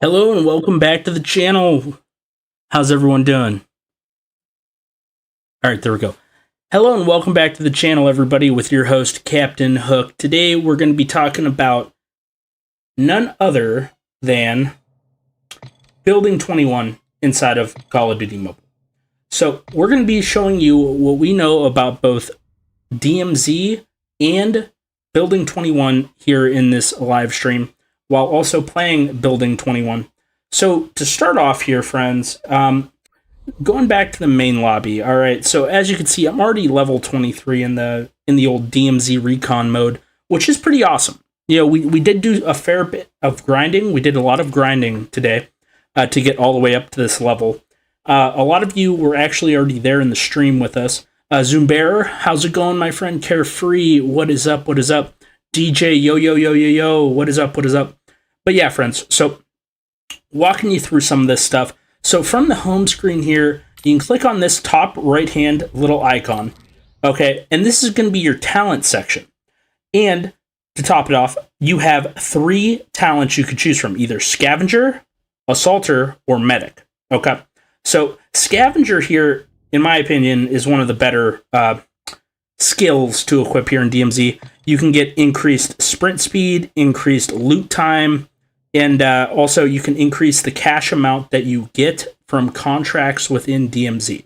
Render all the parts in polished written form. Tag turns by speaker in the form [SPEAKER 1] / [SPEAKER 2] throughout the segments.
[SPEAKER 1] Hello and welcome back to the channel. How's everyone doing? All right, there we go. Hello and welcome back to the channel, everybody, with your host, Captain Hook. Today, we're going to be talking about none other than Building 21 inside of Call of Duty Mobile. So, we're going to be showing you what we know about both DMZ and Building 21 here in this live stream, while also playing Building 21. So to start off here, friends, going back to the main lobby. All right, so as you can see, I'm already level 23 in the old DMZ Recon mode, which is pretty awesome. You know, we did do a fair bit of grinding. We did a lot of grinding today to get all the way up to this level. A lot of you were actually already there in the stream with us. Zoombearer, how's it going, my friend? Carefree, what is up? What is up? DJ, yo, what is up? What is up? But yeah, friends, so walking you through some of this stuff. So from the home screen here, you can click on this top right-hand little icon, okay? And this is going to be your talent section. And to top it off, you have 3 talents you could choose from, either Scavenger, Assaulter, or Medic, okay? So Scavenger here, in my opinion, is one of the better skills to equip here in DMZ. You can get increased sprint speed, increased loot time, and also you can increase the cash amount that you get from contracts within DMZ.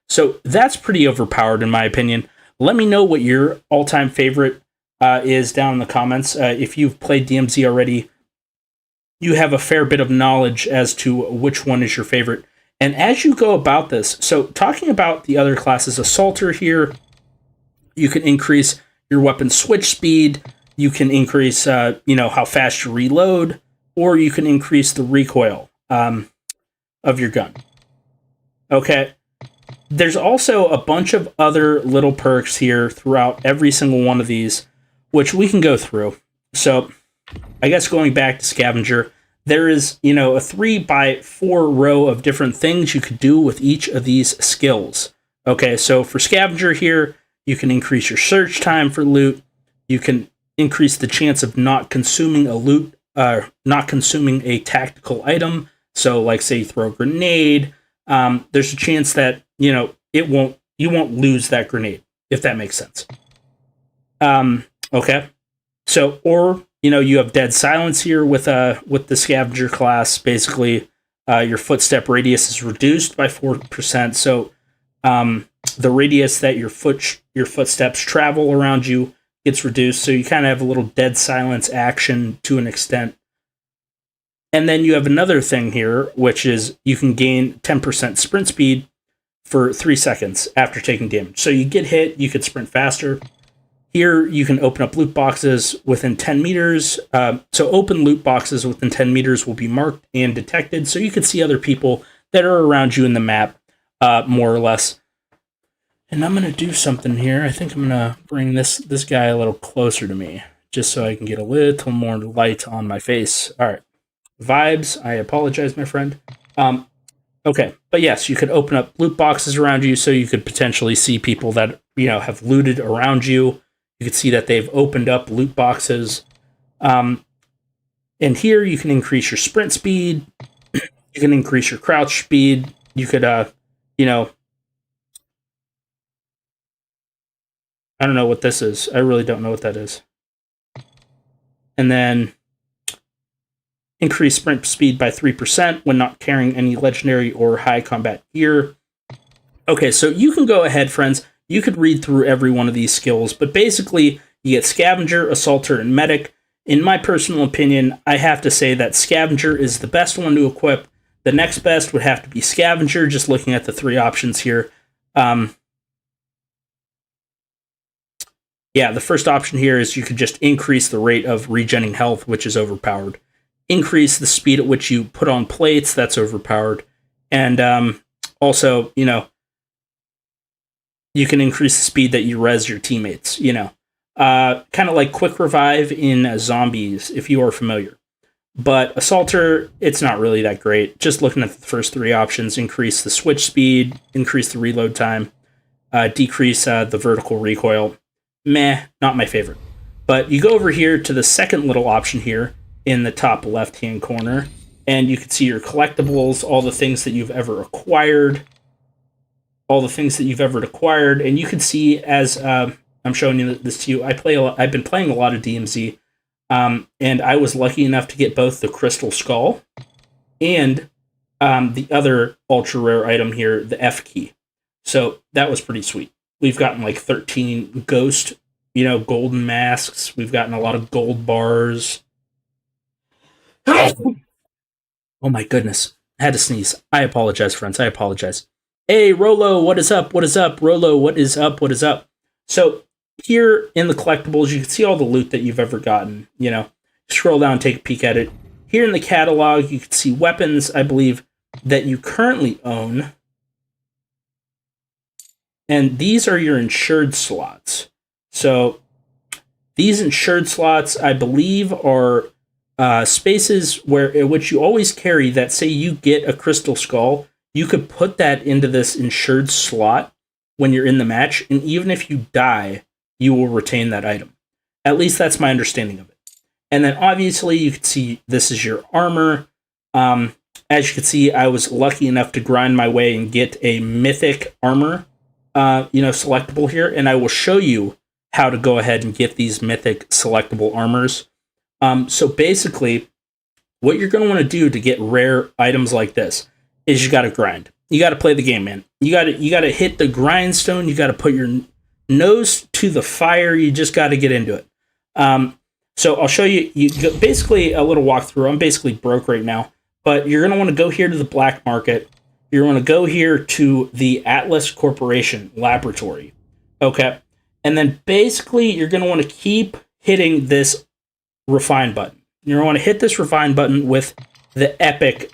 [SPEAKER 1] So that's pretty overpowered in my opinion. Let me know what your all-time favorite is down in the comments. If you've played DMZ already, you have a fair bit of knowledge as to which one is your favorite. And as you go about this, so talking about the other classes, Assaulter here, you can increase your weapon switch speed, you can increase how fast you reload, or you can increase the recoil of your gun. Okay. There's also a bunch of other little perks here throughout every single one of these, which we can go through. So I guess going back to Scavenger, there is, a 3x4 row of different things you could do with each of these skills. Okay, so for Scavenger here, you can increase your search time for loot. You can increase the chance of not consuming a tactical item. So, like, say you throw a grenade, there's a chance that you won't lose that grenade, if that makes sense. Okay, so you have dead silence here with the Scavenger class. Basically, your footstep radius is reduced by 4%. So the radius that your footsteps travel around you gets reduced. So you kind of have a little dead silence action to an extent. And then you have another thing here, which is you can gain 10% sprint speed for 3 seconds after taking damage. So you get hit, you could sprint faster. Here, you can open up loot boxes within 10 meters. So open loot boxes within 10 meters will be marked and detected, so you can see other people that are around you in the map, more or less. And I'm going to do something here. I think I'm going to bring this guy a little closer to me, just so I can get a little more light on my face. All right. Vibes, I apologize, my friend. Okay, but yes, you could open up loot boxes around you, so you could potentially see people that, have looted around you. You can see that they've opened up loot boxes. And here you can increase your sprint speed. You can increase your crouch speed. You could, I don't know what this is. I really don't know what that is. And then increase sprint speed by 3% when not carrying any legendary or high combat gear. Okay, so you can go ahead, friends. You could read through every one of these skills, but basically you get Scavenger, Assaulter, and Medic. In my personal opinion, I have to say that Scavenger is the best one to equip. The next best would have to be Scavenger, just looking at the 3 options here. Yeah, the first option here is you could just increase the rate of regenning health, which is overpowered. Increase the speed at which you put on plates, that's overpowered. And also, you can increase the speed that you res your teammates, kind of like quick revive in zombies, if you are familiar. But Assaulter, it's not really that great. Just looking at the first 3 options, increase the switch speed, increase the reload time, decrease the vertical recoil. Meh, not my favorite. But you go over here to the second little option here in the top left-hand corner, and you can see your collectibles, all the things that you've ever acquired, and you can see as I'm showing you this to you. I've been playing a lot of DMZ, and I was lucky enough to get both the Crystal Skull and the other ultra rare item here, the F key. So that was pretty sweet. We've gotten like 13 ghost, golden masks. We've gotten a lot of gold bars. Oh my goodness. I had to sneeze. I apologize, friends. I apologize. Hey, Rolo, what is up? What is up? Rolo, what is up? What is up? So here in the collectibles, you can see all the loot that you've ever gotten. Scroll down, take a peek at it. Here in the catalog, you can see weapons, I believe, that you currently own. And these are your insured slots. So these insured slots, I believe, are spaces in which you always carry that, say you get a Crystal Skull, you could put that into this insured slot when you're in the match, and even if you die, you will retain that item. At least that's my understanding of it. And then obviously you can see this is your armor. As you can see, I was lucky enough to grind my way and get a mythic armor selectable here, and I will show you how to go ahead and get these mythic selectable armors. So basically, what you're going to want to do to get rare items like this is you got to grind. You got to play the game, man. You got to hit the grindstone. You got to put your nose to the fire. You just got to get into it. So I'll show you. Basically a little walkthrough. I'm basically broke right now, but you're going to want to go here to the black market. You're going to go here to the Atlas Corporation Laboratory. Okay. And then basically you're going to want to keep hitting this refine button. You're going to want to hit this refine button with the epic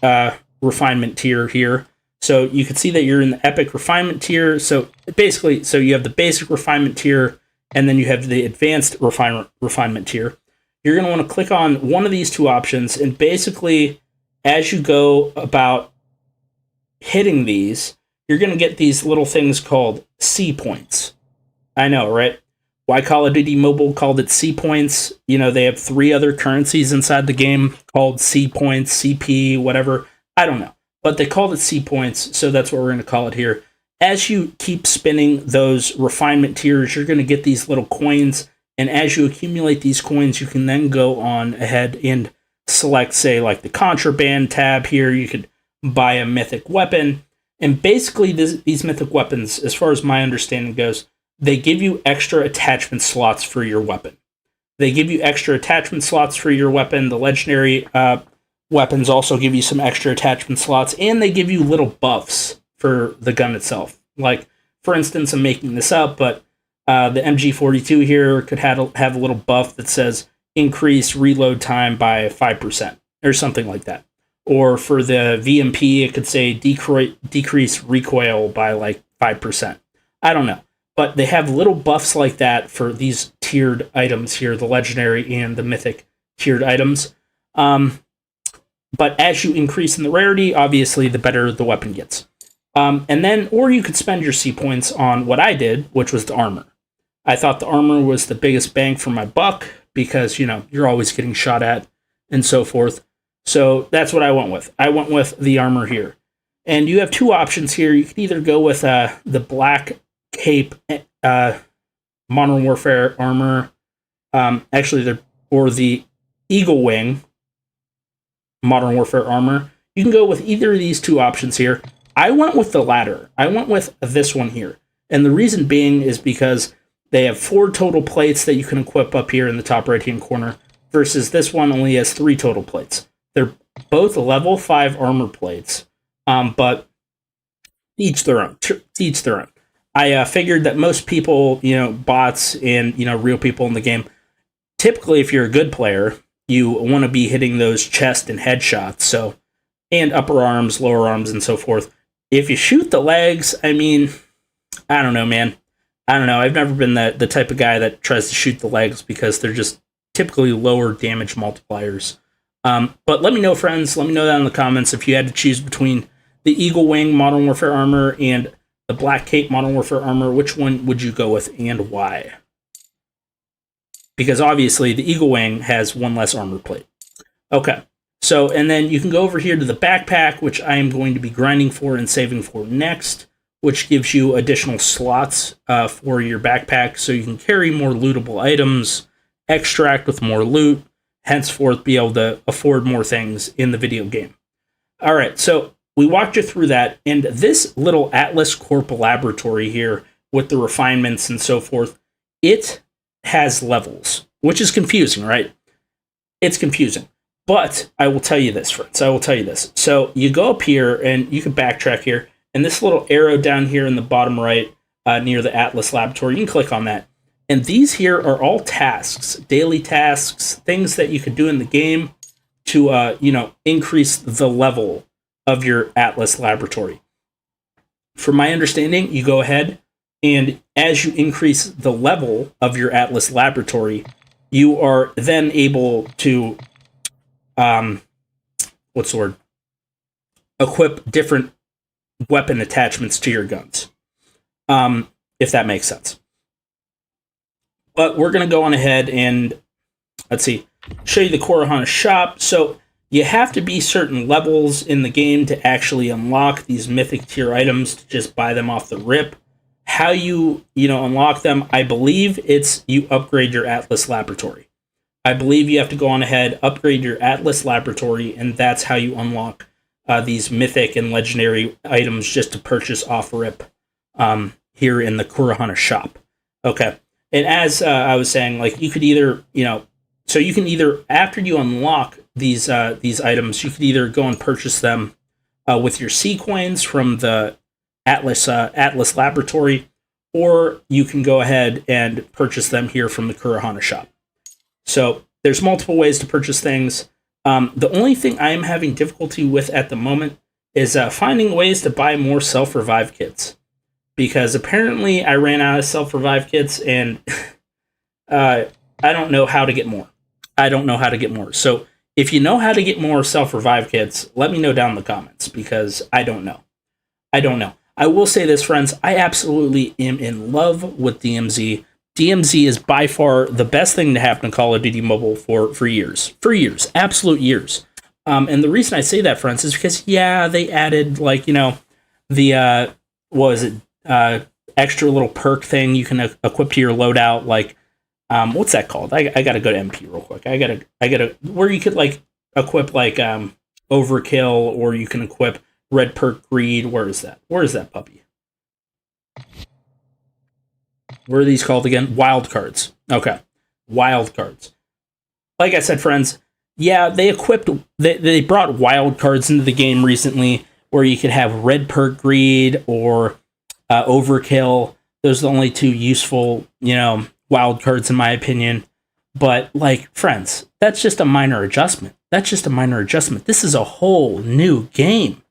[SPEAKER 1] refinement tier here. So you can see that you're in the epic refinement tier. So basically, you have the basic refinement tier, and then you have the advanced refinement tier. You're going to want to click on one of these two options, and basically, as you go about hitting these, you're going to get these little things called C points. I know, right? Why Call of Duty Mobile called it C points? They have 3 other currencies inside the game called C points, CP, whatever. I don't know. But they called it C points, so that's what we're going to call it here. As you keep spinning those refinement tiers, you're going to get these little coins, and as you accumulate these coins, you can then go on ahead and select, say, like the contraband tab here. You could buy a mythic weapon, and basically these mythic weapons, as far as my understanding goes, they give you extra attachment slots for your weapon. The legendary weapons also give you some extra attachment slots, and they give you little buffs for the gun itself. Like, for instance, I'm making this up, but the MG42 here could have a little buff that says increase reload time by 5%, or something like that. Or for the VMP, it could say decrease recoil by like 5%. I don't know. But they have little buffs like that for these tiered items here, the legendary and the mythic tiered items. But as you increase in the rarity, obviously, the better the weapon gets. Or you could spend your C points on what I did, which was the armor. I thought the armor was the biggest bang for my buck because, you're always getting shot at and so forth. So that's what I went with. I went with the armor here. And you have 2 options here. You can either go with the Black Cape Modern Warfare armor, or the Eagle Wing Modern Warfare armor. You can go with either of these 2 options here. I went with the latter. I went with this one here. And the reason being is because they have 4 total plates that you can equip up here in the top right-hand corner, versus this one only has 3 total plates. They're both level 5 armor plates, but each their own. I figured that most people, bots and, real people in the game, typically if you're a good player, you want to be hitting those chest and headshots, so, and upper arms, lower arms, and so forth. If you shoot the legs, I don't know, man. I don't know. I've never been the type of guy that tries to shoot the legs because they're just typically lower damage multipliers. But let me know, friends. Let me know down in the comments if you had to choose between the Eagle Wing Modern Warfare armor and the Black Cape Modern Warfare armor. Which one would you go with and why? Because obviously the Eagle Wing has 1 less armor plate. Okay, So, and then you can go over here to the backpack, which I am going to be grinding for and saving for next, which gives you additional slots for your backpack, so you can carry more lootable items, extract with more loot, henceforth be able to afford more things in the video game. All right, so we walked you through that, and this little Atlas Corp laboratory here with the refinements and so forth, it has levels, which is confusing, right? It's confusing. But I will tell you this, friends. I will tell you this. So you go up here, and you can backtrack here, and this little arrow down here in the bottom right near the Atlas Laboratory, you can click on that. And these here are all tasks, daily tasks, things that you could do in the game to, increase the level of your Atlas Laboratory. From my understanding, you go ahead, and as you increase the level of your Atlas Laboratory, you are then able to equip different weapon attachments to your guns, if that makes sense. But we're going to go on ahead and, show you the Kurahana shop. So you have to be certain levels in the game to actually unlock these mythic tier items, to just buy them off the rip. How you unlock them, I believe it's you upgrade your Atlas Laboratory. I believe you have to go on ahead, upgrade your Atlas Laboratory, and that's how you unlock these mythic and legendary items just to purchase off rip here in the Kurahana shop. Okay. And as I was saying, like, you could either, so you can either, after you unlock these items, you could either go and purchase them with your C coins from the Atlas Laboratory, or you can go ahead and purchase them here from the Kurahana shop. So there's multiple ways to purchase things. The only thing I am having difficulty with at the moment is finding ways to buy more self-revive kits, because apparently I ran out of self-revive kits, and I don't know how to get more. So if you know how to get more self-revive kits, let me know down in the comments, because I don't know. I will say this, friends. I absolutely am in love with DMZ. DMZ is by far the best thing to happen to Call of Duty Mobile for years. For years. Absolute years. And the reason I say that, friends, is because, yeah, they added, the, extra little perk thing you can equip to your loadout, what's that called? I gotta go to MP real quick. I gotta where you could equip overkill, or you can equip red perk greed. Where is that puppy? What are these called again? Wild cards. Okay, wild cards. Like I said, friends, yeah, they brought wild cards into the game recently, where you could have red perk greed or overkill. Those are the only two useful, wild cards in my opinion. But friends, that's just a minor adjustment. This is a whole new game.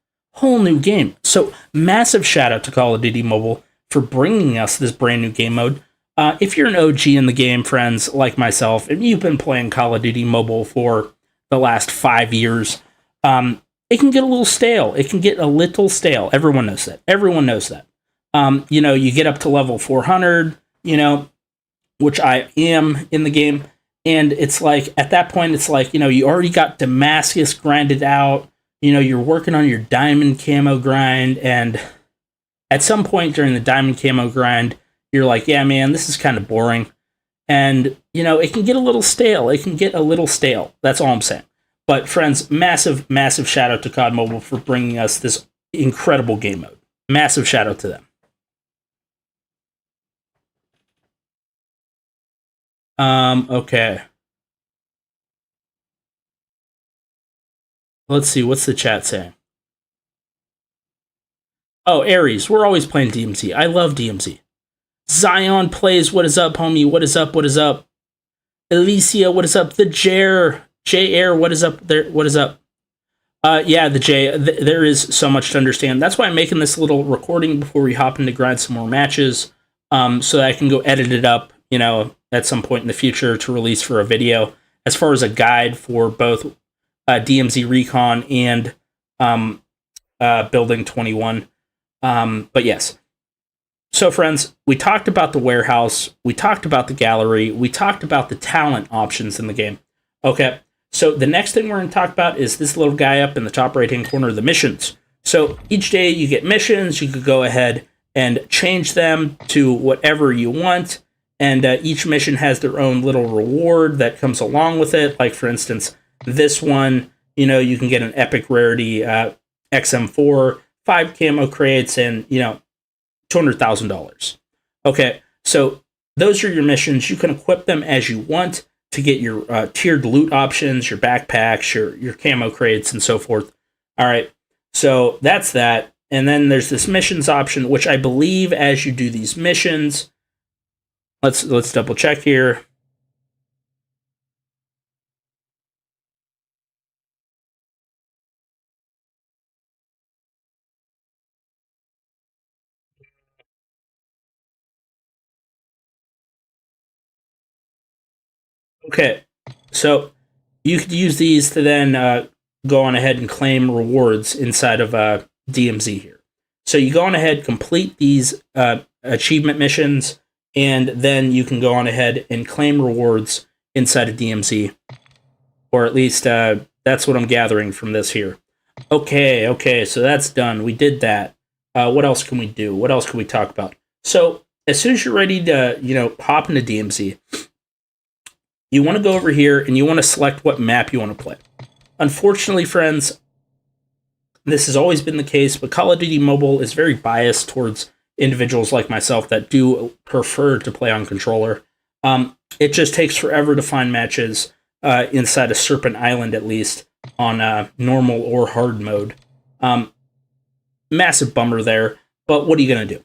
[SPEAKER 1] So massive shout out to Call of Duty Mobile for bringing us this brand new game mode. If you're an OG in the game, friends, like myself, and you've been playing Call of Duty Mobile for the last 5 years, it can get a little stale. Everyone knows that. You get up to level 400, which I am in the game. And it's at that point, it's you already got Damascus grinded out. You're working on your diamond camo grind. And at some point during the diamond camo grind, you're like, yeah, man, this is kind of boring. And, it can get a little stale. That's all I'm saying. But friends, massive, massive shout out to COD Mobile for bringing us this incredible game mode. Massive shout out to them. Okay. Let's see, what's the chat saying? Oh, Aries, we're always playing DMZ. I love DMZ. Zion plays, what is up, homie? What is up? Alicia, what is up? The J-Air, what is up there? What is up? Yeah, the J, there is so much to understand. That's why I'm making this little recording before we hop in to grind some more matches, so that I can go edit it up, at some point in the future to release for a video, as far as a guide for both DMZ Recon and Building 21. But yes. So, friends, we talked about the warehouse, we talked about the gallery, we talked about the talent options in the game. Okay, So the next thing we're going to talk about is this little guy up in the top right-hand corner, the missions. So each day you get missions. You could go ahead and change them to whatever you want. And each mission has their own little reward that comes along with it. Like, for instance, this one, you can get an epic rarity XM4, 5 camo crates, and, $200,000. Okay, so those are your missions. You can equip them as you want to get your tiered loot options, your backpacks, your camo crates, and so forth. All right, so that's that. And then there's this missions option, which I believe as you do these missions, let's double check here. Okay, so you could use these to then go on ahead and claim rewards inside of DMZ here. So you go on ahead, complete these achievement missions, and then you can go on ahead and claim rewards inside of DMZ. Or at least that's what I'm gathering from this here. Okay, so that's done. We did that. What else can we do? What else can we talk about? So as soon as you're ready to, hop into DMZ, you want to go over here and you want to select what map you want to play. Unfortunately, friends, this has always been the case, but Call of Duty Mobile is very biased towards individuals like myself that do prefer to play on controller. It just takes forever to find matches inside of Serpent Island, at least, on normal or hard mode. Massive bummer there, but what are you going to do?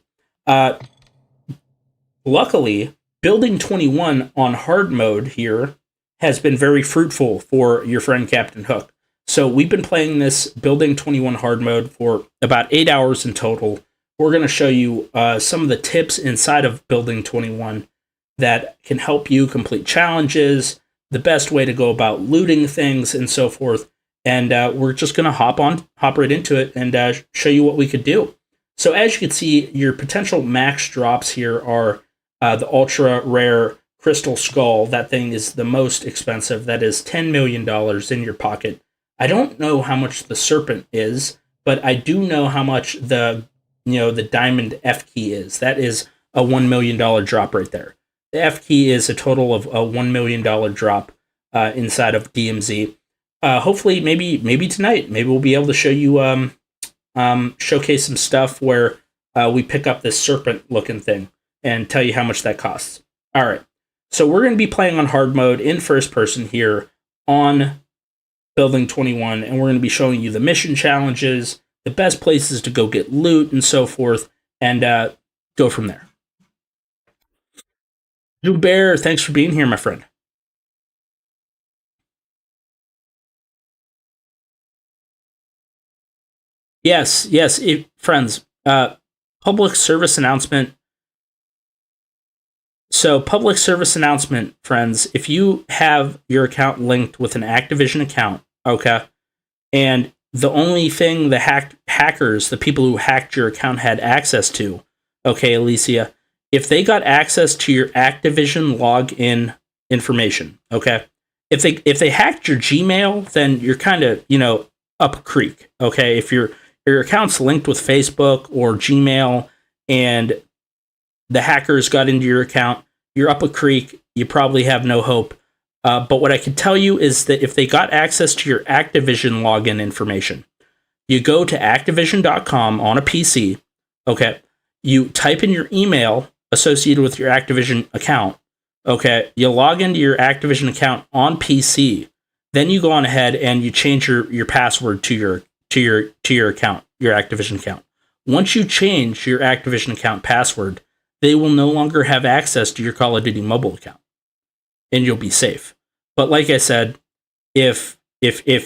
[SPEAKER 1] Luckily, Building 21 on hard mode here has been very fruitful for your friend Captain Hook. So we've been playing this Building 21 hard mode for about 8 hours in total. We're going to show you some of the tips inside of Building 21 that can help you complete challenges, the best way to go about looting things, and so forth. And we're just going to hop right into it and show you what we could do. So as you can see, your potential max drops here are the ultra rare crystal skull. That thing is the most expensive. That is $10 million in your pocket. I don't know how much the serpent is, but I do know how much the diamond F key is. That is a $1 million drop right there. The F key is a total of a $1 million drop inside of DMZ. Hopefully, maybe tonight, maybe we'll be able to show you showcase some stuff where we pick up this serpent looking thing and tell you how much that costs. All right, so we're going to be playing on hard mode in first person here on Building 21, and we're going to be showing you the mission challenges, the best places to go get loot, and so forth, and go from there. Blue Bear, thanks for being here, my friend. Yes, friends. Public service announcement. So, public service announcement, friends. If you have your account linked with an Activision account, okay, and the only thing the hackers, the people who hacked your account, had access to, okay, Alicia, if they got access to your Activision login information, okay, if they hacked your Gmail, then you're kind of up a creek, okay. If your account's linked with Facebook or Gmail and the hackers got into your account, you're up a creek. You probably have no hope. But what I can tell you is that if they got access to your Activision login information, you go to Activision.com on a PC, okay, you type in your email associated with your Activision account, okay, you log into your Activision account on PC, then you go on ahead and you change your password to your account, your Activision account. Once you change your Activision account password, they will no longer have access to your Call of Duty mobile account, and you'll be safe. But like I said, if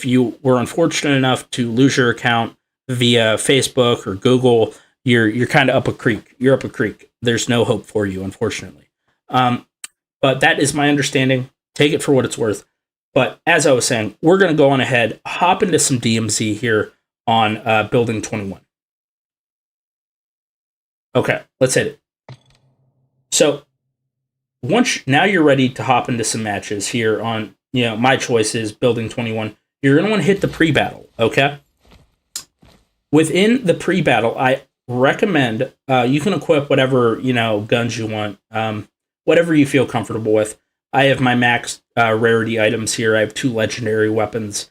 [SPEAKER 1] you were unfortunate enough to lose your account via Facebook or Google, you're kind of up a creek. You're up a creek. There's no hope for you, unfortunately. But that is my understanding. Take it for what it's worth. But as I was saying, we're going to go on ahead, hop into some DMZ here on Building 21. Okay, let's hit it. So now you're ready to hop into some matches here on my choice is building 21. You're going to want to hit the pre-battle, okay? Within the pre-battle, I recommend you can equip whatever, guns you want, whatever you feel comfortable with. I have my max rarity items here. I have 2 legendary weapons.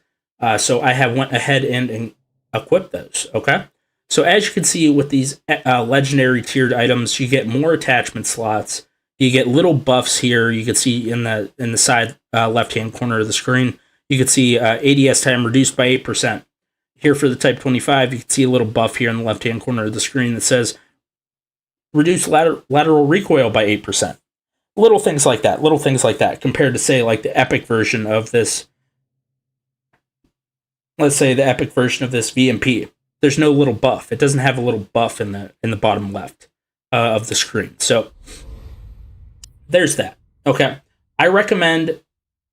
[SPEAKER 1] So I went ahead and equipped those, okay? So as you can see with these legendary tiered items, you get more attachment slots. You get little buffs here. You can see in the side left-hand corner of the screen, you can see ADS time reduced by 8%. Here for the Type 25, you can see a little buff here in the left-hand corner of the screen that says reduce lateral recoil by 8%. Little things like that, compared to, say, like the epic version of this. Let's say the epic version of this VMP. There's no little buff. It doesn't have a little buff in the bottom left of the screen. So there's that. Okay. I recommend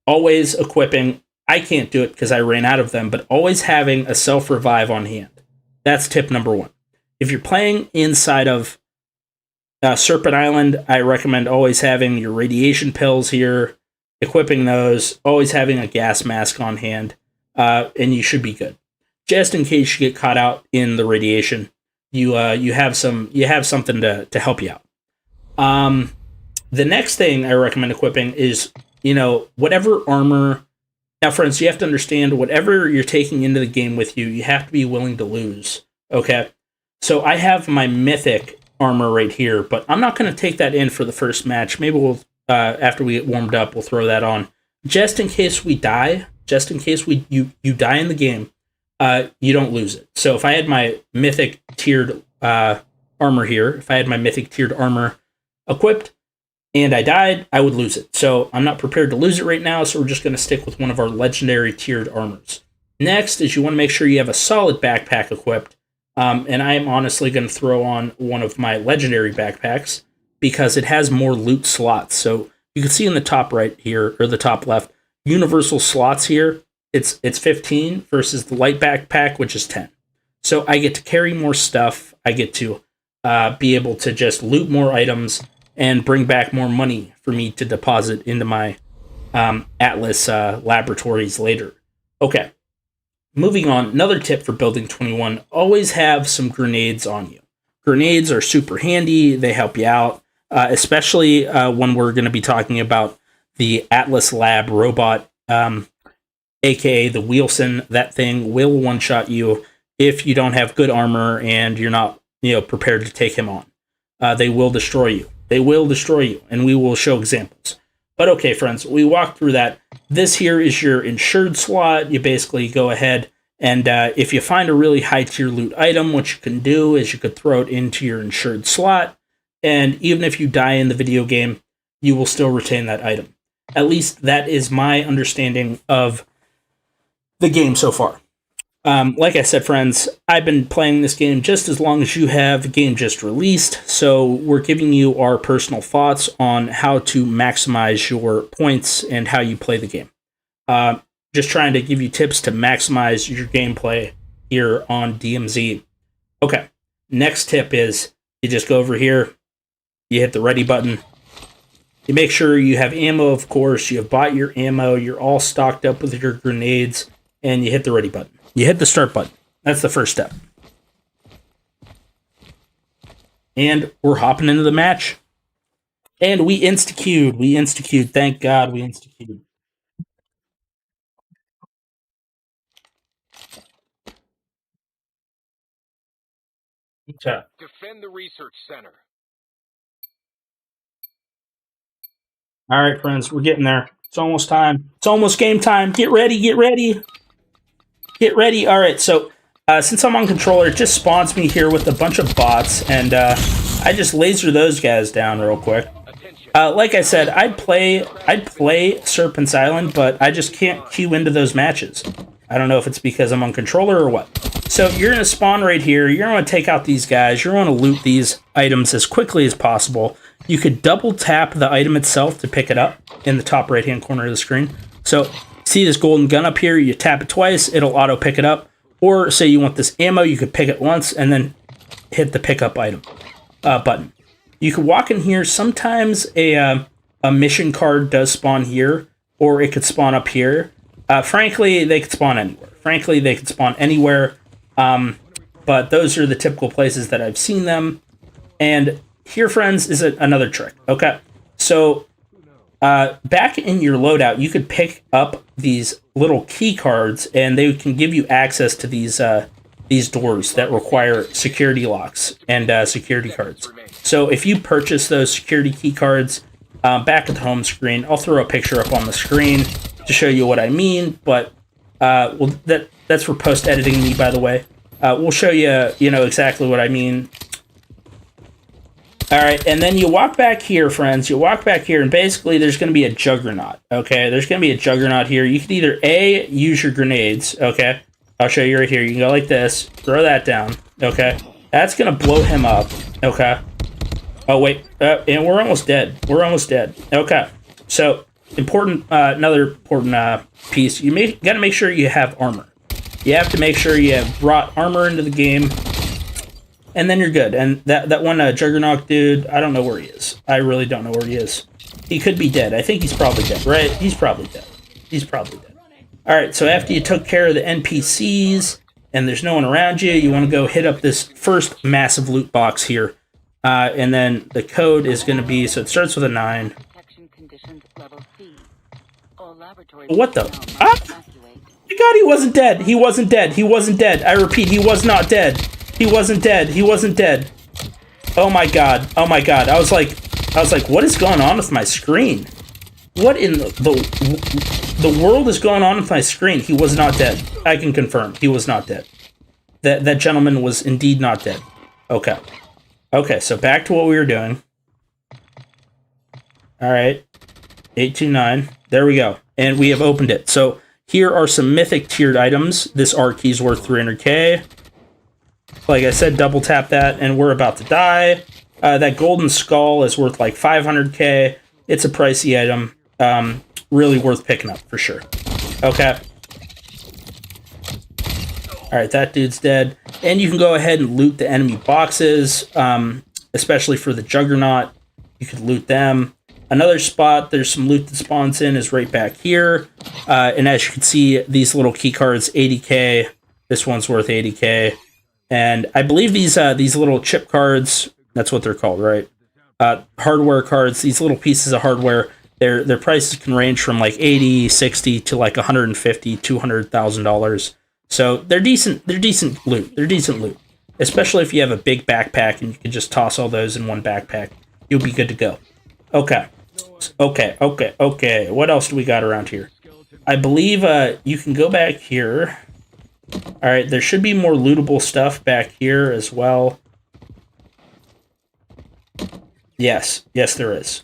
[SPEAKER 1] always equipping. I can't do it because I ran out of them, but always having a self-revive on hand. That's tip number 1. If you're playing inside of Serpent Island, I recommend always having your radiation pills here, equipping those, always having a gas mask on hand, and you should be good. Just in case you get caught out in the radiation, you have something to help you out. The next thing I recommend equipping is, whatever armor. Now, friends, you have to understand, whatever you're taking into the game with you, you have to be willing to lose, okay? So I have my mythic armor right here, but I'm not going to take that in for the first match. Maybe we'll, after we get warmed up, we'll throw that on. Just in case we die, just in case you die in the game, you don't lose it. So if I had my mythic tiered armor here, if I had my mythic tiered armor equipped, and I died, I would lose it. So I'm not prepared to lose it right now, so we're just going to stick with one of our legendary tiered armors. Next is you want to make sure you have a solid backpack equipped, and I am honestly going to throw on one of my legendary backpacks because it has more loot slots. So you can see in the top right here, or the top left, universal slots here, it's 15 versus the light backpack, which is 10. So I get to carry more stuff, I get to be able to just loot more items, and bring back more money for me to deposit into my Atlas laboratories later. Okay, moving on. Another tip for building 21, always have some grenades on you. Grenades are super handy. They help you out, especially when we're going to be talking about the Atlas Lab robot, aka the Wheelson. That thing will one-shot you if you don't have good armor and you're not prepared to take him on. They will destroy you. They will destroy you, and we will show examples. But okay, friends, we walked through that. This here is your insured slot. You basically go ahead, and if you find a really high-tier loot item, what you can do is you could throw it into your insured slot, and even if you die in the video game, you will still retain that item. At least that is my understanding of the game so far. Like I said, friends, I've been playing this game just as long as you have. The game just released, so we're giving you our personal thoughts on how to maximize your points and how you play the game. Just trying to give you tips to maximize your gameplay here on DMZ. Okay, next tip is you just go over here, you hit the ready button, you make sure you have ammo, of course, you have bought your ammo, you're all stocked up with your grenades, and you hit the ready button. You hit the start button. That's the first step. And we're hopping into the match. And we insta-queued. We insta-queued. Thank God we insta-queued. Okay.
[SPEAKER 2] Defend the research center.
[SPEAKER 1] All right, friends. We're getting there. It's almost time. It's almost game time. Get ready. Get ready. Get ready. All right, so since I'm on controller, it just spawns me here with a bunch of bots, and I just laser those guys down real quick. Like I said, I'd play Serpent Island, but I just can't queue into those matches. I don't know if it's because I'm on controller or what. So you're going to spawn right here. You're going to take out these guys. You're going to loot these items as quickly as possible. You could double tap the item itself to pick it up in the top right-hand corner of the screen. So see this golden gun up here, you tap it twice, it'll auto pick it up. Or say you want this ammo, you could pick it once and then hit the pickup item button. You could walk in here. Sometimes a mission card does spawn here. or it could spawn up here. Frankly, they could spawn anywhere. But those are the typical places that I've seen them. And here, friends, is another trick. Okay, so back in your loadout, you could pick up these little key cards, and they can give you access to these doors that require security locks and security cards. So if you purchase those security key cards, back at the home screen, I'll throw a picture up on the screen to show you what I mean. But well, that's for post editing me, by the way. We'll show you, exactly what I mean. All right, and then you walk back here, friends. You walk back here, and basically there's going to be a juggernaut, okay? There's going to be a juggernaut here. You can either, A, use your grenades, okay? I'll show you right here. You can go like this, throw that down, okay? That's going to blow him up, okay? Oh, wait, and we're almost dead. We're almost dead. Okay, so another important piece. You got to make sure you have armor. You have to make sure you have brought armor into the game, and then you're good. And that one Juggernaut dude, I don't know where he is. I really don't know where he is. He could be dead. I think he's probably dead, right? He's probably dead. He's probably dead. All right, so after you took care of the NPCs and there's no one around you, you want to go hit up this first massive loot box here. And then the code is going to be, so it starts with a 9. What the? Ah! My God, he wasn't dead. He wasn't dead. He wasn't dead. I repeat, he was not dead. He wasn't dead. He wasn't dead. Oh my God. Oh my God. I was like, what is going on with my screen? What in the world is going on with my screen? He was not dead. I can confirm. He was not dead. That gentleman was indeed not dead. Okay. Okay, so back to what we were doing. All right. 829. There we go. And we have opened it. So here are some mythic tiered items. This art key is worth 300k. Like I said, double tap that, and we're about to die. That golden skull is worth like 500k. It's a pricey item. Really worth picking up for sure. Okay. All right, that dude's dead. And you can go ahead and loot the enemy boxes, especially for the Juggernaut. You could loot them. Another spot there's some loot that spawns in is right back here. And as you can see, these little key cards, 80k. This one's worth 80k. And I believe these little chip cards, that's what they're called, right? Hardware cards, these little pieces of hardware, their prices can range from like 80, 60 to like 150, $200,000. So they're decent loot. They're decent loot. Especially if you have a big backpack and you can just toss all those in one backpack. You'll be good to go. Okay. Okay. What else do we got around here? I believe you can go back here. All right, there should be more lootable stuff back here as well. Yes, there is.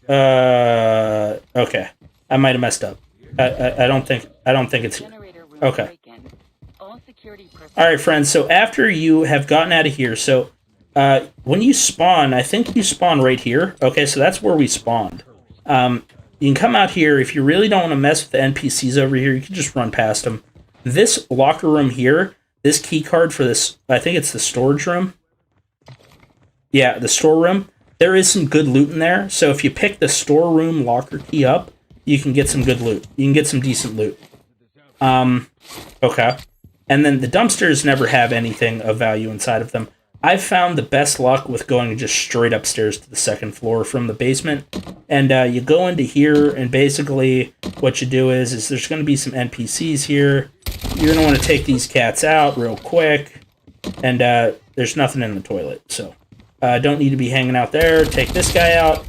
[SPEAKER 1] Okay. I might have messed up. I don't think it's here. Okay. All right, friends. So after you have gotten out of here, so when you spawn, I think you spawn right here. Okay, so that's where we spawned. You can come out here. If you really don't want to mess with the NPCs over here, you can just run past them. This locker room here, this key card for this, I think it's the storage room. Yeah, the storeroom. There is some good loot in there. So if you pick the storeroom locker key up, you can get some good loot. You can get some decent loot. Okay. And then the dumpsters never have anything of value inside of them. I've found the best luck with going just straight upstairs to the second floor from the basement. And you go into here, and basically what you do is there's going to be some NPCs here. You're going to want to take these cats out real quick. And there's nothing in the toilet, so don't need to be hanging out there. Take this guy out.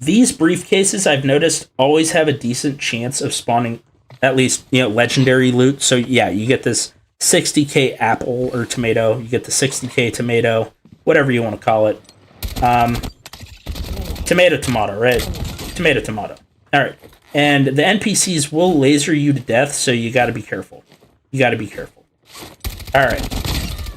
[SPEAKER 1] These briefcases, I've noticed, always have a decent chance of spawning at least, legendary loot. So yeah, you get this 60k apple or tomato. You get the 60k tomato, whatever you want to call it. Tomato, right? Tomato. All right. And the NPCs will laser you to death, so you got to be careful. All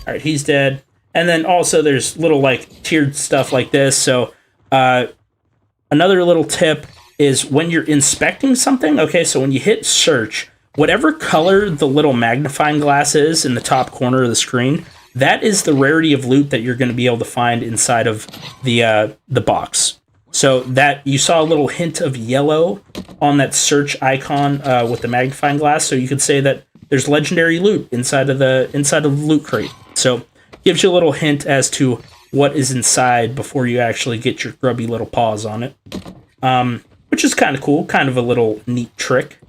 [SPEAKER 1] right, he's dead. And then also there's little tiered stuff like this. So another little tip is when you're inspecting something, okay, so when you hit search, whatever color the little magnifying glass is in the top corner of the screen, that is the rarity of loot that you're going to be able to find inside of the box. So that you saw a little hint of yellow on that search icon with the magnifying glass. So you could say that there's legendary loot inside of the loot crate. So gives you a little hint as to what is inside before you actually get your grubby little paws on it. Which is kind of cool, kind of a little neat trick.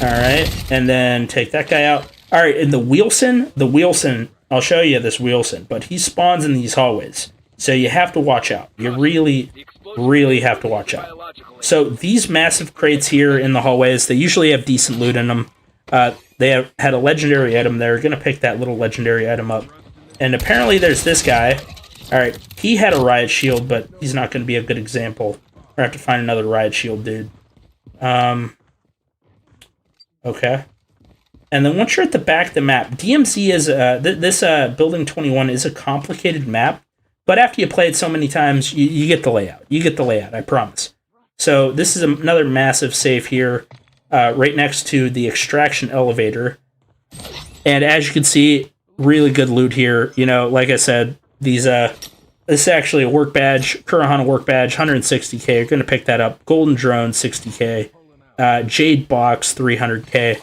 [SPEAKER 1] All right, and then take that guy out. All right, and the Wheelson, I'll show you this Wheelson, but he spawns in these hallways. So you have to watch out. You really, really have to watch out. So these massive crates here in the hallways, they usually have decent loot in them. They have had a legendary item. They're going to pick that little legendary item up. And apparently there's this guy. All right, he had a riot shield, but he's not going to be a good example. I have to find another riot shield dude. Okay. And then once you're at the back of the map, DMZ is this Building 21 is a complicated map, but after you play it so many times, you get the layout. You get the layout, I promise. So this is another massive safe here, right next to the extraction elevator. And as you can see, really good loot here. You know, like I said, these this is actually a work badge, Kurahana work badge, 160k. You're going to pick that up. Golden drone, 60k. Jade box, 300k.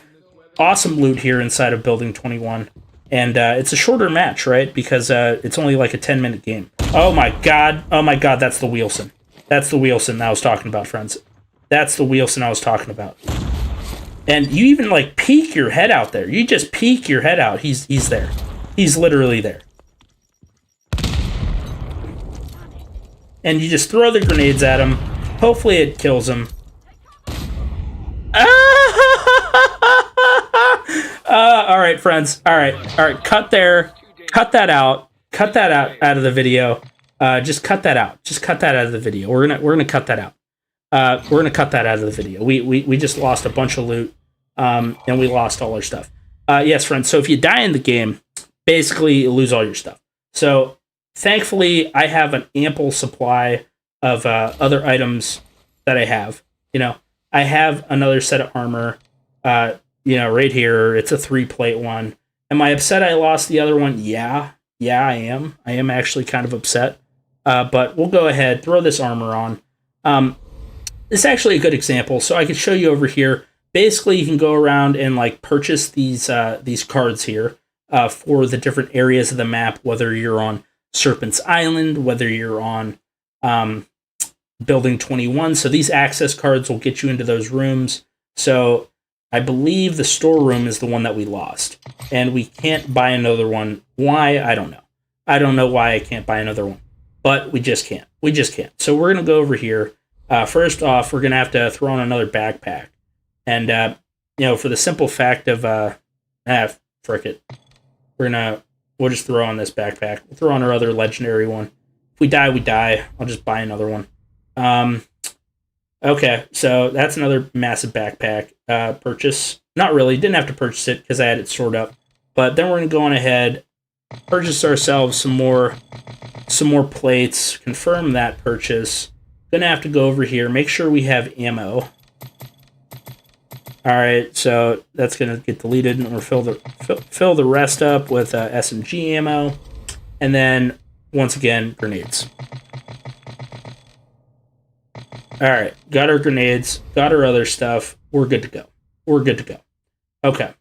[SPEAKER 1] Awesome loot here inside of Building 21. And it's a shorter match, right? Because it's only like a 10-minute game. Oh my god, that's the Wheelson. That's the Wheelson I was talking about, friends. That's the Wheelson I was talking about. And you even, like, peek your head out there. You just peek your head out. He's there. He's literally there. And you just throw the grenades at him. Hopefully it kills him. All right, friends. All right. Cut there. Cut that out. Cut that out of the video. Just cut that out. Just cut that out of the video. We're gonna cut that out. We're gonna cut that out of the video. We just lost a bunch of loot, and we lost all our stuff. Yes, friends. So if you die in the game, basically you lose all your stuff. So thankfully, I have an ample supply of other items that I have. You know, I have another set of armor. You know, right here. It's a 3-plate one. Am I upset I lost the other one? Yeah, I am. I am actually kind of upset. But we'll go ahead, throw this armor on. This is actually a good example. So I can show you over here. Basically, you can go around and like purchase these cards here for the different areas of the map, whether you're on Serpent Island, whether you're on Building 21. So these access cards will get you into those rooms. So I believe the storeroom is the one that we lost. And we can't buy another one. Why? I don't know. I don't know why I can't buy another one. But we just can't. We just can't. So we're going to go over here. First off, we're going to have to throw on another backpack. And, you know, for the simple fact of, frick it. We'll just throw on this backpack. We'll throw on our other legendary one. If we die, we die. I'll just buy another one. Okay, so that's another massive backpack purchase. Not really, didn't have to purchase it because I had it stored up. But then we're going to go on ahead, purchase ourselves some more plates, confirm that purchase. Gonna have to go over here, make sure we have ammo. Alright, so that's going to get deleted, and we'll fill the rest up with SMG ammo. And then, once again, grenades. Alright, got our grenades, got our other stuff. We're good to go. We're good to go. Okay.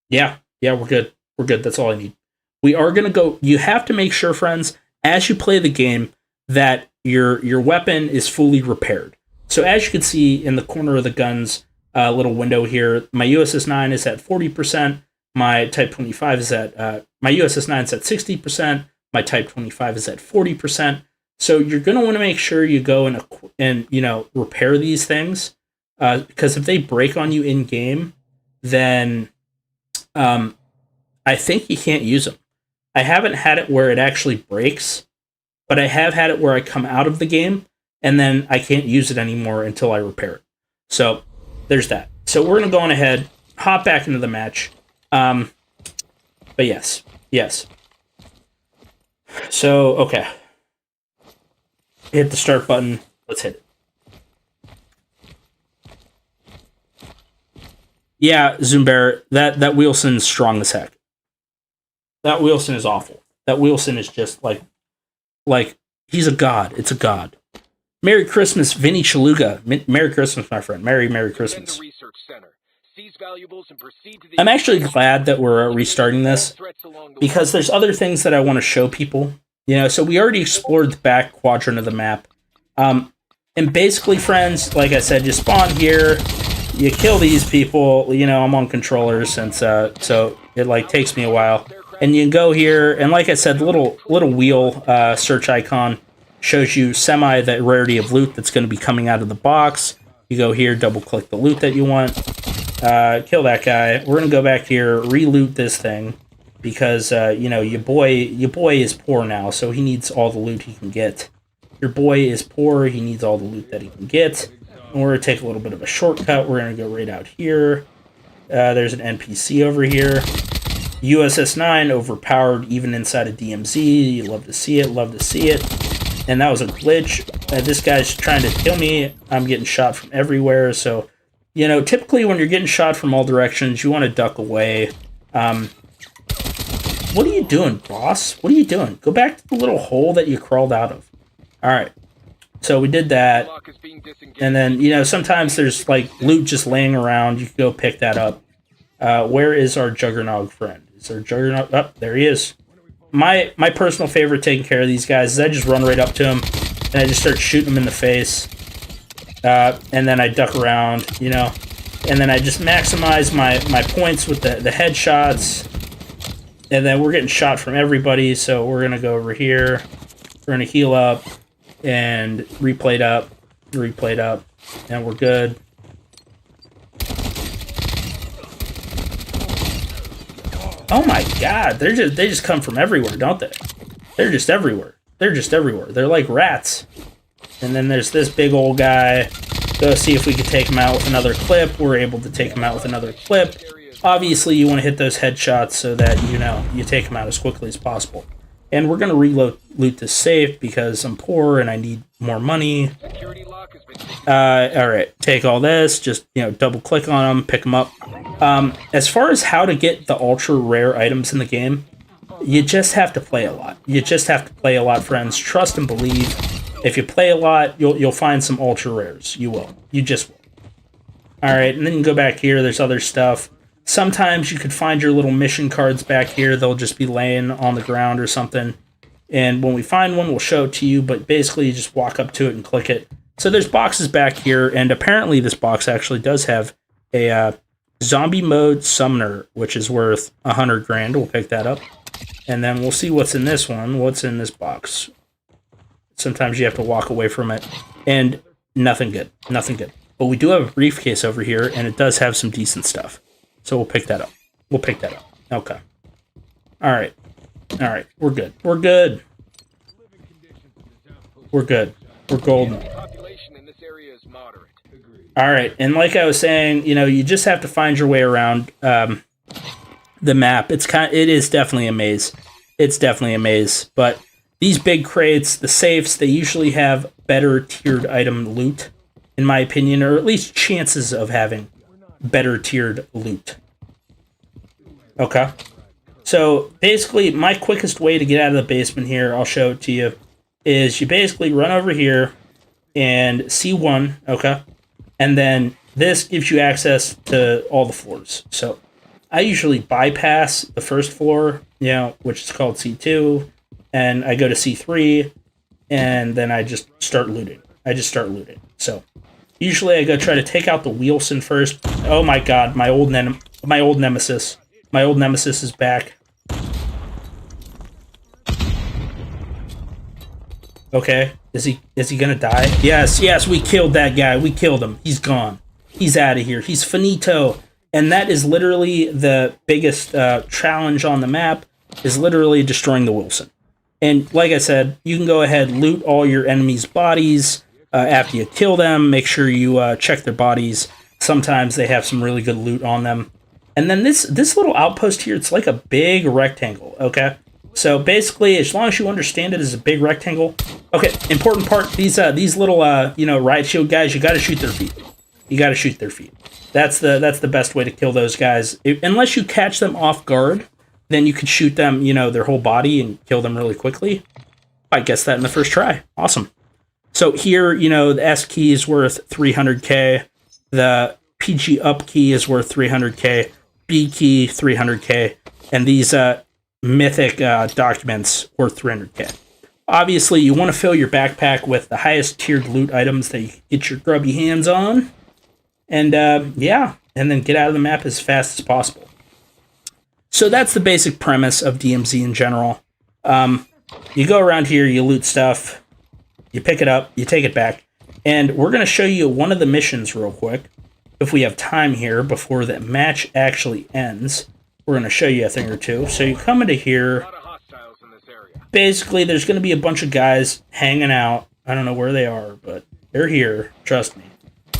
[SPEAKER 1] Yeah, we're good. We're good. That's all I need. We are going to go... You have to make sure, friends, as you play the game, that your weapon is fully repaired. So as you can see in the corner of the gun's little window here, my USS 9 is at 40%. My Type 25 is at... my USS 9 is at 60%. My Type 25 is at 40%. So you're going to want to make sure you go and you know, repair these things. Because if they break on you in-game, then I think you can't use them. I haven't had it where it actually breaks, but I have had it where I come out of the game, and then I can't use it anymore until I repair it. So there's that. So we're going to go on ahead, hop back into the match. But yes. So, okay. Hit the start button. Let's hit it. Yeah, Zumbear, that Wilson's strong as heck. That Wilson is awful. That Wilson is just like he's a god. It's a god. Merry Christmas, Vinny Chaluga. Merry Christmas, my friend. Merry Christmas. I'm actually glad that we're restarting this because there's other things that I want to show people. You know, so we already explored the back quadrant of the map. And basically, friends, like I said, you spawn here, you kill these people. You know, I'm on controllers, and so it like takes me a while. And you can go here, and like I said, the little wheel search icon shows you the rarity of loot that's going to be coming out of the box. You go here, double click the loot that you want, kill that guy. We're going to go back here, re-loot this thing, because you know, your boy is poor now, so he needs all the loot he can get. Your boy is poor, he needs all the loot that he can get. And we're going to take a little bit of a shortcut. We're going to go right out here. There's an NPC over here. USS 9 overpowered even inside of DMZ. You love to see it, love to see it. And that was a glitch. This guy's trying to kill me. I'm getting shot from everywhere. So, you know, typically when you're getting shot from all directions, you want to duck away. What are you doing, boss? What are you doing? Go back to the little hole that you crawled out of. All right. So we did that. And then, you know, sometimes there's like loot just laying around. You can go pick that up. Where is our Juggernog friend? Is there Juggernog? Oh, there he is. My personal favorite taking care of these guys is I just run right up to him and I just start shooting them in the face. And then I duck around, you know. And then I just maximize my points with the headshots. And then we're getting shot from everybody, so we're going to go over here. We're going to heal up and replate up, and we're good. Oh my god, they just come from everywhere, don't they? They're just everywhere. They're like rats. And then there's this big old guy. Go see if we can take him out with another clip. We're able to take him out with another clip. Obviously, you want to hit those headshots so that, you know, you take him out as quickly as possible. And we're going to loot this safe because I'm poor and I need more money. Alright, take all this. Just, you know, double click on them, pick them up. As far as how to get the ultra rare items in the game, you just have to play a lot. You just have to play a lot, friends. Trust and believe. If you play a lot, you'll find some ultra rares. You will. You just will. Alright, and then you can go back here. There's other stuff. Sometimes you could find your little mission cards back here. They'll just be laying on the ground or something. And when we find one, we'll show it to you. But basically, you just walk up to it and click it. So there's boxes back here. And apparently, this box actually does have a zombie mode summoner, which is worth 100 grand. We'll pick that up. And then we'll see what's in this one. What's in this box? Sometimes you have to walk away from it. And nothing good. Nothing good. But we do have a briefcase over here. And it does have some decent stuff. So we'll pick that up. Okay. All right. We're good. We're golden. All right. And like I was saying, you know, you just have to find your way around the map. It is definitely a maze. But these big crates, the safes, they usually have better tiered item loot, in my opinion, or at least chances of having better tiered loot. Okay. So basically, my quickest way to get out of the basement here, I'll show it to you, is you basically run over here and C1, okay? And then this gives you access to all the floors. So I usually bypass the first floor, you know, which is called C2, and I go to C3, and then I just start looting. So usually I go try to take out the Wilson first. Oh my god, my old nemesis. My old nemesis is back. Okay, is he gonna die? Yes, we killed that guy. We killed him. He's gone. He's out of here. He's finito. And that is literally the biggest challenge on the map, is literally destroying the Wilson. And like I said, you can go ahead, loot all your enemies' bodies after you kill them. Make sure you check their bodies. Sometimes they have some really good loot on them. And then this little outpost here, it's like a big rectangle, okay? So basically, as long as you understand it as a big rectangle. Okay, important part, these little, you know, riot shield guys, you got to shoot their feet. You got to shoot their feet. That's the best way to kill those guys. Unless you catch them off guard, then you could shoot them, you know, their whole body and kill them really quickly. I guessed that in the first try. Awesome. So here, you know, the S key is worth 300k. The PG up key is worth 300k. B key, 300k. And these mythic documents worth 300k. Obviously, you want to fill your backpack with the highest tiered loot items that you can get your grubby hands on. And yeah, and then get out of the map as fast as possible. So that's the basic premise of DMZ in general. You go around here, you loot stuff, you pick it up, you take it back. And we're going to show you one of the missions real quick. If we have time here before the match actually ends, we're going to show you a thing or two. So you come into here. Basically, there's going to be a bunch of guys hanging out. I don't know where they are, but they're here. Trust me.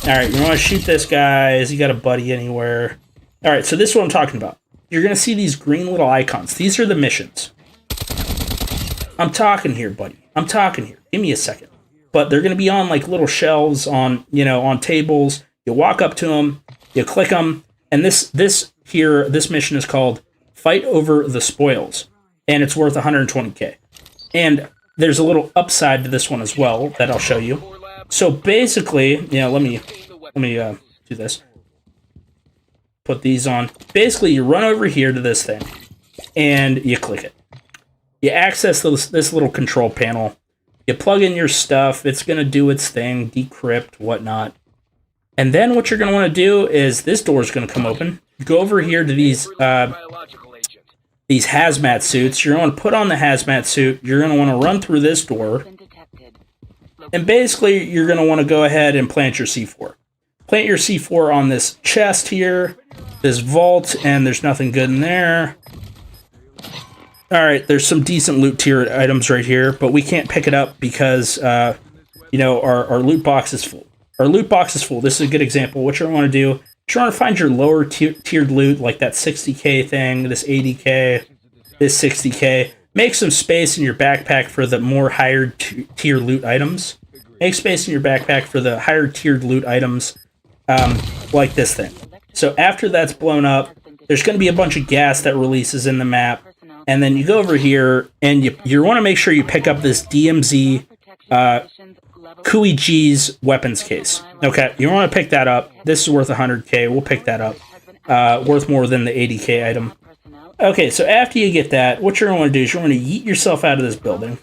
[SPEAKER 1] All right, you want to shoot this guy? Has he got a buddy anywhere? All right, so this is what I'm talking about. You're going to see these green little icons. These are the missions. I'm talking here, buddy. I'm talking here. Give me a second. But they're going to be on like little shelves on, you know, on tables. You walk up to them, you click them, and this mission is called Fight Over the Spoils, and it's worth 120k. And there's a little upside to this one as well that I'll show you. So basically, you know, let me do this. Put these on. Basically, you run over here to this thing, and you click it. You access this little control panel. You plug in your stuff. It's going to do its thing, decrypt, whatnot. And then what you're going to want to do is this door is going to come open. You go over here to these hazmat suits. You're going to put on the hazmat suit. You're going to want to run through this door. And basically, you're going to want to go ahead and plant your C4. Plant your C4 on this chest here, this vault, and there's nothing good in there. All right, there's some decent loot tier items right here, but we can't pick it up because, you know, our loot box is full. Our loot box is full. This is a good example. What you want to do, you want to find your lower tiered loot, like that 60k thing, this 80k, this 60k. Make some space in your backpack for the more higher tier loot items. Make space in your backpack for the higher tiered loot items, like this thing. So after that's blown up, there's going to be a bunch of gas that releases in the map. And then you go over here, and you want to make sure you pick up this DMZ Kui-G's weapons case. Okay, you want to pick that up. This is worth 100k. We'll pick that up. Worth more than the 80k item. Okay, so after you get that, what you're going to do is you're going to yeet yourself out of this building.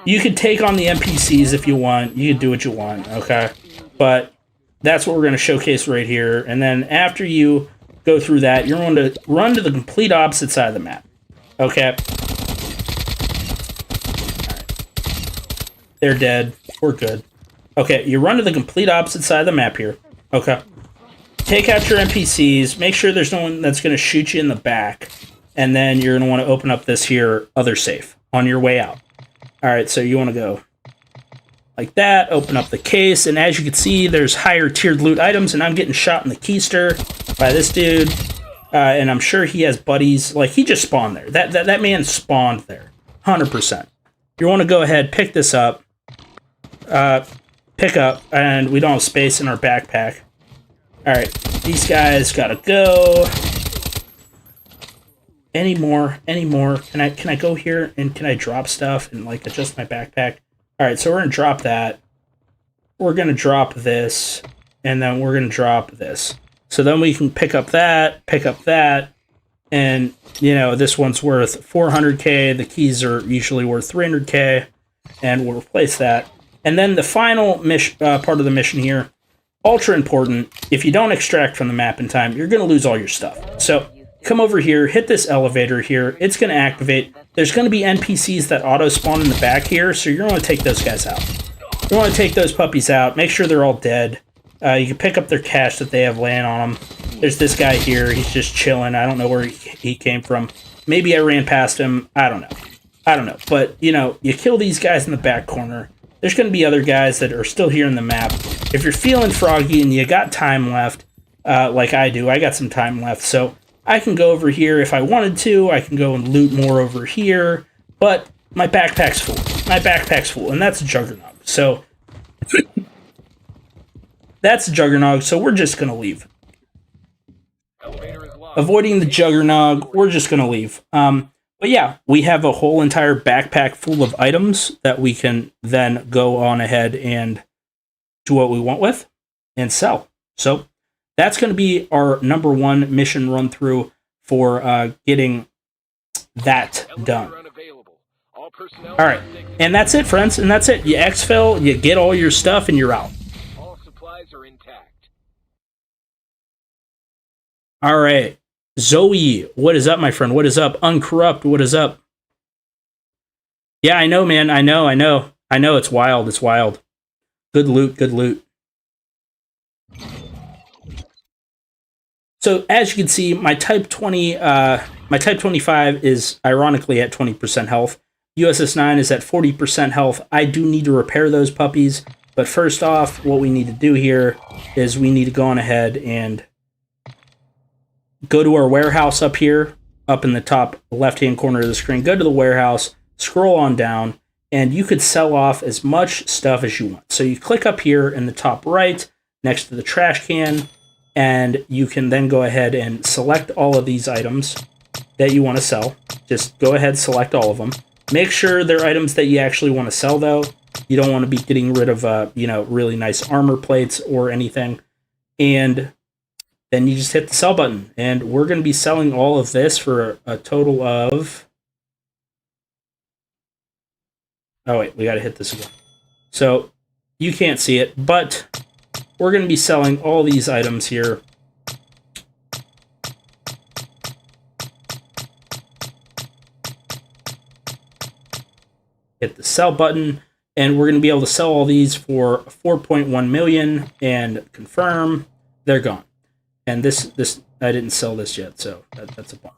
[SPEAKER 1] You could take on the NPCs if you want. You can do what you want, okay? But that's what we're going to showcase right here. And then after you go through that, you're going to run to the complete opposite side of the map. Okay. All right. They're dead. We're good. Okay, you run to the complete opposite side of the map here. Okay. Take out your NPCs. Make sure there's no one that's going to shoot you in the back. And then you're going to want to open up this here other safe on your way out. All right, so you want to go like that. Open up the case. And as you can see, there's higher tiered loot items. And I'm getting shot in the keister by this dude. And I'm sure he has buddies. Like, he just spawned there. That man spawned there. 100%. You want to go ahead, pick this up. Pick up. And we don't have space in our backpack. Alright. These guys gotta go. Any more? Can I go here and can I drop stuff and, like, adjust my backpack? Alright, so we're gonna drop that. We're gonna drop this. And then we're gonna drop this. So then we can pick up that, and, you know, this one's worth 400k, the keys are usually worth 300k, and we'll replace that. And then the final part of the mission here, ultra important, if you don't extract from the map in time, you're going to lose all your stuff. So come over here, hit this elevator here, it's going to activate. There's going to be NPCs that auto-spawn in the back here, so you're going to take those guys out. You want to take those puppies out, make sure they're all dead. You can pick up their cash that they have laying on them. There's this guy here. He's just chilling. I don't know where he came from. Maybe I ran past him. I don't know. But, you know, you kill these guys in the back corner. There's going to be other guys that are still here in the map. If you're feeling froggy and you got time left, like I do, I got some time left. So I can go over here if I wanted to. I can go and loot more over here. But my backpack's full. And that's a juggernaut. So... that's a Juggernog, so we're just going to leave.
[SPEAKER 2] Elevator is locked.
[SPEAKER 1] Avoiding the Juggernog, we're just going to leave. But yeah, we have a whole entire backpack full of items that we can then go on ahead and do what we want with and sell. So that's going to be our number one mission run through for getting that done. All right, and that's it, friends, and that's it. You exfil, you get all your stuff, and you're out.
[SPEAKER 2] All supplies are intact.
[SPEAKER 1] All right, Zoe, what is up, my friend? What is up? Uncorrupt, what is up? Yeah, I know, man. I know. It's wild. It's wild. Good loot. Good loot. So as you can see, my Type 20, my Type 25 is ironically at 20% health. USS 9 is at 40% health. I do need to repair those puppies, but first off, what we need to do here is we need to go on ahead and go to our warehouse up here, up in the top left-hand corner of the screen. Go to the warehouse, scroll on down, and you could sell off as much stuff as you want. So you click up here in the top right, next to the trash can, and you can then go ahead and select all of these items that you want to sell. Just go ahead, select all of them. Make sure they're items that you actually want to sell, though. You don't want to be getting rid of, really nice armor plates or anything. And then you just hit the sell button. And we're going to be selling all of this for a total of... Oh, wait, we got to hit this again. So you can't see it, but we're going to be selling all these items here. Hit the sell button, and we're going to be able to sell all these for 4.1 million and confirm. They're gone. And this I didn't sell this yet, so that's a bummer.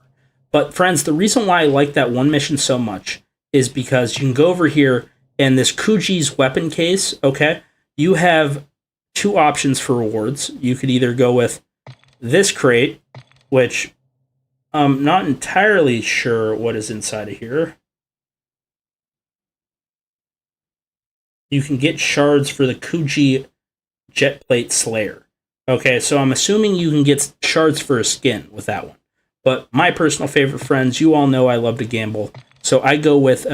[SPEAKER 1] But friends, the reason why I like that one mission so much is because you can go over here and this Kuji's weapon case, okay? You have two options for rewards. You could either go with this crate, which I'm not entirely sure what is inside of here. You can get shards for the Kuji Jetplate Slayer. Okay, so I'm assuming you can get shards for a skin with that one. But my personal favorite, friends, you all know I love to gamble. So I go with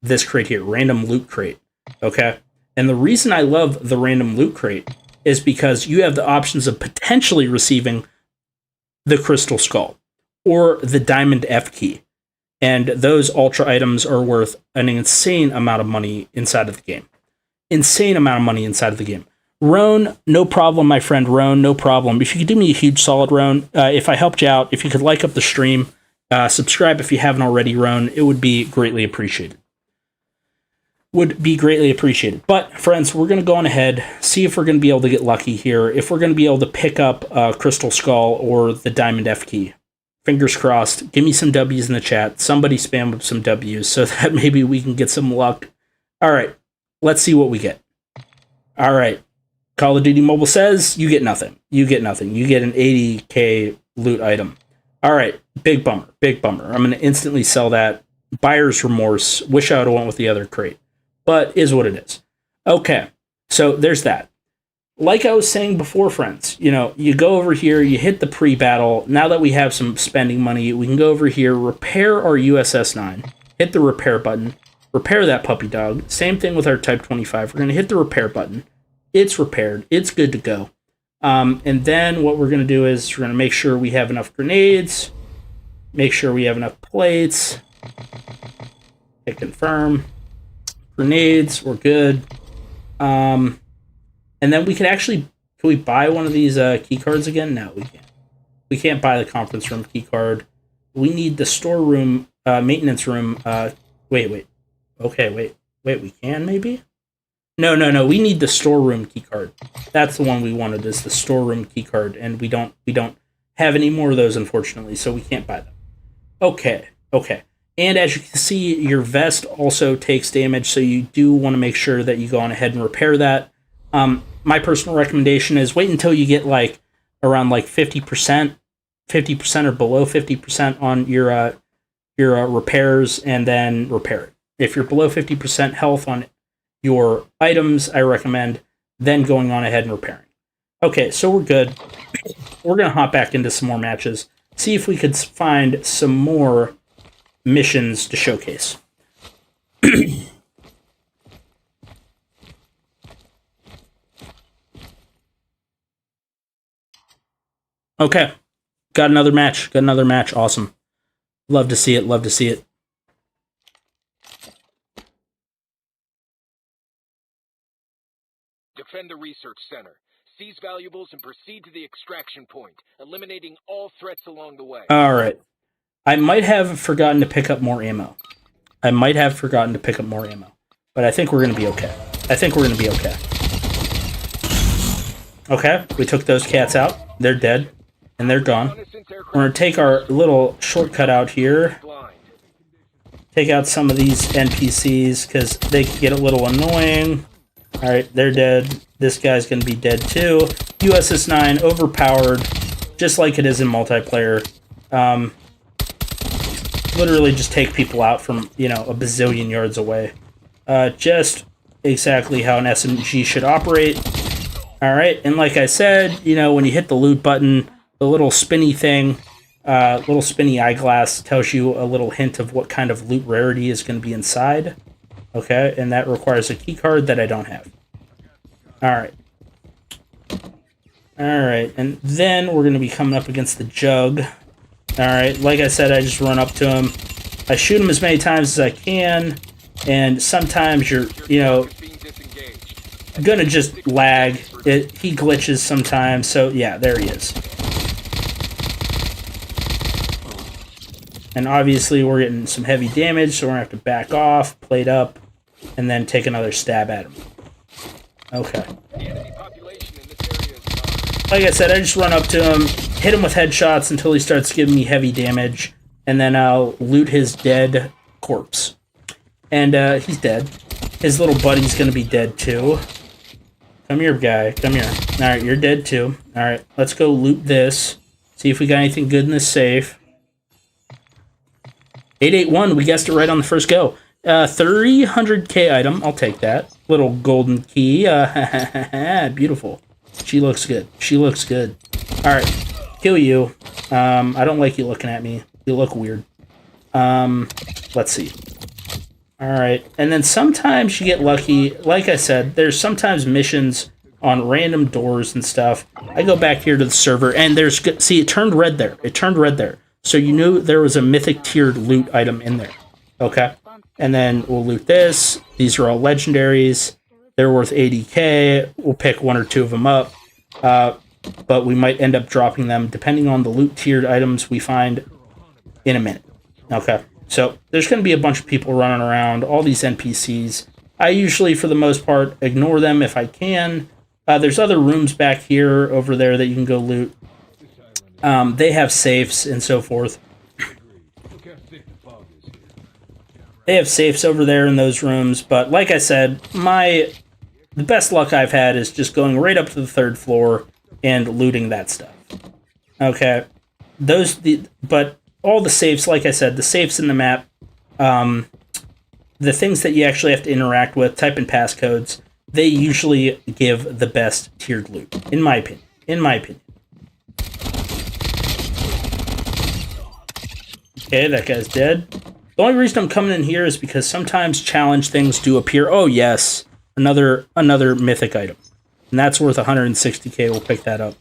[SPEAKER 1] this crate here, Random Loot Crate. Okay? And the reason I love the Random Loot Crate is because you have the options of potentially receiving the Crystal Skull or the Diamond F Key. And those Ultra items are worth an insane amount of money inside of the game. Insane amount of money inside of the game. Roan, no problem, my friend. Roan, no problem. If you could do me a huge solid, Roan, if I helped you out, if you could like up the stream, subscribe if you haven't already, Roan, it would be greatly appreciated. Would be greatly appreciated. But, friends, we're going to go on ahead, see if we're going to be able to get lucky here, if we're going to be able to pick up Crystal Skull or the Diamond F Key. Fingers crossed. Give me some W's in the chat. Somebody spam up some W's so that maybe we can get some luck. All right. Let's see what we get. All right. Call of Duty Mobile says you get nothing. You get nothing. You get an 80k loot item. All right. Big bummer. Big bummer. I'm going to instantly sell that. Buyer's remorse. Wish I would have went with the other crate. But is what it is. Okay. So there's that. Like I was saying before, friends, you go over here, you hit the pre-battle. Now that we have some spending money, we can go over here, repair our USS 9, hit the repair button, repair that puppy dog. Same thing with our Type 25. We're going to hit the repair button. It's repaired. It's good to go. And then what we're going to do is we're going to make sure we have enough grenades, make sure we have enough plates, hit confirm. Grenades, we're good. And then we can we buy one of these key cards again? No, we can't. We can't buy the conference room key card. We need the storeroom, maintenance room. Wait. Okay, wait, we can maybe? No, we need the storeroom key card. That's the one we wanted, is the storeroom key card, and we don't have any more of those, unfortunately, so we can't buy them. Okay. And as you can see, your vest also takes damage, so you do want to make sure that you go on ahead and repair that. My personal recommendation is wait until you get around 50% or below 50% on your repairs, and then repair it. If you're below 50% health on your items, I recommend then going on ahead and repairing. Okay, so we're good. We're going to hop back into some more matches. See if we could find some more missions to showcase. Okay. Got another match. Got another match. Awesome. Love to see it. Love to see it.
[SPEAKER 2] Defend the research center. Seize valuables and proceed to the extraction point, eliminating all threats along the way.
[SPEAKER 1] All right. I might have forgotten to pick up more ammo. But I think we're going to be okay. Okay, we took those cats out. They're dead. And they're gone. We're going to take our little shortcut out here. Take out some of these NPCs because they can get a little annoying. Alright, they're dead. This guy's going to be dead too. USS 9, overpowered, just like it is in multiplayer. Literally just take people out from, you know, a bazillion yards away. Just exactly how an SMG should operate. Alright, and like I said, you know, when you hit the loot button, the little spinny thing, little spinny eyeglass tells you a little hint of what kind of loot rarity is going to be inside. Okay, and that requires a key card that I don't have. Alright. Alright, and then we're going to be coming up against the Jug. Alright, like I said, I just run up to him. I shoot him as many times as I can, and sometimes you're, you know, gonna just lag. He glitches sometimes, so yeah, there he is. And obviously we're getting some heavy damage, so we're gonna have to back off, plate up, and then take another stab at him. Okay. Like I said, I just run up to him, hit him with headshots until he starts giving me heavy damage, and then I'll loot his dead corpse. And he's dead. His little buddy's gonna be dead too. Come here, guy. Come here. Alright, you're dead too. Alright, let's go loot this. See if we got anything good in this safe. 881, we guessed it right on the first go. 300k item, I'll take that. Little golden key. Beautiful. She looks good. She looks good. Alright, kill you. I don't like you looking at me. You look weird. Let's see. Alright, and then sometimes you get lucky. Like I said, there's sometimes missions on random doors and stuff. I go back here to the server, and there's... See, it turned red there. It turned red there. So you knew there was a mythic tiered loot item in there. Okay? And then we'll loot this. These are all legendaries. They're worth 80k. We'll pick one or two of them up. But we might end up dropping them depending on the loot tiered items we find in a minute. Okay? So there's going to be a bunch of people running around, all these NPCs. I usually, for the most part, ignore them if I can. There's other rooms back here, over there, that you can go loot. They have safes and so forth. They have safes over there in those rooms, but like I said, the best luck I've had is just going right up to the 3rd floor and looting that stuff. Okay, but all the safes, like I said, the safes in the map, the things that you actually have to interact with, type in passcodes, they usually give the best tiered loot, in my opinion. Okay, that guy's dead. The only reason I'm coming in here is because sometimes challenge things do appear. Oh, yes. Another mythic item. And that's worth 160k. We'll pick that up.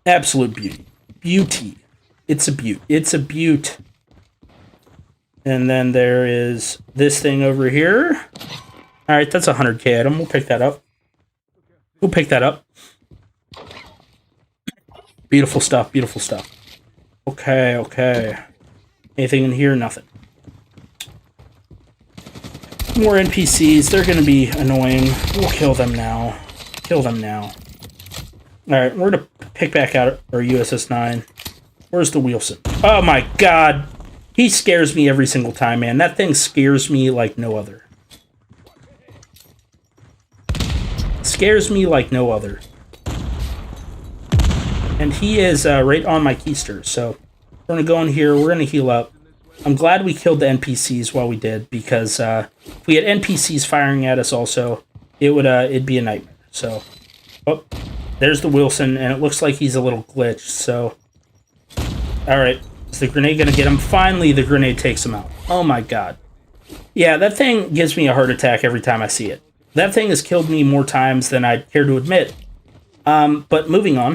[SPEAKER 1] Absolute beauty. Beauty. It's a beaut. It's a beaut. And then there is this thing over here. Alright, that's a 100k item. We'll pick that up. Beautiful stuff. Beautiful stuff. Okay. Anything in here? Nothing. More NPCs. They're going to be annoying. We'll kill them now. Alright, we're going to pick back out our USS 9. Where's the Wilson? Oh my god! He scares me every single time, man. That thing scares me like no other. And he is right on my keister, so we're going to go in here, we're going to heal up. I'm glad we killed the NPCs while we did, because if we had NPCs firing at us also, it'd be a nightmare. So, oh, There's the Wilson, and it looks like he's a little glitched, so... Alright, is the grenade gonna get him? Finally, the grenade takes him out. Oh my god. Yeah, that thing gives me a heart attack every time I see it. That thing has killed me more times than I'd care to admit. But moving on.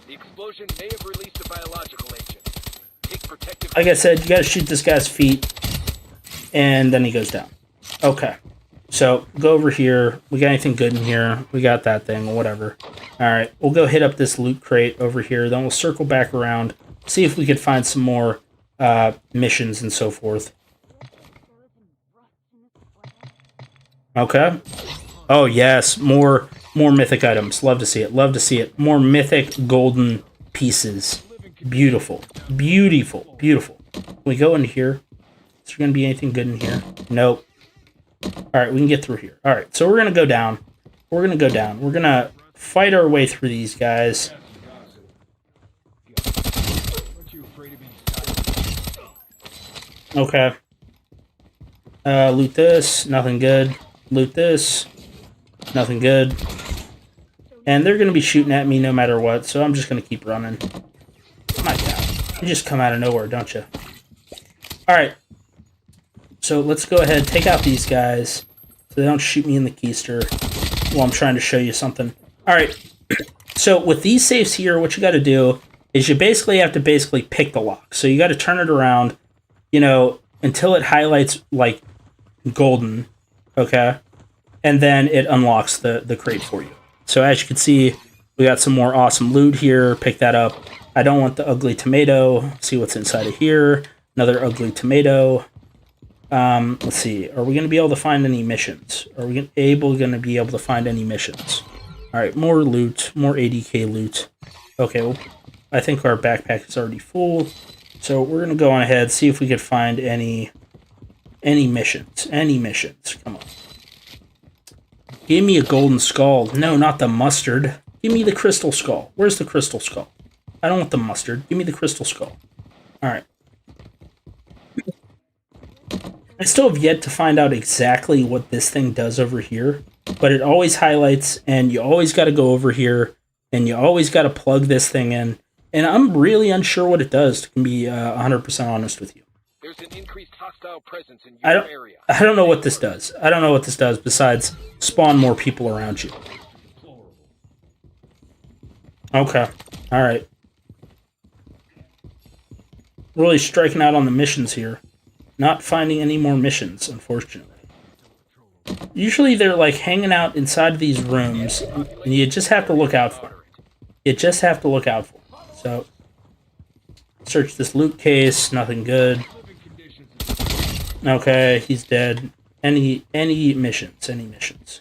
[SPEAKER 2] The explosion may have released a biological agent. Take protective...
[SPEAKER 1] Like I said, you gotta shoot this guy's feet, and then he goes down. Okay. So, go over here. We got anything good in here? We got that thing, whatever. Alright, we'll go hit up this loot crate over here. Then we'll circle back around, see if we could find some more missions and so forth. Okay. Oh, yes. More mythic items. Love to see it. Love to see it. More mythic golden pieces. Beautiful. Beautiful. Beautiful. Can we go in here? Is there going to be anything good in here? Nope. Alright, we can get through here. Alright, so we're going to go down. We're going to go down. We're going to fight our way through these guys. Okay. Loot this. Nothing good. Loot this. Nothing good. And they're going to be shooting at me no matter what, so I'm just going to keep running. My god. You just come out of nowhere, don't you? Alright. So let's go ahead, take out these guys, so they don't shoot me in the keister while I'm trying to show you something. Alright, so with these safes here, what you got to do is you basically have to pick the lock. So you got to turn it around, you know, until it highlights, like, golden, okay? And then it unlocks the crate for you. So as you can see, we got some more awesome loot here. Pick that up. I don't want the ugly tomato. See what's inside of here. Another ugly tomato. Let's see. Are we going to be able to find any missions? Are we going to be able to find any missions? Alright, more loot. More 80k loot. Okay, well, I think our backpack is already full. So we're going to go on ahead, see if we could find any missions. Any missions. Come on. Give me a golden skull. No, not the mustard. Give me the crystal skull. Where's the crystal skull? I don't want the mustard. Give me the crystal skull. Alright. I still have yet to find out exactly what this thing does over here, but it always highlights, and you always got to go over here, and you always got to plug this thing in, and I'm really unsure what it does, to be 100% honest with you.
[SPEAKER 2] There's an increased hostile presence in your area.
[SPEAKER 1] I don't know what this does. I don't know what this does besides spawn more people around you. Okay. Alright. Really striking out on the missions here. Not finding any more missions, unfortunately. Usually they're like hanging out inside of these rooms, and you just have to look out for them. You just have to look out for them. So, search this loot case, nothing good. Okay, he's dead. Any missions, any missions.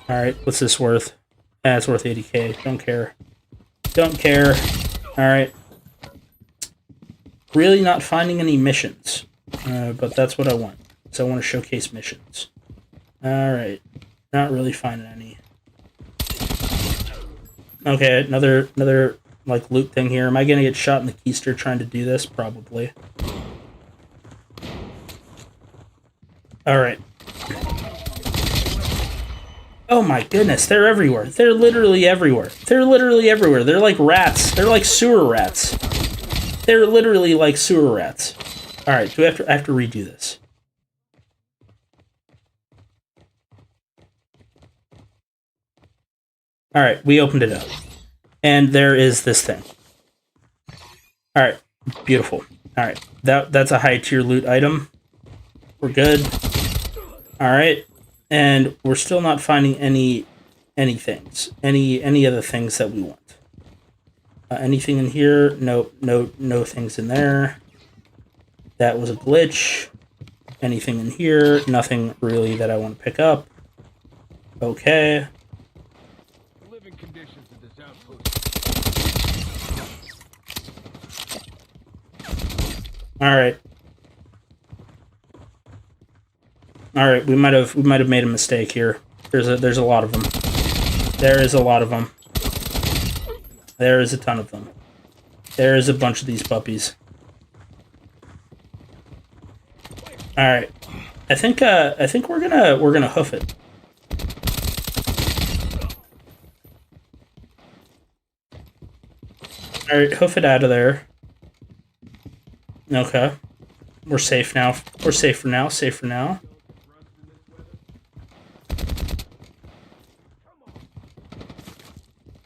[SPEAKER 1] Alright, what's this worth? It's worth 80k, don't care. Don't care. Alright. Really not finding any missions, but that's what I want. So I want to showcase missions. Alright, not really finding any. Okay, another like loot thing here. Am I gonna get shot in the keister trying to do this? Probably. Alright. Oh my goodness, they're everywhere. They're literally everywhere. They're literally everywhere. They're like rats. They're like sewer rats. They're literally like sewer rats. Alright, do I have to redo this? Alright, we opened it up. And there is this thing. Alright, beautiful. Alright, that's a high tier loot item. We're good. Alright, and we're still not finding any things. Any other things that we want. Anything in here? Nope, no things in there. That was a glitch. Anything in here? Nothing really that I want to pick up. Okay.
[SPEAKER 2] Living conditions of this outpost.
[SPEAKER 1] Alright. Alright, we might have made a mistake here. There's a lot of them. There is a lot of them. There is a ton of them. There is a bunch of these puppies. Alright. I think we're gonna hoof it. Alright, hoof it out of there. Okay. We're safe now. We're safe for now. Safe for now.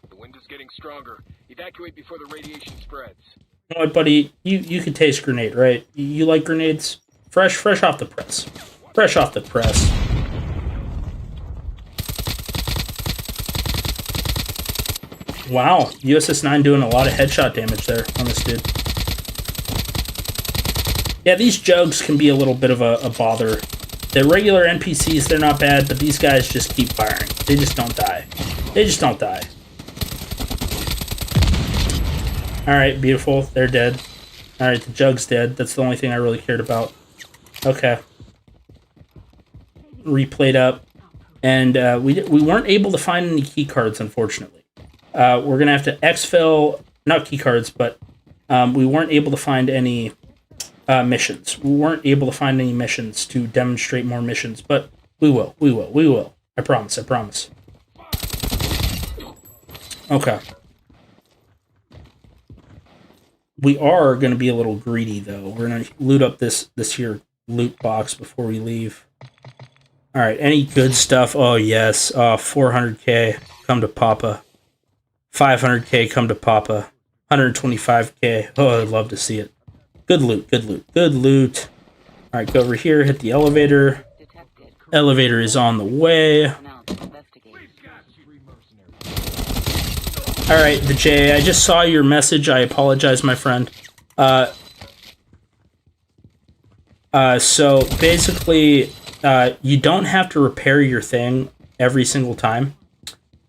[SPEAKER 2] The wind is getting stronger. Evacuate before the radiation spreads.
[SPEAKER 1] You know what, buddy? You can taste grenade, right? You like grenades? Fresh off the press. Fresh off the press. Wow, USS-9 doing a lot of headshot damage there on this dude. Yeah, these jugs can be a little bit of a bother. The regular NPCs, they're not bad, but these guys just keep firing. They just don't die. They just don't die. Alright, beautiful. They're dead. Alright, the jug's dead. That's the only thing I really cared about. Okay. Replayed up. And we weren't able to find any key cards, unfortunately. We're going to have to exfil, not key cards, but we weren't able to find any missions. We weren't able to find any missions to demonstrate more missions, but we will. We will. We will. I promise. I promise. Okay. We are going to be a little greedy, though. We're going to loot up this here loot box before we leave. All right. Any good stuff? Oh, yes. 400k. Come to Papa. 500k. Come to Papa. 125k. Oh, I'd love to see it. Good loot. Good loot. Good loot. All right. Go over here. Hit the elevator. Elevator is on the way. Alright, the J, I just saw your message. I apologize, my friend. So basically, you don't have to repair your thing every single time.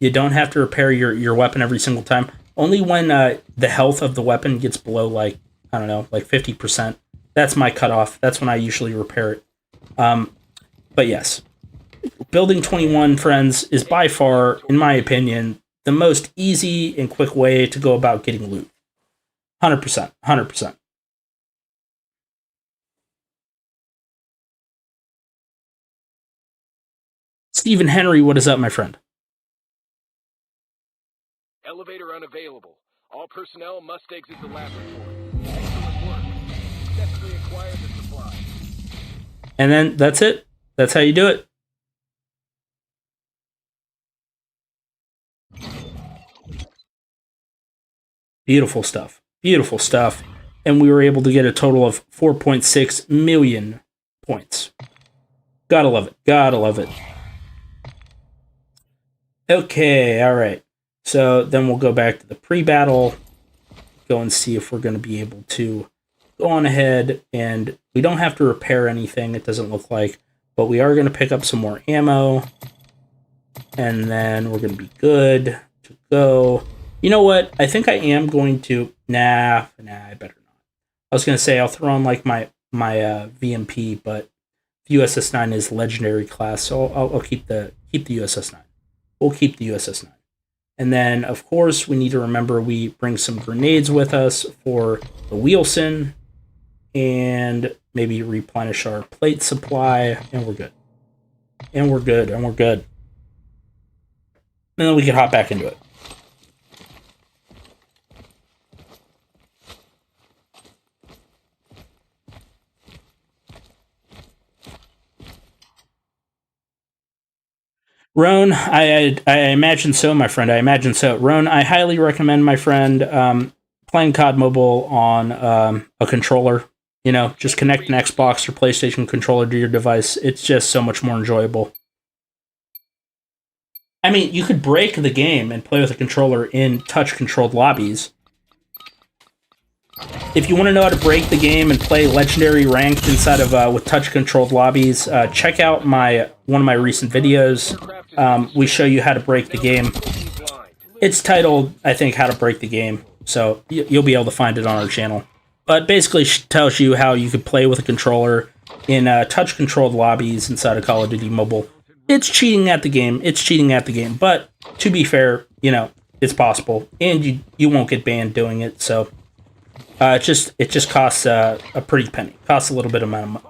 [SPEAKER 1] You don't have to repair your weapon every single time. Only when the health of the weapon gets below, like, I don't know, like 50%. That's my cutoff. That's when I usually repair it. But yes, Building 21, friends, is by far, in my opinion, the most easy and quick way to go about getting loot. 100%. 100%. Stephen Henry, what is up, my friend?
[SPEAKER 2] Elevator unavailable. All personnel must exit the laboratory. Excellent work. Successfully acquired the supply.
[SPEAKER 1] And then that's it. That's how you do it. Beautiful stuff. Beautiful stuff. And we were able to get a total of 4.6 million points. Gotta love it. Gotta love it. Okay, alright. So then we'll go back to the pre-battle. Go and see if we're going to be able to go on ahead. And we don't have to repair anything, it doesn't look like. But we are going to pick up some more ammo. And then we're going to be good to go. You know what? I think I am going to... Nah, I better not. I was going to say I'll throw on like my VMP, but the USS-9 is legendary class, so I'll keep the USS-9. We'll keep the USS-9. And then, of course, we need to remember we bring some grenades with us for the Wheelson, and maybe replenish our plate supply, and we're good. And we're good, and we're good. And then we can hop back into it. Roan, I imagine so, my friend. I imagine so. Roan, I highly recommend, my friend, playing COD Mobile on a controller. You know, just connect an Xbox or PlayStation controller to your device. It's just so much more enjoyable. I mean, you could break the game and play with a controller in touch-controlled lobbies. If you want to know how to break the game and play Legendary Ranked inside of with touch-controlled lobbies, check out one of my recent videos. We show you how to break the game. It's titled, I think, How to Break the Game, so you'll be able to find it on our channel. But basically tells you how you could play with a controller in touch-controlled lobbies inside of Call of Duty Mobile. It's cheating at the game. It's cheating at the game. But to be fair, you know, it's possible, and you won't get banned doing it. So it just costs a pretty penny. Costs a little bit of money.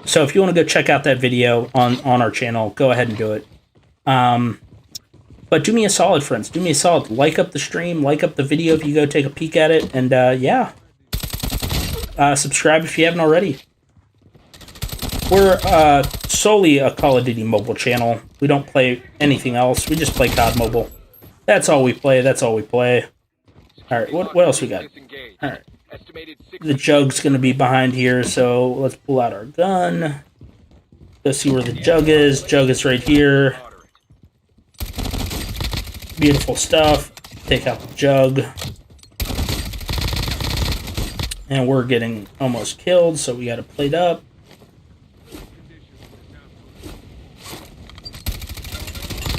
[SPEAKER 1] So if you want to go check out that video on our channel, go ahead and do it. But do me a solid, friends. Do me a solid. Like up the stream. Like up the video if you go take a peek at it. And, yeah. Subscribe if you haven't already. We're solely a Call of Duty mobile channel. We don't play anything else. We just play COD Mobile. That's all we play. That's all we play. Alright, what else we got? Alright. The jug's going to be behind here, so let's pull out our gun. Go see where the jug is. Jug is right here. Beautiful stuff. Take out the jug. And we're getting almost killed, so we got to plate up.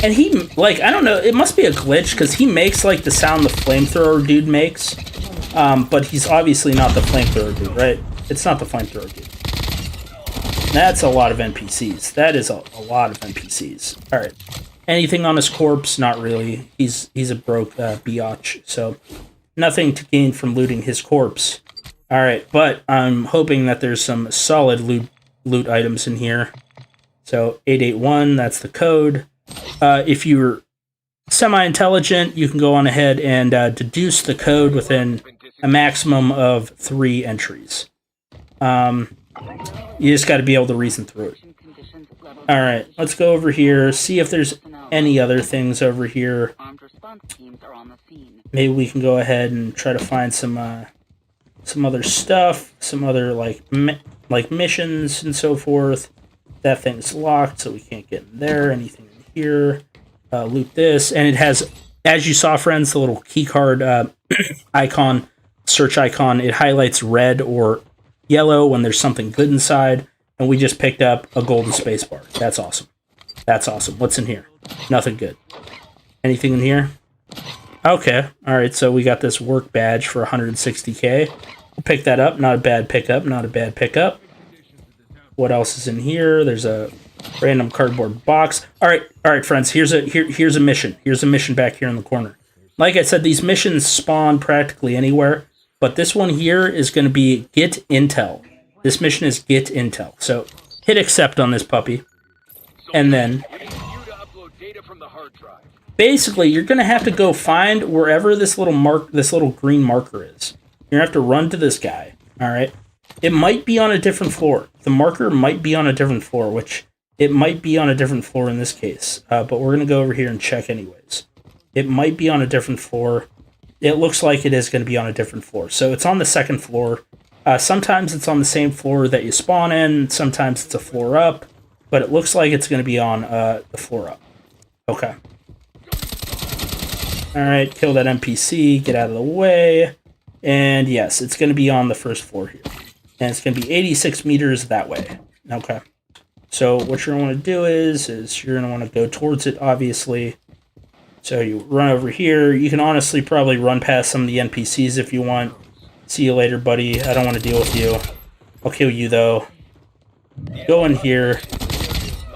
[SPEAKER 1] And he, like, I don't know, it must be a glitch, because he makes, like, the sound the flamethrower dude makes. But he's obviously not the flamethrower dude, right? It's not the flamethrower dude. That's a lot of NPCs. That is a lot of NPCs. Alright. Anything on his corpse? Not really. He's a broke biatch, so nothing to gain from looting his corpse. Alright, but I'm hoping that there's some solid loot items in here. So, 881, that's the code. If you're semi-intelligent, you can go on ahead and deduce the code within a maximum of 3 entries. You just got to be able to reason through it. Alright, let's go over here, see if there's any other things over here. Maybe we can go ahead and try to find some other stuff, some other like missions and so forth. That thing's locked, so we can't get in there. Anything in here? Loot this, and it has, as you saw, friends, the little keycard icon, search icon. It highlights red or yellow when there's something good inside, and we just picked up a golden spacebar. That's awesome. That's awesome. What's in here? Nothing good. Anything in here? Okay. All right. So we got this work badge for 160k. We'll pick that up. Not a bad pickup. Not a bad pickup. What else is in here? There's a random cardboard box. All right, friends. Here's a mission. Here's a mission back here in the corner. Like I said, these missions spawn practically anywhere, but this one here is going to be get intel. This mission is get intel. So hit accept on this puppy, and then basically you're going to have to go find wherever this little green marker is. You're going to have to run to this guy. All right. It might be on a different floor. The marker might be on a different floor, which it might be on a different floor in this case. But we're going to go over here and check anyways. It might be on a different floor. It looks like it is going to be on a different floor. So it's on the second floor. Sometimes it's on the same floor that you spawn in. Sometimes it's a floor up. But it looks like it's going to be on the floor up. Okay. Alright, kill that NPC. Get out of the way. And yes, it's going to be on the first floor here. And it's going to be 86 meters that way. Okay. So what you're going to want to do is you're going to want to go towards it, obviously. So you run over here. You can honestly probably run past some of the NPCs if you want. See you later, buddy. I don't want to deal with you. I'll kill you, though. Go in here.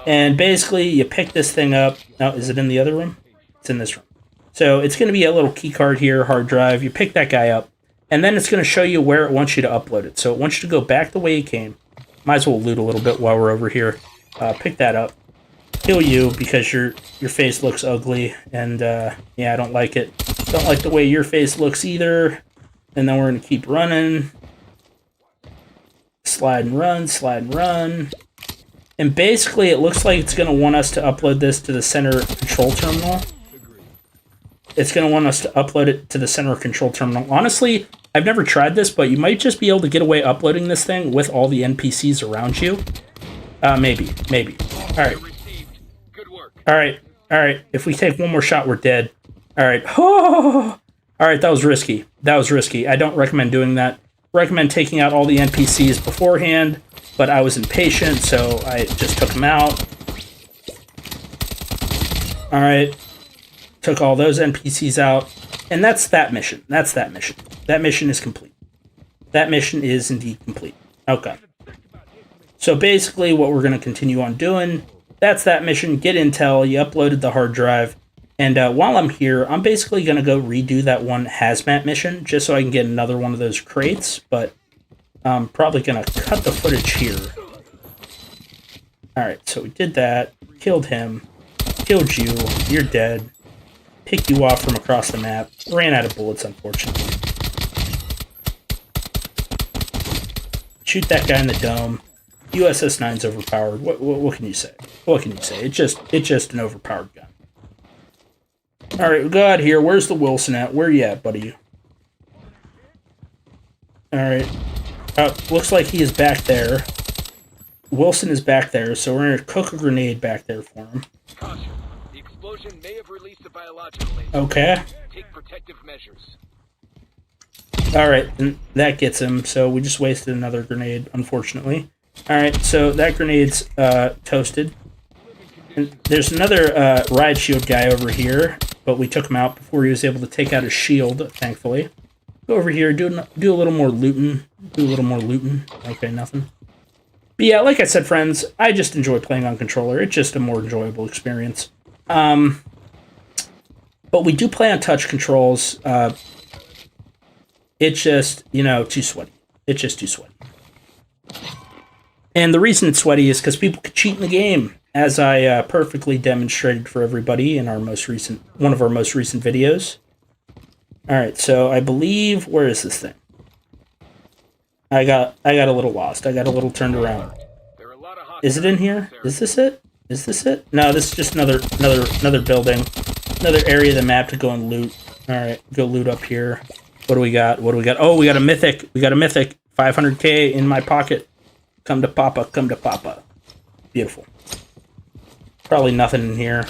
[SPEAKER 1] And basically, you pick this thing up. Now, is it in the other room? It's in this room. So it's going to be a little key card here, hard drive. You pick that guy up. And then it's going to show you where it wants you to upload it. So it wants you to go back the way you came. Might as well loot a little bit while we're over here. Pick that up. Kill you because your face looks ugly. And, yeah, I don't like it. Don't like the way your face looks either. And then we're going to keep running. Slide and run, slide and run. And basically, it looks like it's going to want us to upload this to the center control terminal. It's going to want us to upload it to the center control terminal. Honestly, I've never tried this, but you might just be able to get away uploading this thing with all the NPCs around you. Maybe. All right. All right. If we take one more shot, we're dead. All right. Oh! All right, that was risky. I don't recommend doing that. Recommend taking out all the NPCs beforehand, but I was impatient, so I just took them out. All right. Took all those NPCs out, and that's that mission. That mission is complete. That mission is indeed complete. Okay. So basically what we're going to continue on doing, that's that mission. Get intel. You uploaded the hard drive. And while I'm here, I'm basically going to go redo that one hazmat mission just so I can get another one of those crates. But I'm probably going to cut the footage here. Alright, so we did that. Killed him. Killed you. You're dead. pick you off from across the map. Ran out of bullets, unfortunately. Shoot that guy in the dome. USS 9's overpowered. What can you say? What can you say? It's just an overpowered gun. All right, we go out here. Where's the Wilson at? Where you at, buddy? All right. Looks like he is back there. Wilson is back there, so we're going to cook a grenade back there for him.
[SPEAKER 2] Caution. The explosion may have released a biological agent.
[SPEAKER 1] Okay.
[SPEAKER 2] Take protective measures.
[SPEAKER 1] All right, and that gets him, so we just wasted another grenade, unfortunately. All right, so that grenade's toasted. And there's another ride shield guy over here, but we took him out before he was able to take out his shield, thankfully. Go over here, do a little more looting. Okay, nothing. But yeah, like I said, friends, I just enjoy playing on controller. It's just a more enjoyable experience. But we do play on touch controls. It's just, too sweaty. It's just too sweaty. And the reason it's sweaty is because people could cheat in the game, as I perfectly demonstrated for everybody in one of our most recent videos. All right, so I believe, where is this thing? I got a little lost. I got a little turned around. Is it in here? Is this it? Is this it? No, this is just another building, another area of the map to go and loot. All right, go loot up here. What do we got? What do we got? Oh, we got a mythic. We got a mythic. 500K in my pocket. Come to Papa. Come to Papa. Beautiful. Probably nothing in here.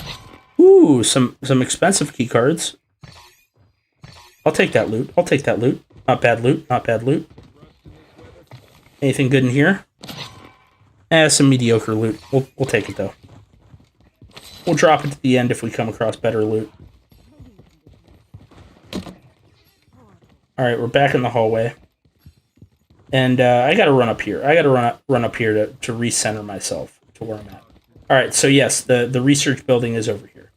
[SPEAKER 1] Ooh, some expensive key cards. I'll take that loot. I'll take that loot. Not bad loot. Not bad loot. Anything good in here? Some mediocre loot. We'll take it, though. We'll drop it to the end if we come across better loot. Alright, we're back in the hallway. And I gotta run up here. I gotta run up here to recenter myself to where I'm at. Alright, so yes, the research building is over here.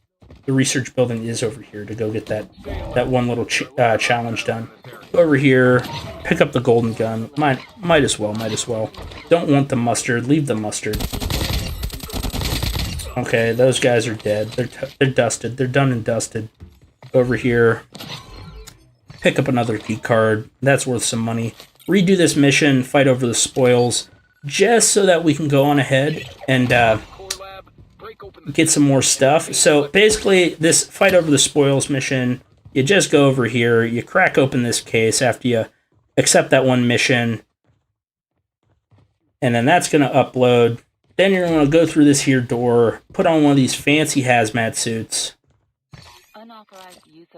[SPEAKER 1] The research building is over here to go get that one little challenge done. Go over here, pick up the golden gun. Might as well. Don't want the mustard. Leave the mustard. Okay, those guys are dead. They're dusted. They're done and dusted. Over here, pick up another key card. That's worth some money. Redo this mission, fight over the spoils, just so that we can go on ahead and get some more stuff. So basically, this fight over the spoils mission, you just go over here, you crack open this case after you accept that one mission, and then that's going to upload. Then you're going to go through this here door, put on one of these fancy hazmat suits,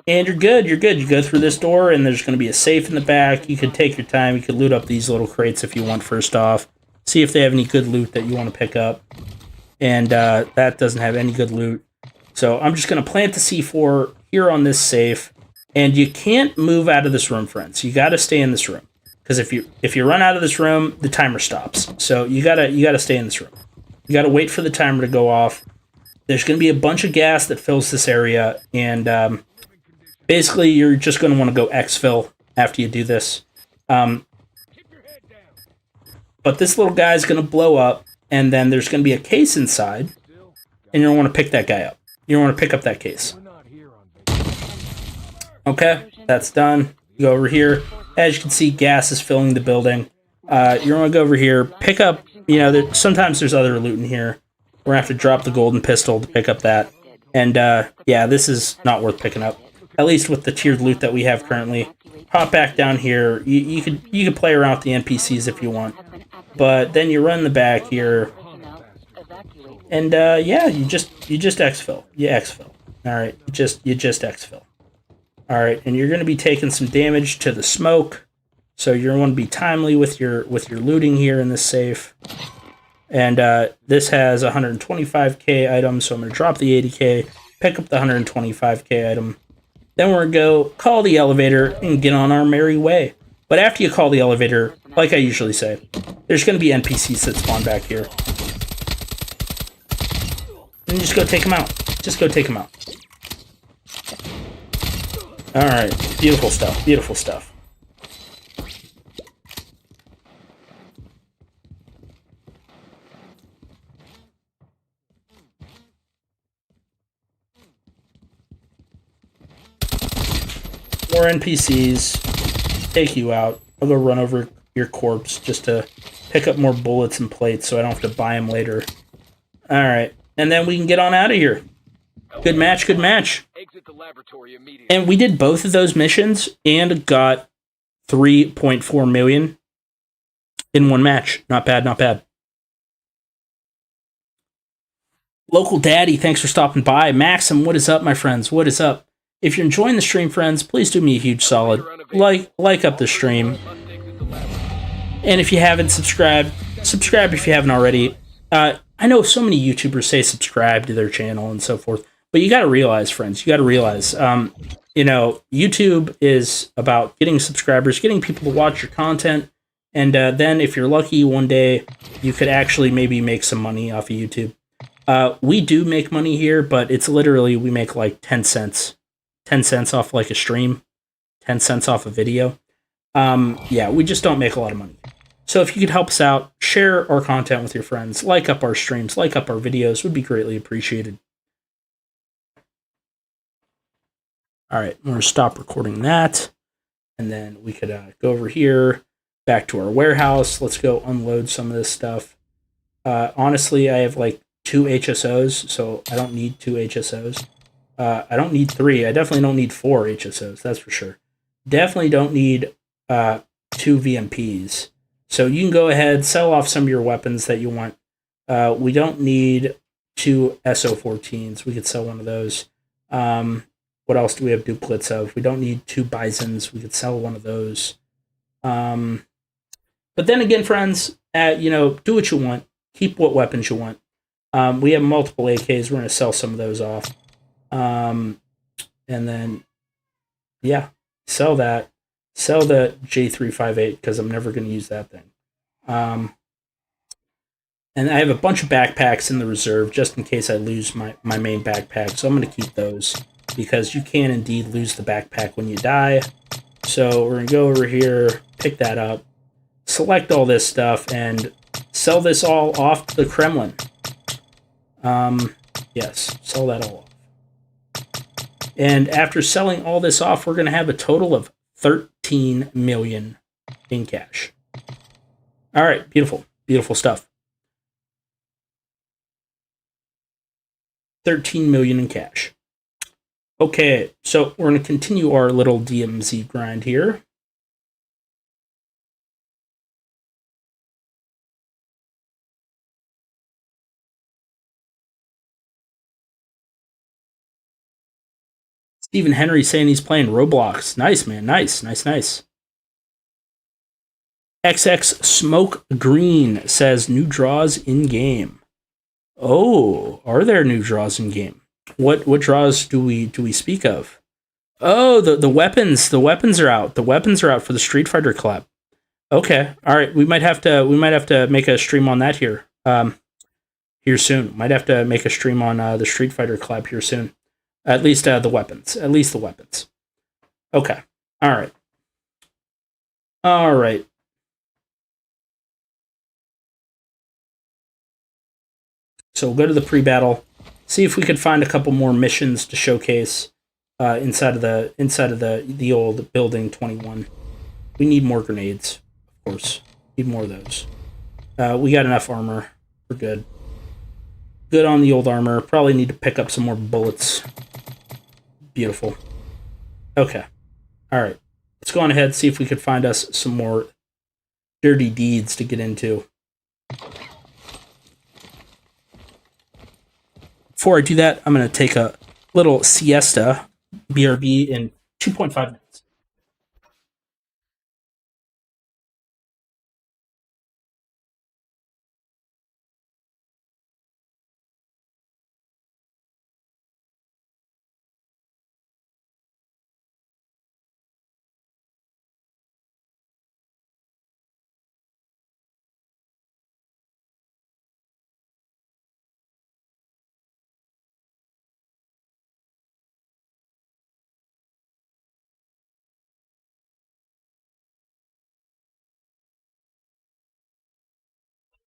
[SPEAKER 1] and you're good. You go through this door, and there's going to be a safe in the back. You could take your time. You could loot up these little crates if you want first off. See if they have any good loot that you want to pick up. And that doesn't have any good loot. So I'm just going to plant the C4 here on this safe. And you can't move out of this room, friends. You got to stay in this room. Because if you run out of this room, the timer stops. So you gotta stay in this room. You got to wait for the timer to go off. There's going to be a bunch of gas that fills this area. And basically, you're just going to want to go Exfil after you do this. But this little guy is going to blow up. And then there's going to be a case inside, and you're going to want to pick that guy up. You want to pick up that case. Okay, that's done. You go over here. As you can see, gas is filling the building. You're going to go over here, pick up, sometimes there's other loot in here. We're going to have to drop the golden pistol to pick up that. And, yeah, this is not worth picking up. At least with the tiered loot that we have currently. Hop back down here. You could play around with the NPCs if you want. But then you run the back here, and yeah, you just exfil. You exfil. All right, you just exfil. All right, and you're going to be taking some damage to the smoke, so you're going to be timely with your looting here in this safe. And this has 125k items, so I'm going to drop the 80k, pick up the 125k item. Then we're going to go call the elevator and get on our merry way. But after you call the elevator, like I usually say, there's going to be NPCs that spawn back here. And just go take them out. Just go take them out. Alright, beautiful stuff, beautiful stuff. More NPCs. Take you out. I'll go run over your corpse just to pick up more bullets and plates so I don't have to buy them later. Alright. And then we can get on out of here. Good match, good match.
[SPEAKER 2] Exit the laboratory immediately.
[SPEAKER 1] And we did both of those missions and got 3.4 million in one match. Not bad, not bad. Local Daddy, thanks for stopping by. Maxim, what is up, my friends? What is up? If you're enjoying the stream, friends, please do me a huge solid. Like up the stream. And if you haven't subscribed, subscribe if you haven't already. I know so many YouTubers say subscribe to their channel and so forth, but you got to realize, friends, you got to realize, you know, YouTube is about getting subscribers, getting people to watch your content, and then if you're lucky, one day you could actually maybe make some money off of YouTube. We do make money here, but it's literally, we make like 10 cents. 10 cents off like a stream, 10 cents off a video. Yeah, we just don't make a lot of money. So if you could help us out, share our content with your friends, like up our streams, like up our videos, would be greatly appreciated. All right, I'm going to stop recording that. And then we could go over here, back to our warehouse. Let's go unload some of this stuff. Honestly, I have like 2 HSOs, so I don't need 2 HSOs. I don't need 3. I definitely don't need 4 HSOs, that's for sure. Definitely don't need 2 VMPs. So you can go ahead, sell off some of your weapons that you want. We don't need 2 SO14s. We could sell one of those. What else do we have duplicates of? We don't need 2 Bisons. We could sell one of those. But then again, friends, you know, do what you want. Keep what weapons you want. We have multiple AKs. We're going to sell some of those off. And then, yeah, sell that. Sell the J358 because I'm never going to use that thing. And I have a bunch of backpacks in the reserve just in case I lose my main backpack. So I'm going to keep those because you can indeed lose the backpack when you die. So we're going to go over here, pick that up, select all this stuff, and sell this all off to the Kremlin. Yes, sell that all off. And after selling all this off, we're going to have a total of 13 million in cash. All right, beautiful, beautiful stuff. 13 million in cash. Okay, so we're going to continue our little DMZ grind here. Stephen Henry saying he's playing Roblox. Nice, man. Nice, nice, nice. XX Smoke Green says new draws in game. Oh, are there new draws in game? What draws do we speak of? Oh, the weapons. The weapons are out. The weapons are out for the Street Fighter collab. Okay. All right. We might have to make a stream on that here. Here soon. Might have to make a stream on the Street Fighter collab here soon. At least the weapons. At least the weapons. Okay. All right. All right. So we'll go to the pre-battle. See if we could find a couple more missions to showcase inside of the old building 21. We need more grenades, of course. Need more of those. We got enough armor. We're good. Good on the old armor. Probably need to pick up some more bullets. Beautiful. Okay. All right. Let's go on ahead and see if we could find us some more dirty deeds to get into. Before I do that, I'm going to take a little siesta, BRB, in 2.5 minutes.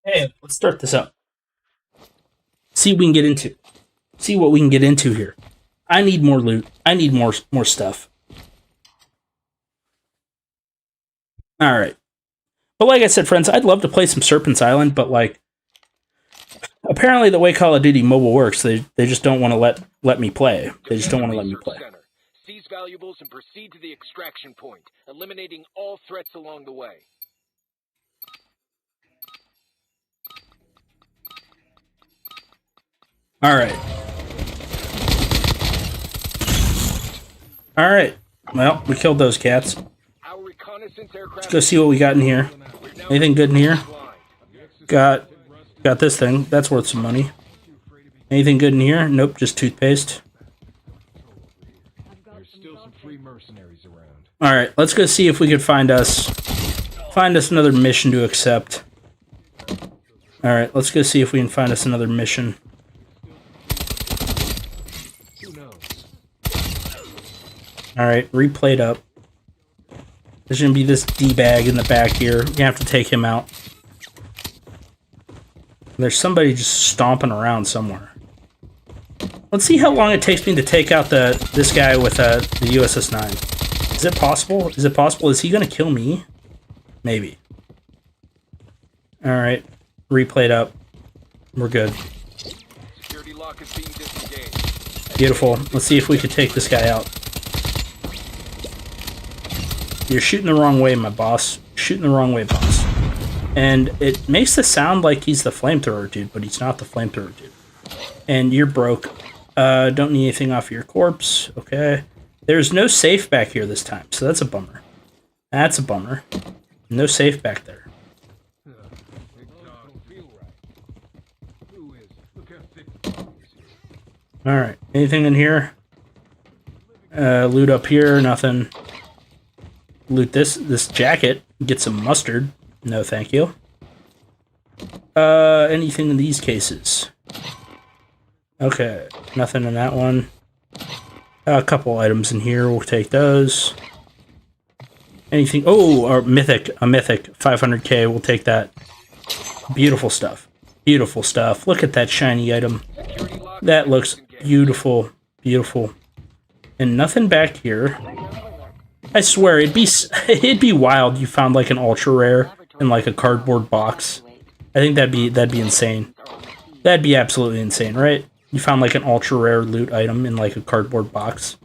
[SPEAKER 1] Hey, let's start this up. See what we can get into. See what we can get into here. I need more loot. I need more stuff. Alright. But like I said, friends, I'd love to play some Serpent Island, but like, apparently the way Call of Duty Mobile works, they just don't want to let me play. They just don't want to let me play.
[SPEAKER 2] Seize valuables and proceed to the extraction point, eliminating all threats along the way.
[SPEAKER 1] Alright. Alright. Well, we killed those cats. Let's go see what we got in here. Anything good in here? Got this thing. That's worth some money. Anything good in here? Nope, just toothpaste. Alright, let's go see if we could find us another mission to accept. Alright, let's go see if we can find us another mission. Alright, replayed up. There's gonna be this D-bag in the back here. You have to take him out. There's somebody just stomping around somewhere. Let's see how long it takes me to take out this guy with the USS-9. Is it possible? Is it possible? Is he gonna kill me? Maybe. Alright. Replayed up. We're good.
[SPEAKER 2] Security lock is being disengaged.
[SPEAKER 1] Beautiful. Let's see if we can take this guy out. You're shooting the wrong way, my boss. Shooting the wrong way, boss. And it makes the sound like he's the flamethrower dude, but he's not the flamethrower dude. And you're broke. Don't need anything off of your corpse. Okay. There's no safe back here this time, so that's a bummer. That's a bummer. No safe back there. Alright. Anything in here? Loot up here. Nothing. Loot this jacket. Get some mustard. No, thank you. Anything in these cases? Okay, nothing in that one. A couple items in here. We'll take those. Anything? Oh, a mythic 500k. We'll take that. Beautiful stuff. Beautiful stuff. Look at that shiny item. That looks beautiful. Beautiful. And nothing back here. I swear, it'd be wild you found like an ultra rare in like a cardboard box. I think that'd be insane. That'd be absolutely insane, right? You found like an ultra rare loot item in like a cardboard box.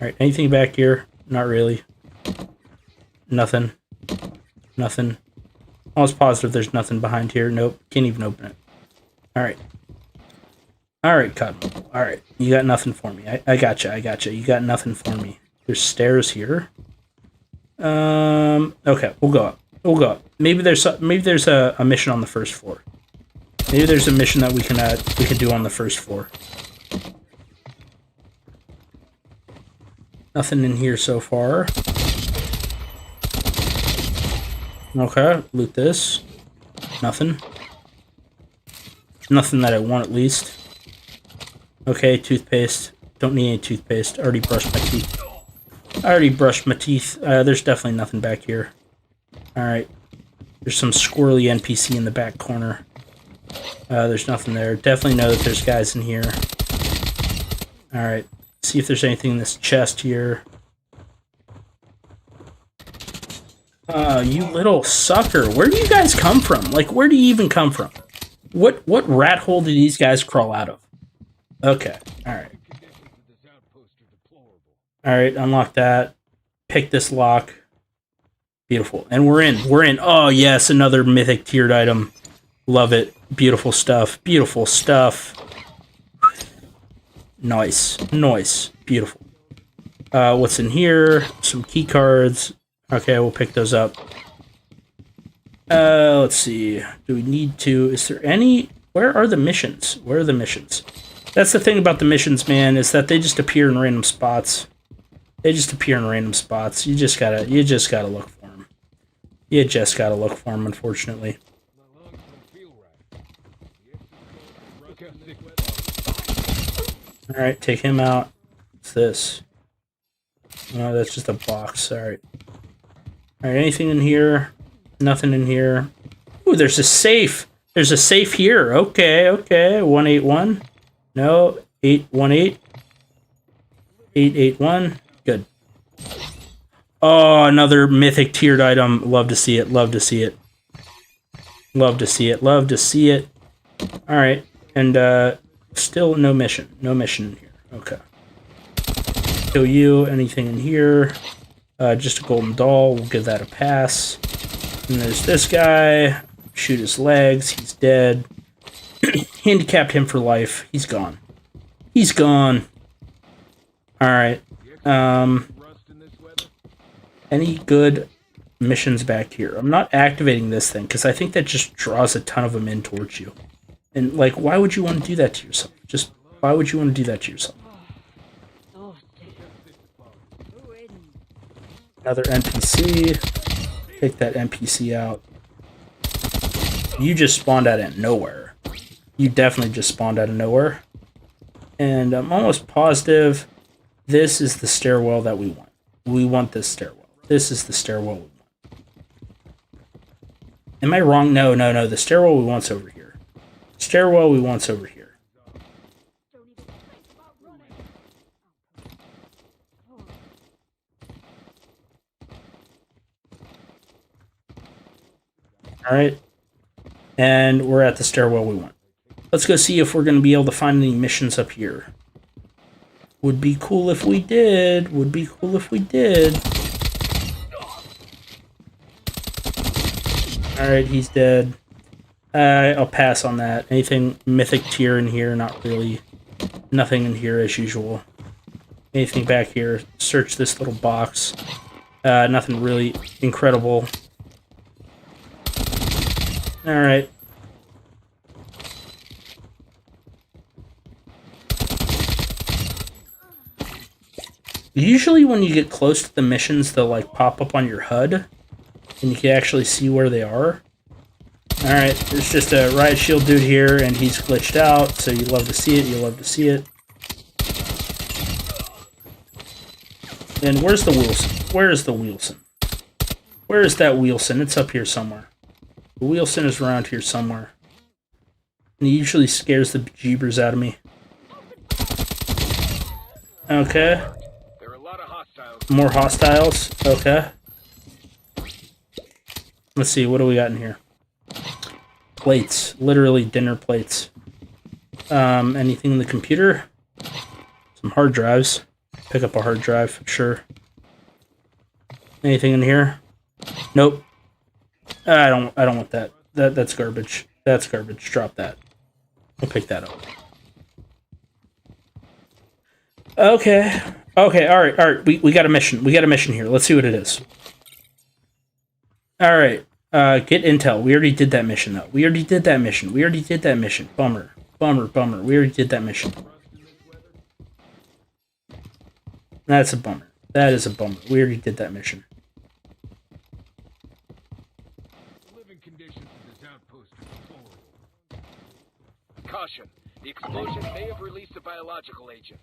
[SPEAKER 1] Alright, anything back here? Not really. Nothing. Nothing. Almost positive there's nothing behind here. Nope, can't even open it. Alright. Alright, Cotton. Alright, you got nothing for me. I gotcha, I gotcha. You got nothing for me. There's stairs here. Okay, we'll go up. We'll go up. Maybe there's a mission on the first floor. Maybe there's a mission that we can do on the first floor. Nothing in here so far. Okay, loot this. Nothing. Nothing that I want, at least. Okay, toothpaste. Don't need any toothpaste. Already brushed my teeth. I already brushed my teeth. There's definitely nothing back here. Alright. There's some squirrely NPC in the back corner. There's nothing there. Definitely know that there's guys in here. Alright. See if there's anything in this chest here. You little sucker. Where do you guys come from? Like, where do you even come from? What rat hole did these guys crawl out of? Okay. Alright. Alright, unlock that. Pick this lock. Beautiful. And we're in. We're in. Oh, yes, another mythic tiered item. Love it. Beautiful stuff. Beautiful stuff. Nice. Nice. Beautiful. What's in here? Some key cards. Okay, we'll pick those up. Let's see. Do we need to... Is there any... Where are the missions? Where are the missions? That's the thing about the missions, man, is that they just appear in random spots. They just appear in random spots. You just gotta look for them. You just gotta look for them, unfortunately. Alright, take him out. What's this? Oh, that's just a box. Alright. Alright, anything in here? Nothing in here. Ooh, there's a safe. There's a safe here. Okay, okay. 181. No, 818. 881. Good. Oh, another mythic tiered item. Love to see it. Love to see it. Love to see it. Love to see it. All right. And still no mission. No mission in here. Okay. Kill you. Anything in here? Just a golden doll. We'll give that a pass. And there's this guy. Shoot his legs. He's dead. Handicapped him for life. He's gone. He's gone. All right. Any good missions back here? I'm not activating this thing because I think that just draws a ton of them in towards you. And, like, why would you want to do that to yourself? Just, why would you want to do that to yourself? Another NPC. Take that NPC out. You just spawned out of nowhere. You definitely just spawned out of nowhere. And I'm almost positive this is the stairwell that we want. We want this stairwell. This is the stairwell we want. Am I wrong? No, no, no. The stairwell we want's over here. Stairwell we want's over here. Alright. And we're at the stairwell we want. Let's go see if we're going to be able to find any missions up here. Would be cool if we did. Would be cool if we did. Alright, he's dead. I'll pass on that. Anything mythic tier in here? Not really. Nothing in here as usual. Anything back here? Search this little box. Nothing really incredible. Alright. Usually when you get close to the missions, they'll like pop up on your HUD. And you can actually see where they are. Alright, there's just a riot shield dude here, and he's glitched out, so you love to see it, you love to see it. And where's the Wilson? Where is the Wilson? Where is that Wilson? It's up here somewhere. The Wilson is around here somewhere. And he usually scares the bejeebers out of me. Okay.
[SPEAKER 2] There are a lot of hostiles.
[SPEAKER 1] More hostiles? Okay. Let's see, what do we got in here? Plates. Literally dinner plates. Anything in the computer? Some hard drives. Pick up a hard drive, sure. Anything in here? Nope. I don't want that. That's garbage. That's garbage. Drop that. We'll pick that up. Okay. Okay, alright. We got a mission. We got a mission here. Let's see what it is. Alright. Get intel. We already did that mission, though. We already did that mission. We already did that mission. Bummer. Bummer, bummer. We already did that mission. That's a bummer. That is a bummer. We already did that mission.
[SPEAKER 2] Living conditions of this outpost are horrible. Caution. The explosion may have released a biological agent.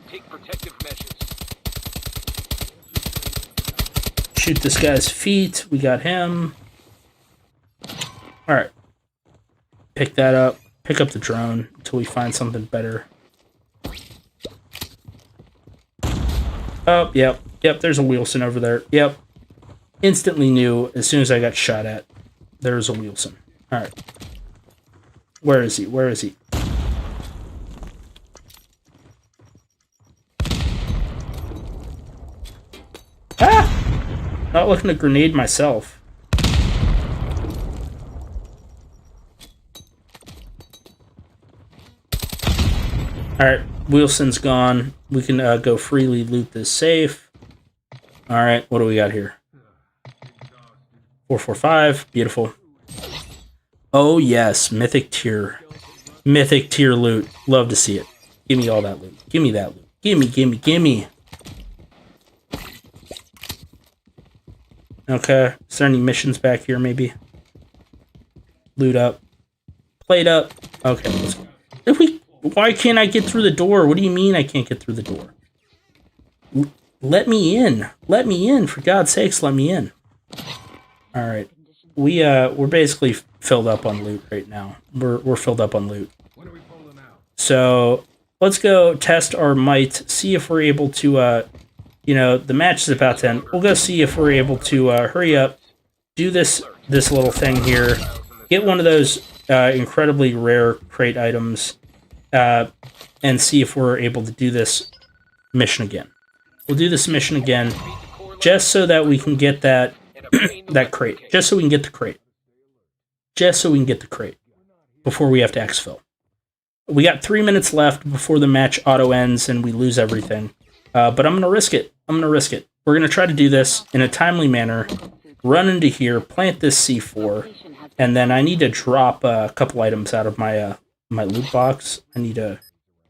[SPEAKER 2] Take protective measures.
[SPEAKER 1] Shoot this guy's feet. We got him. Alright. Pick that up. Pick up the drone until we find something better. Oh, yep. Yep, there's a Wilson over there. Yep. Instantly knew as soon as I got shot at. There's a Wilson. Alright. Where is he? Where is he? Ah! Not looking to grenade myself. Alright, Wilson's gone. We can go freely loot this safe. Alright, what do we got here? 445, beautiful. Oh yes, mythic tier. Mythic tier loot. Love to see it. Give me all that loot. Give me that loot. Gimme. Okay, is there any missions back here maybe? Loot up. Plate up. Okay, let's go. Why can't I get through the door? What do you mean I can't get through the door? Let me in. Let me in. For God's sakes, let me in. Alright. We're basically filled up on loot right now. We're filled up on loot. So let's go test our might, see if we're able to you know, the match is about to end. We'll go see if we're able to hurry up, do this little thing here, get one of those incredibly rare crate items, and see if we're able to do this mission again. We'll do this mission again, just so that we can get that that crate. Just so we can get the crate. Just so we can get the crate before we have to exfil. We got 3 minutes left before the match auto ends and we lose everything. But I'm going to risk it. I'm going to risk it. We're going to try to do this in a timely manner. Run into here, plant this C4, and then I need to drop a couple items out of my my loot box. I need to...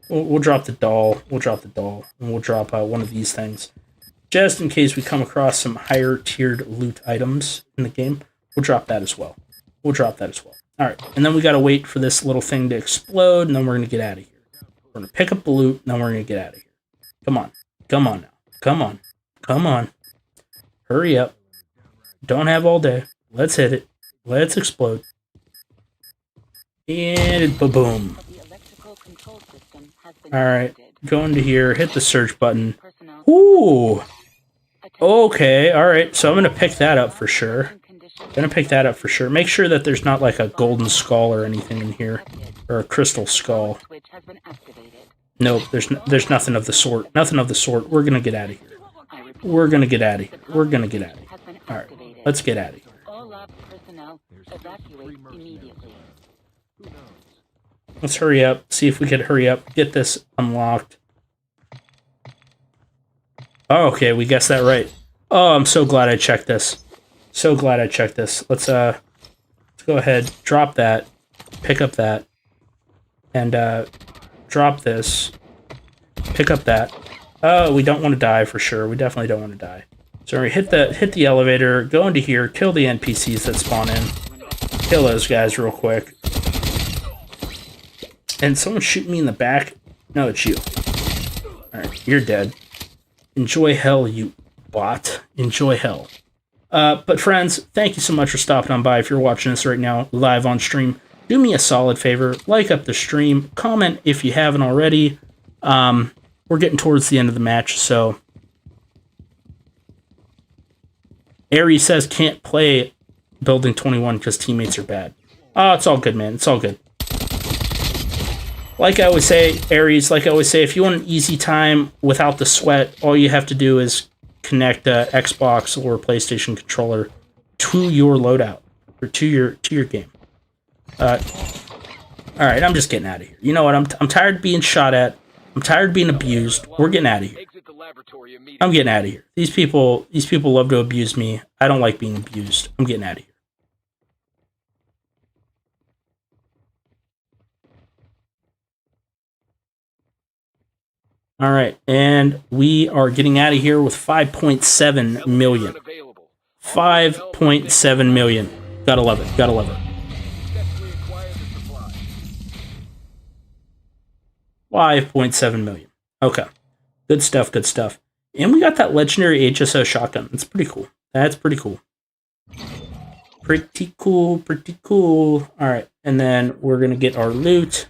[SPEAKER 1] We'll drop the doll. We'll drop the doll. And we'll drop one of these things. Just in case we come across some higher tiered loot items in the game, we'll drop that as well. We'll drop that as well. Alright, and then we gotta wait for this little thing to explode, and then we're gonna get out of here. We're gonna pick up the loot, and then we're gonna get out of here. Come on. Come on now. Come on. Come on. Hurry up. Don't have all day. Let's hit it. Let's explode. And boom. Alright, go into here, hit the search button. Ooh! Okay, alright, so I'm gonna pick that up for sure. Make sure that there's not like a golden skull or anything in here. Or a crystal skull. Nope, there's nothing of the sort. Nothing of the sort. We're gonna get out of here. We're gonna get out of here. We're gonna get out of here. Alright, let's get out of here. Let's hurry up. See if we can hurry up. Get this unlocked. Oh, okay, we guessed that right. Oh, I'm so glad I checked this. So glad I checked this. Let's go ahead, drop that, pick up that, and drop this, pick up that. Oh, we don't want to die for sure. We definitely don't want to die. So we hit the elevator, go into here, kill the NPCs that spawn in, kill those guys real quick. And someone shoot me in the back. No, it's you. Alright, you're dead. Enjoy hell, you bot. Enjoy hell. But friends, thank you so much for stopping on by. If you're watching this right now, live on stream, do me a solid favor. Like up the stream. Comment if you haven't already. We're getting towards the end of the match, so... Aries says can't play Building 21 because teammates are bad. Oh, it's all good, man. It's all good. Like I always say, Aries, if you want an easy time without the sweat, all you have to do is connect a Xbox or a PlayStation controller to your loadout, or to your game. Alright, I'm just getting out of here. You know what, I'm tired of being shot at. I'm tired of being abused. We're getting out of here. I'm getting out of here. These people love to abuse me. I don't like being abused. I'm getting out of here. All right, and we are getting out of here with 5.7 million. 5.7 million. Gotta love it. Gotta love it. 5.7 million. Okay. Good stuff, good stuff. And we got that legendary HSO shotgun. That's pretty cool. That's pretty cool. Pretty cool, pretty cool. All right, and then we're going to get our loot.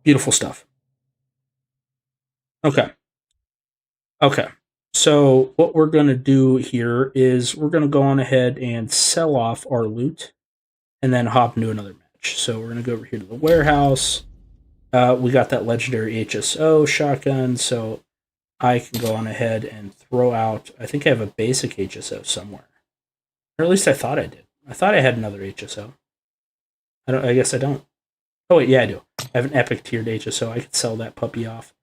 [SPEAKER 1] Beautiful stuff. Okay. Okay. So what we're going to do here is we're going to go on ahead and sell off our loot and then hop into another match. So we're going to go over here to the warehouse. We got that legendary HSO shotgun, so I can go on ahead and throw out... I think I have a basic HSO somewhere. Or at least I thought I did. I thought I had another HSO. I guess I don't. Oh wait, yeah, I do. I have an epic tiered HSO. I could sell that puppy off.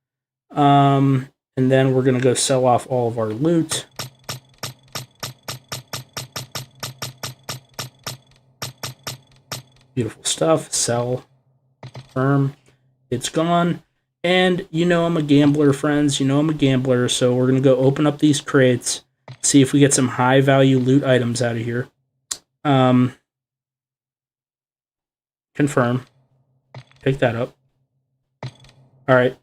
[SPEAKER 1] And then we're going to go sell off all of our loot. Beautiful stuff. Sell. Confirm. It's gone. And you know I'm a gambler, friends. You know I'm a gambler. So we're going to go open up these crates. See if we get some high value loot items out of here. Confirm. Pick that up. Alright.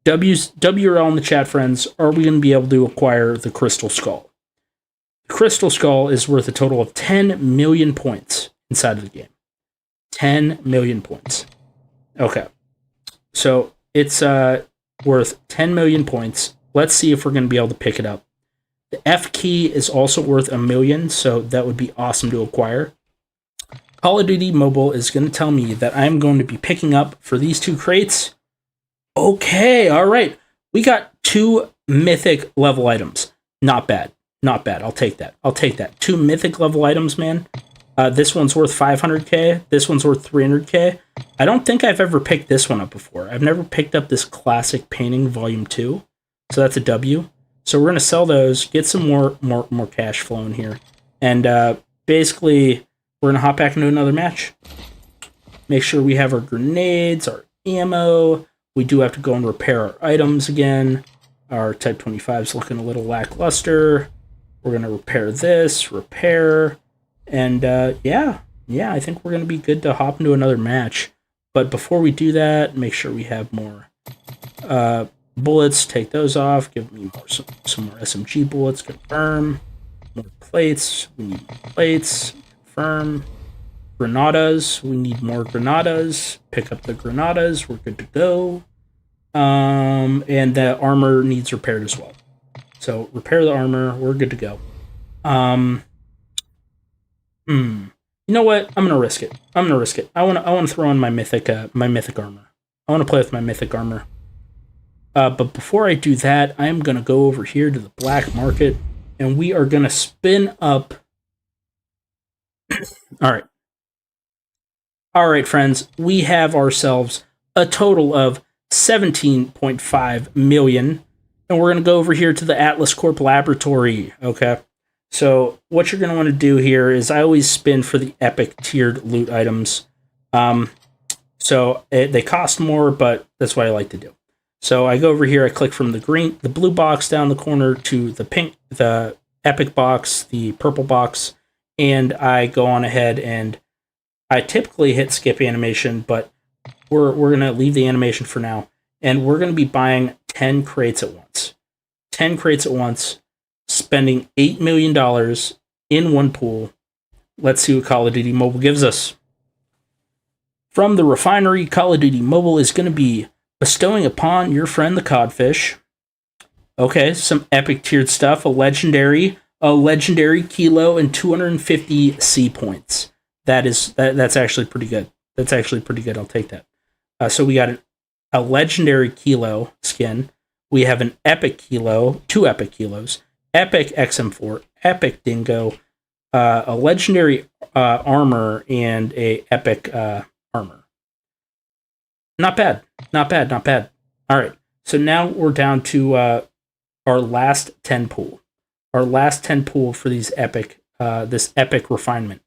[SPEAKER 1] WRL in the chat, friends. Are we going to be able to acquire the crystal skull? Crystal Skull is worth a total of 10 million points inside of the game. 10 million points. Okay. So it's worth 10 million points. Let's see if we're going to be able to pick it up. The F key is also worth 1 million, so that would be awesome to acquire. Call of Duty Mobile is going to tell me that I'm going to be picking up for these 2 crates. Okay, all right. We got 2 mythic level items. Not bad. Not bad. I'll take that. I'll take that. 2 mythic level items, man. This one's worth 500k. This one's worth 300k. I don't think I've ever picked this one up before. I've never picked up this classic painting volume 2. So that's a W. So we're going to sell those, get some more cash flowing here. And basically, we're going to hop back into another match. Make sure we have our grenades, our ammo. We do have to go and repair our items again. Our Type 25 is looking a little lackluster. We're going to repair this, repair. And yeah, I think we're going to be good to hop into another match. But before we do that, make sure we have more bullets. Take those off. Give me some more SMG bullets. Confirm. More plates. We need more plates. Confirm. Granadas. We need more granadas. Pick up the granadas. We're good to go. And the armor needs repaired as well. So repair the armor. We're good to go. You know what? I'm gonna risk it. I want to throw in my mythic armor. I want to play with my mythic armor. But before I do that, I'm gonna go over here to the black market, and we are gonna spin up. All right, friends. We have ourselves a total of 17.5 million, and we're gonna go over here to the Atlas Corp laboratory. Okay. So what you're going to want to do here is I always spin for the epic tiered loot items. They cost more, but that's what I like to do. So I go over here, I click from the blue box down the corner to the epic box, the purple box, and I go on ahead and I typically hit skip animation, but we're going to leave the animation for now. And we're going to be buying 10 crates at once. 10 crates at once. Spending $8 million in one pool. Let's see what Call of Duty Mobile gives us. From the refinery, Call of Duty Mobile is going to be bestowing upon your friend the Codfish. Okay, some epic tiered stuff. A legendary kilo and 250 C points. That's actually pretty good. I'll take that. So we got a legendary kilo skin. We have an epic kilo, 2 epic kilos. Epic XM4, epic dingo, a legendary armor, and a epic armor. Not bad. All right, so now we're down to our last 10 pool. Our last 10 pool for these this epic refinement.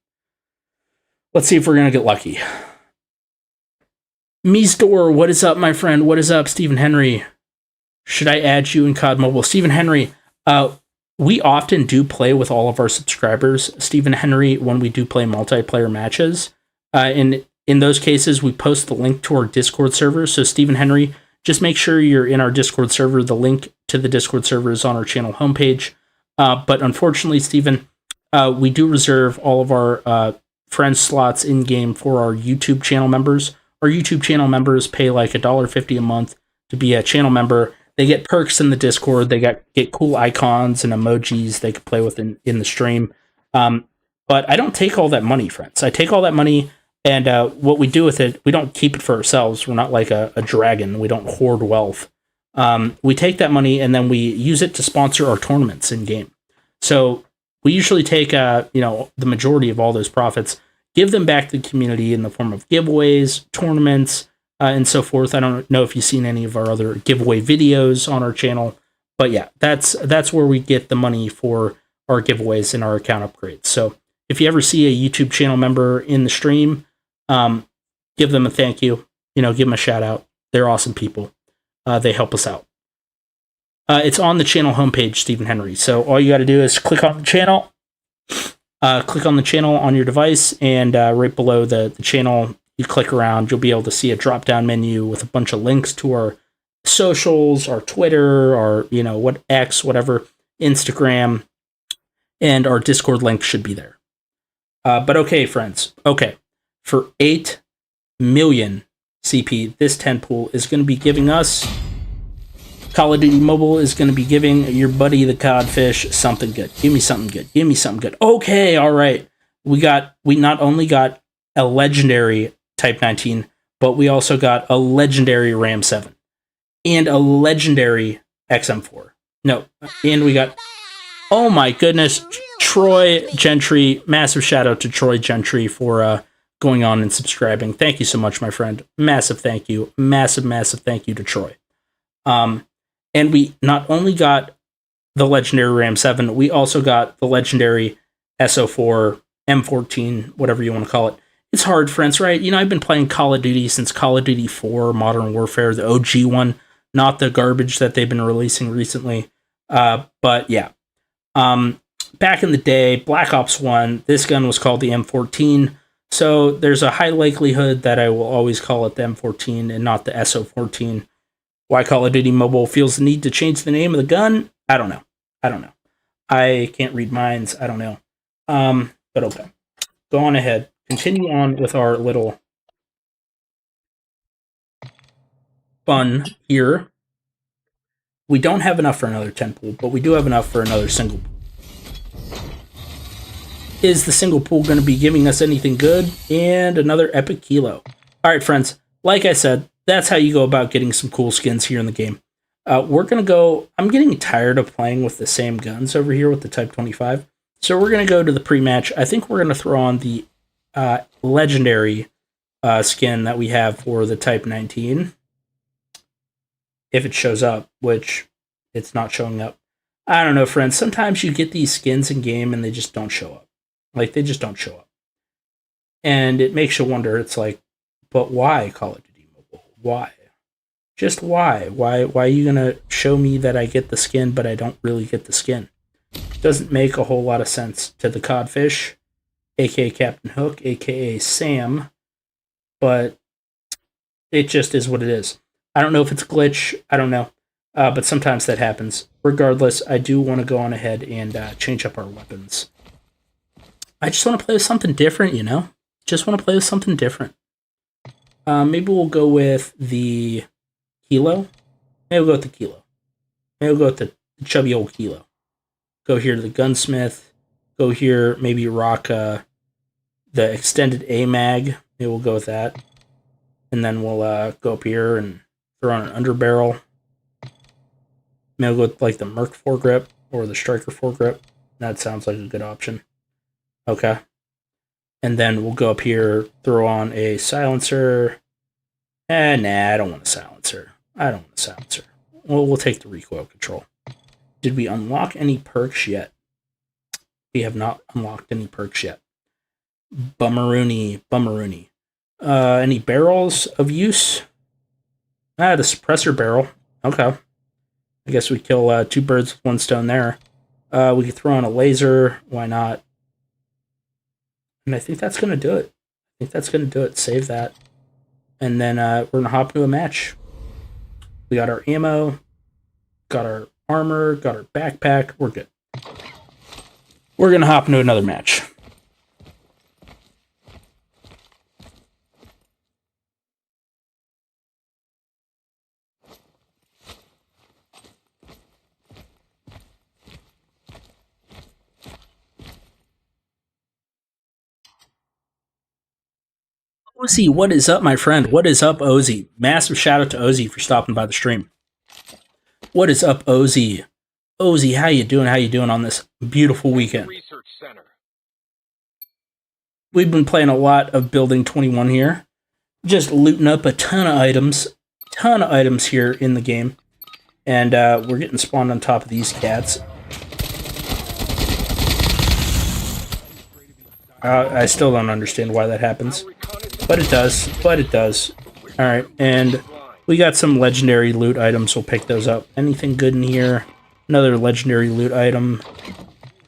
[SPEAKER 1] Let's see if we're gonna get lucky. Meestore, what is up, my friend? What is up, Stephen Henry? Should I add you in COD Mobile? Stephen Henry, we often do play with all of our subscribers, Stephen Henry, when we do play multiplayer matches. In those cases, we post the link to our Discord server. So, Stephen Henry, just make sure you're in our Discord server. The link to the Discord server is on our channel homepage. But unfortunately, Stephen, we do reserve all of our friend slots in-game for our YouTube channel members. Our YouTube channel members pay like $1.50 a month to be a channel member. They get perks in the Discord. They get cool icons and emojis they can play with in the stream. But I don't take all that money, friends. I take all that money, and what we do with it, we don't keep it for ourselves. We're not like a dragon. We don't hoard wealth. We take that money, and then we use it to sponsor our tournaments in-game. So we usually take the majority of all those profits, give them back to the community in the form of giveaways, tournaments, and so forth. I don't know if you've seen any of our other giveaway videos on our channel, but yeah, that's where we get the money for our giveaways and our account upgrades. So if you ever see a YouTube channel member in the stream, give them a thank you. Give them a shout out. They're awesome people. They help us out. It's on the channel homepage, Stephen Henry. So all you got to do is click on the channel. Click on the channel on your device, and right below the channel, you click around, you'll be able to see a drop-down menu with a bunch of links to our socials, our Twitter, our X, whatever, Instagram, and our Discord link should be there. But okay, friends. Okay, for 8 million CP, this 10 pool is going to be giving us... Call of Duty Mobile is going to be giving your buddy the Codfish something good. Give me something good. Give me something good. Okay, all right. We not only got a legendary Type 19, but we also got a legendary Ram 7 and a legendary XM4. No, and we got, oh my goodness, Troy Gentry. Massive shout out to Troy Gentry for going on and subscribing. Thank you so much, my friend. Massive thank you. Massive thank you to Troy. And we not only got the legendary Ram 7, we also got the legendary SO4, M14, whatever you want to call it. It's hard, friends, right? You know, I've been playing Call of Duty since Call of Duty 4, Modern Warfare, the OG one, not the garbage that they've been releasing recently. But yeah. Back in the day, Black Ops 1, this gun was called the M14. So there's a high likelihood that I will always call it the M14 and not the SO14. Why Call of Duty Mobile feels the need to change the name of the gun? I don't know. I can't read minds. I don't know. But okay. Go on ahead. Continue on with our little fun here. We don't have enough for another 10 pool, but we do have enough for another single pool. Is the single pool going to be giving us anything good? And another epic kilo. All right, friends. Like I said, that's how you go about getting some cool skins here in the game. We're going to go... I'm getting tired of playing with the same guns over here with the Type 25. So we're going to go to the pre-match. I think we're going to throw on the legendary skin that we have for the Type 19. If it shows up, which it's not showing up. I don't know, friends. Sometimes you get these skins in game and they just don't show up. Like, they just don't show up. And it makes you wonder, it's like, but why Call of Duty Mobile? Why? Just why? Why are you going to show me that I get the skin, but I don't really get the skin? Doesn't make a whole lot of sense to the Codfish, aka Captain Hook, aka Sam, but it just is what it is. I don't know if it's a glitch, I don't know, but sometimes that happens. Regardless, I do want to go on ahead and change up our weapons. I just want to play with something different, you know? Just want to play with something different. Maybe we'll go with the Kilo. Maybe we'll go with the Kilo. Maybe we'll go with the chubby old Kilo. Go here to the Gunsmith. Go here, maybe rock the extended A-mag. Maybe we'll go with that. And then we'll go up here and throw on an underbarrel. Maybe we'll go with like the Merc foregrip or the Striker foregrip. That sounds like a good option. Okay. And then we'll go up here, throw on a silencer. Nah, I don't want a silencer. We'll take the recoil control. Did we unlock any perks yet? We have not unlocked any perks yet. Bummeroony. Any barrels of use? The suppressor barrel. Okay. I guess we kill 2 birds with 1 stone there. We could throw on a laser. Why not? And I think that's going to do it. Save that. And then we're going to hop into a match. We got our ammo. Got our armor. Got our backpack. We're good. We're going to hop into another match. Ozzy, what is up, my friend? What is up, Ozzy? Massive shout out to Ozzy for stopping by the stream. What is up, Ozzy? Ozzy, how you doing? How you doing on this beautiful weekend?
[SPEAKER 2] Research Center.
[SPEAKER 1] We've been playing a lot of Building 21 here. Just looting up a ton of items here in the game. And we're getting spawned on top of these cats. I still don't understand why that happens. But it does. Alright, and we got some legendary loot items. We'll pick those up. Anything good in here? Another legendary loot item.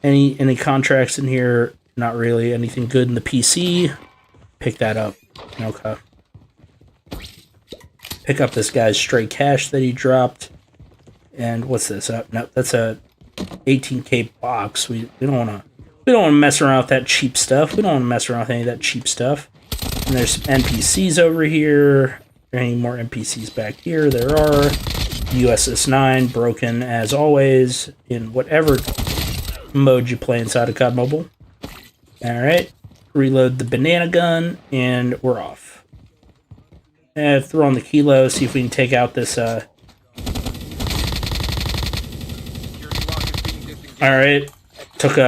[SPEAKER 1] Any contracts in here? Not really. Anything good in the PC? Pick that up. Okay. Pick up this guy's stray cash that he dropped. And what's this? No, that's a 18K box. We don't want to mess around with that cheap stuff. We don't want to mess around with any of that cheap stuff. And there's NPCs over here. Any more NPCs back here? There are. USS 9 broken as always in whatever mode you play inside of COD Mobile. Alright, reload the banana gun and we're off. And throw on the kilo, see if we can take out this Alright, took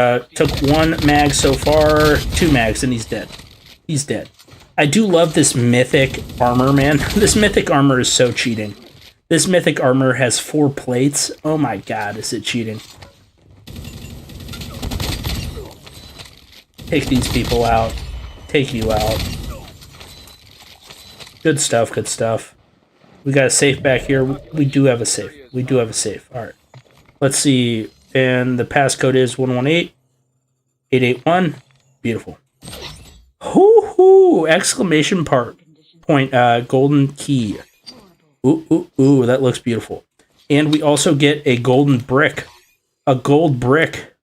[SPEAKER 1] one mag so far, 2 mags, and he's dead. He's dead. I do love this mythic armor, man. This mythic armor is so cheating. This mythic armor has 4 plates. Oh my god, is it cheating? Take these people out. Take you out. Good stuff, good stuff. We got a safe back here. We do have a safe. We do have a safe. Alright. Let's see. And the passcode is 118881. Beautiful. Hoo-hoo! Exclamation point, golden key. Ooh, ooh, ooh, that looks beautiful. And we also get a golden brick. A gold brick.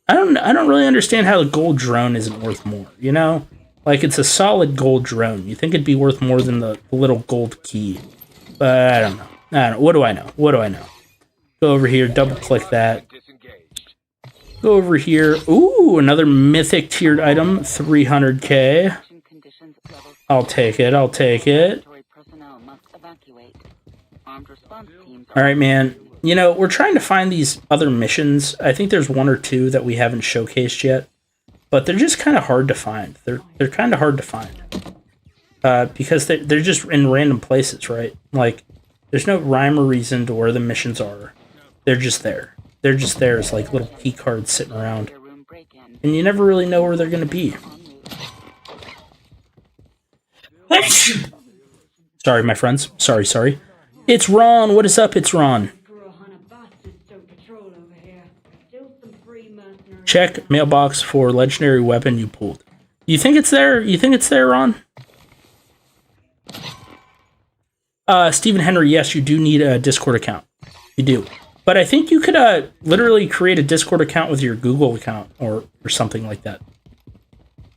[SPEAKER 1] I don't really understand how the gold drone isn't worth more, you know? Like, it's a solid gold drone. You think it'd be worth more than the little gold key. But I don't know. What do I know? What do I know? Go over here, double-click that. Go over here. Ooh, another mythic tiered item, 300K. I'll take it, I'll take it. Alright, man. You know, we're trying to find these other missions. I think there's 1 or 2 that we haven't showcased yet. But they're just kind of hard to find. They're kind of hard to find. Because they're just in random places, right? Like, there's no rhyme or reason to where the missions are. They're just there. They're just there as like little key cards sitting around. And you never really know where they're going to be. Sorry, my friends. Sorry. It's Ron. What is up? It's Ron. Check mailbox for legendary weapon you pulled. You think it's there? You think it's there, Ron? Stephen Henry, yes, you do need a Discord account. You do. But I think you could literally create a Discord account with your Google account or something like that.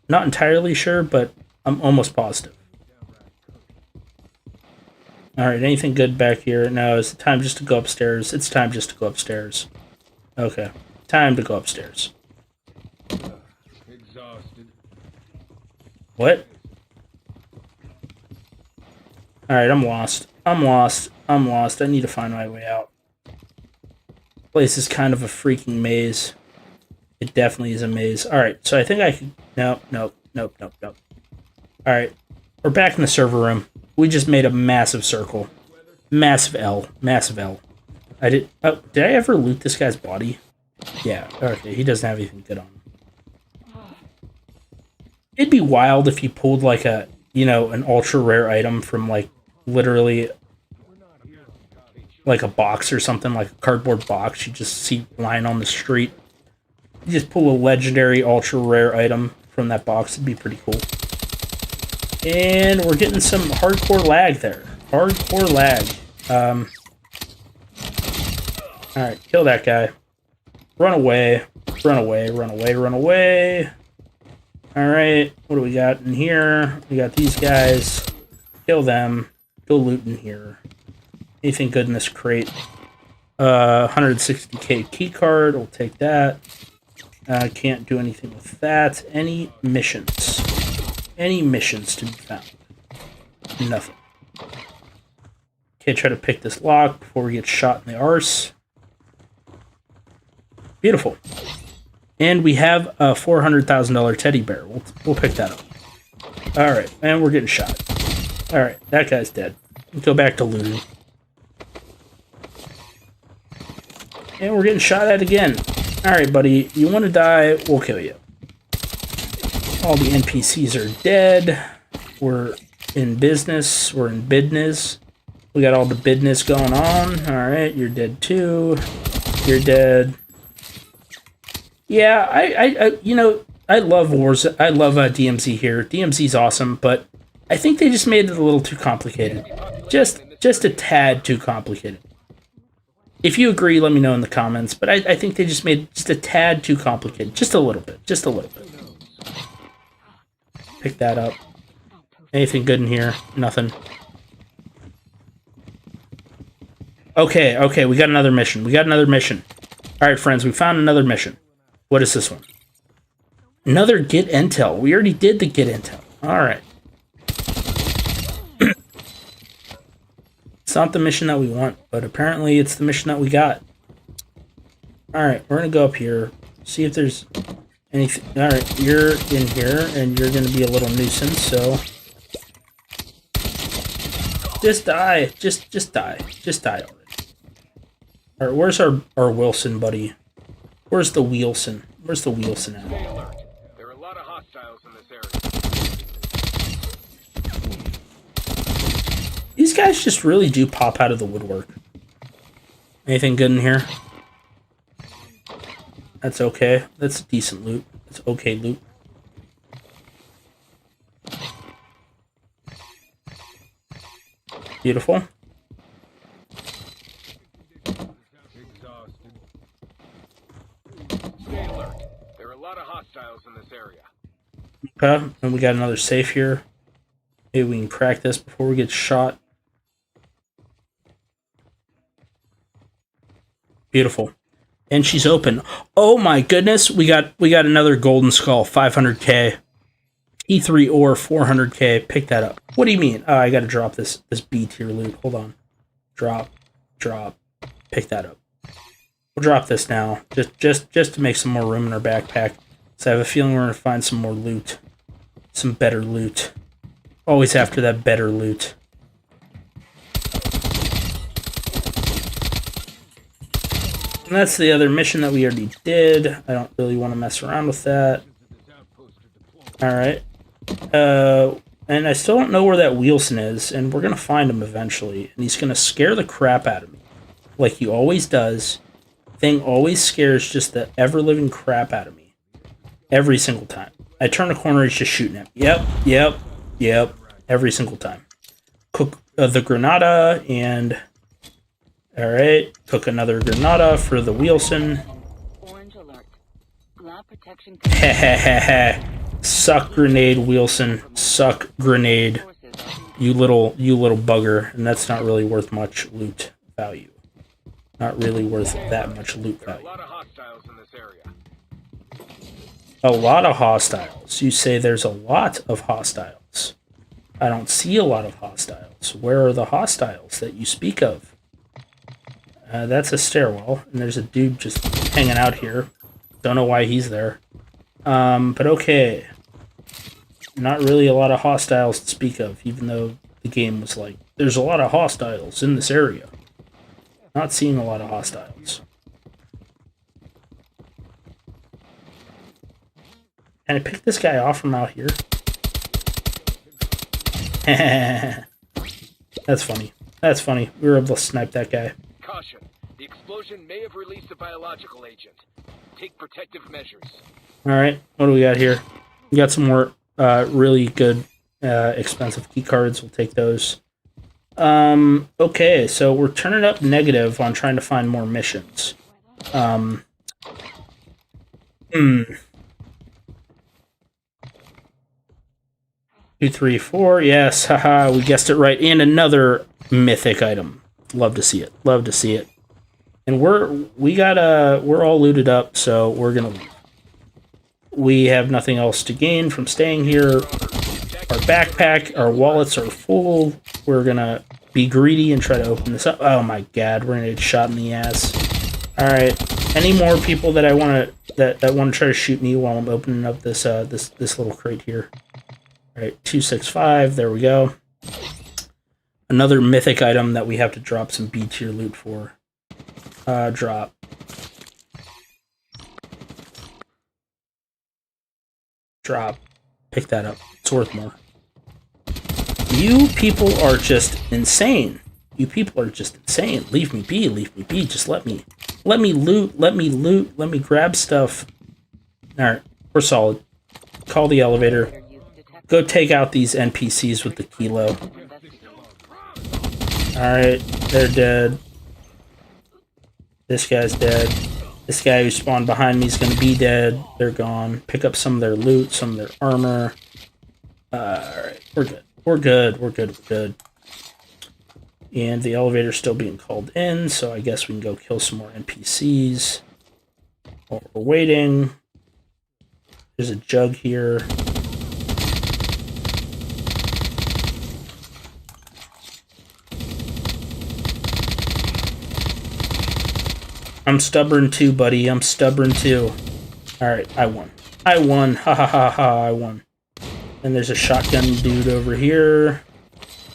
[SPEAKER 1] Not entirely sure, but I'm almost positive. Alright, anything good back here? No, it's time just to go upstairs. It's time just to go upstairs. Okay. Time to go upstairs.
[SPEAKER 2] Exhausted.
[SPEAKER 1] What? Alright, I'm lost. I'm lost. I need to find my way out. Place is kind of a freaking maze. It definitely is a maze. Alright, so I think I can... Nope. Alright, we're back in the server room. We just made a massive circle. Massive L. Did I ever loot this guy's body? Yeah, okay, he doesn't have anything good on him. It'd be wild if you pulled like a, you know, an ultra rare item from like literally like a box or something, like a cardboard box you just see lying on the street. You just pull a legendary ultra rare item from that box. It'd be pretty cool. And we're getting some hardcore lag there. Hardcore lag. Alright, kill that guy. Run away. Alright, what do we got in here? We got these guys. Kill them. Go loot in here. Anything good in this crate? 160k key card. We'll take that. Can't do anything with that. Any missions? Any missions to be found? Nothing. Okay, try to pick this lock before we get shot in the arse. Beautiful. And we have a $400,000 teddy bear. We'll pick that up. Alright, and we're getting shot. Alright, that guy's dead. Let's go back to looting. And we're getting shot at again. Alright, buddy, you want to die, we'll kill you. All the NPCs are dead. We're in business. We're in bidness. We got all the bidness going on. Alright, you're dead too. You're dead. Yeah, I you know, I love Wars. I love DMZ here. DMZ's awesome, but I think they just made it a little too complicated. Just a tad too complicated. If you agree, let me know in the comments. But I think they just made it just a tad too complicated. Just a little bit. Just a little bit. Pick that up. Anything good in here? Nothing. Okay, okay, we got another mission. We got another mission. Alright, friends, we found another mission. What is this one? Another get intel. We already did the get intel. Alright. It's not the mission that we want, but apparently it's the mission that we got. Alright, we're gonna go up here. See if there's anything. Alright, you're in here, and you're gonna be a little nuisance, so... Just die. Just die. Just die already. Alright, where's our Wilson buddy? Where's the Wheelson? Where's the Wheelson at?
[SPEAKER 2] Stay alert. There are a lot of hostiles in this area.
[SPEAKER 1] These guys just really do pop out of the woodwork. Anything good in here? That's okay. That's decent loot. That's okay loot. Beautiful.
[SPEAKER 2] Stay alert. There are a lot of hostiles in this area.
[SPEAKER 1] Okay, and we got another safe here. Maybe we can crack this before we get shot. Beautiful. And she's open. Oh my goodness, we got another golden skull, 500k. E3 ore, 400k. Pick that up. What do you mean? Oh, I gotta drop this B tier loot. Hold on. Drop. Pick that up. We'll drop this now. Just to make some more room in our backpack. So I have a feeling we're gonna find some more loot. Some better loot. Always after that better loot. And that's the other mission that we already did. I don't really want to mess around with that. Alright. And I still don't know where that Wheelson is, and we're going to find him eventually. And he's going to scare the crap out of me. Like he always does. Thing always scares just the ever-living crap out of me. Every single time. I turn a corner, he's just shooting at me. Yep. Every single time. Cook the Granada, and... Alright, cook another Granada for the Wheelson.
[SPEAKER 3] Orange alert. Ground protection.
[SPEAKER 1] Suck grenade, Wheelson. Suck grenade. You little bugger. And that's not really worth much loot value. Not really worth that much loot value.
[SPEAKER 2] A lot of hostiles in this area.
[SPEAKER 1] A lot of hostiles. You say there's a lot of hostiles. I don't see a lot of hostiles. Where are the hostiles that you speak of? That's a stairwell, and there's a dude just hanging out here. Don't know why he's there. But okay. Not really a lot of hostiles to speak of, even though the game was like, there's a lot of hostiles in this area. Not seeing a lot of hostiles. Can I pick this guy off from out here? That's funny. That's funny. We were able to snipe that guy.
[SPEAKER 2] Caution. The explosion may have released a biological agent. Take protective measures.
[SPEAKER 1] Alright, what do we got here? We got some more really good, expensive key cards. We'll take those. Okay, so we're turning up negative on trying to find more missions. 2, 3, 4. Yes, haha, we guessed it right. And another mythic item. Love to see it. Love to see it. And we're all looted up, so we're gonna leave. We have nothing else to gain from staying here. Our backpack, our wallets are full. We're gonna be greedy and try to open this up. Oh my god, we're gonna get shot in the ass. Alright. Any more people that I wanna that wanna try to shoot me while I'm opening up this this little crate here? Alright, 265, there we go. Another mythic item that we have to drop some B tier loot for. Drop. Drop. Pick that up. It's worth more. You people are just insane. You people are just insane. Leave me be. Leave me be. Just let me loot. Let me loot. Let me grab stuff. Alright. We're solid. Call the elevator. Go take out these NPCs with the kilo. Alright. They're dead. This guy's dead. This guy who spawned behind me is going to be dead. They're gone. Pick up some of their loot, some of their armor. Alright, we're good. We're good. We're good. We're good. And the elevator's still being called in, so I guess we can go kill some more NPCs while we're waiting. There's a jug here. I'm stubborn too, buddy. I'm stubborn too. Alright, I won. I won. Ha ha ha ha, I won. And there's a shotgun dude over here.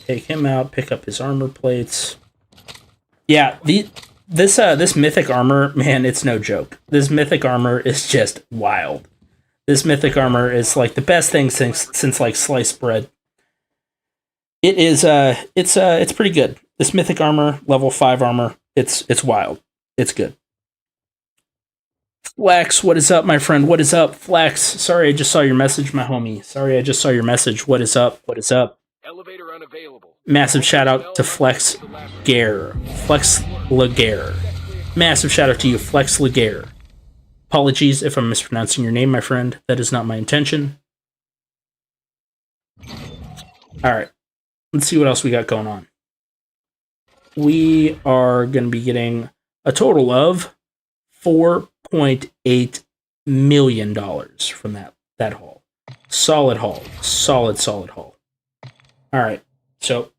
[SPEAKER 1] Take him out, pick up his armor plates. Yeah, this mythic armor, man, it's no joke. This mythic armor is just wild. This mythic armor is like the best thing since like sliced bread. It is it's pretty good. This mythic armor, level 5 armor, it's wild. It's good. Flex, what is up, my friend? What is up, Flex? Sorry, I just saw your message, my homie. Sorry, I just saw your message. What is up? What is up?
[SPEAKER 2] Elevator unavailable.
[SPEAKER 1] Massive shout out to Flex Gare. Flex Laguerre. Massive shout out to you, Flex Laguerre. Apologies if I'm mispronouncing your name, my friend. That is not my intention. Alright. Let's see what else we got going on. We are going to be getting a total of $4.8 million from that haul. Solid haul. Solid haul. Alright. So,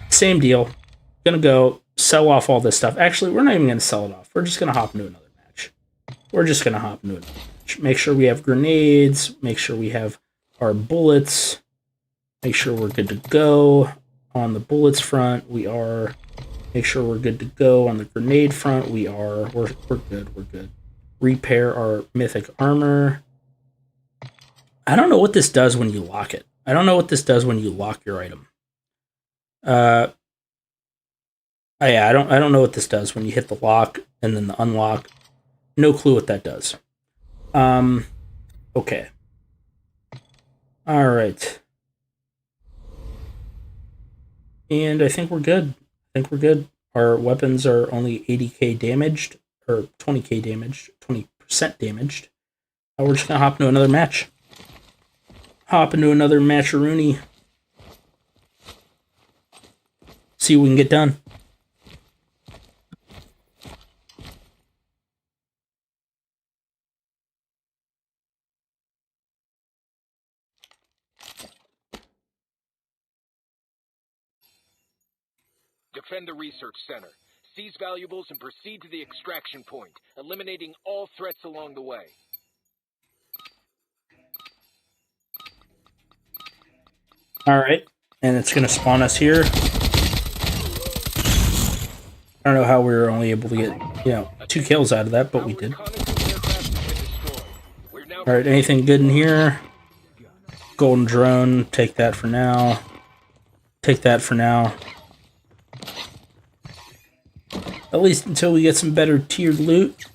[SPEAKER 1] same deal. Gonna go sell off all this stuff. Actually, we're not even going to sell it off. We're just going to hop into another match. We're just going to hop into another match. Make sure we have grenades. Make sure we have our bullets. Make sure we're good to go. On the bullets front, we are. Make sure we're good to go. On the grenade front, we are. We're good. We're good. Repair our mythic armor. I don't know what this does when you lock it. I don't know what this does when you lock your item. Yeah, I don't know what this does when you hit the lock and then the unlock. No clue what that does. Okay. All right. And I think we're good. Our weapons are only 80k damaged, or 20k damaged, 20% damaged. We're just gonna hop into another match. Hop into another match-a-rooney. See what we can get done.
[SPEAKER 2] Defend the research center. Seize valuables and proceed to the extraction point, eliminating all threats along the way.
[SPEAKER 1] Alright, and it's going to spawn us here. I don't know how we were only able to get, 2 kills out of that, but we did. Alright, anything good in here? Golden drone, take that for now. Take that for now. At least until we get some better tiered loot.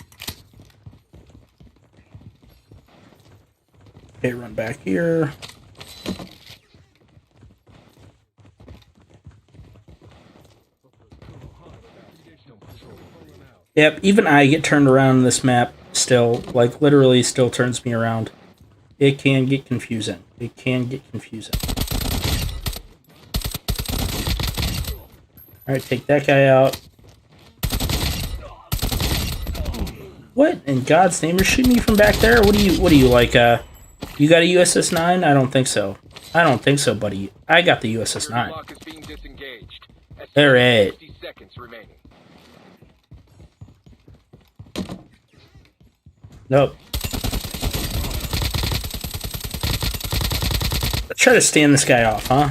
[SPEAKER 1] Okay, run back here. Yep, even I get turned around in this map still. Like, literally still turns me around. It can get confusing. It can get confusing. Alright, take that guy out. What in God's name? You're shooting me from back there? What do you like, you got a USS-9? I don't think so. I don't think so, buddy. I got the USS-9. Alright. Nope. Let's try to stand this guy off, huh?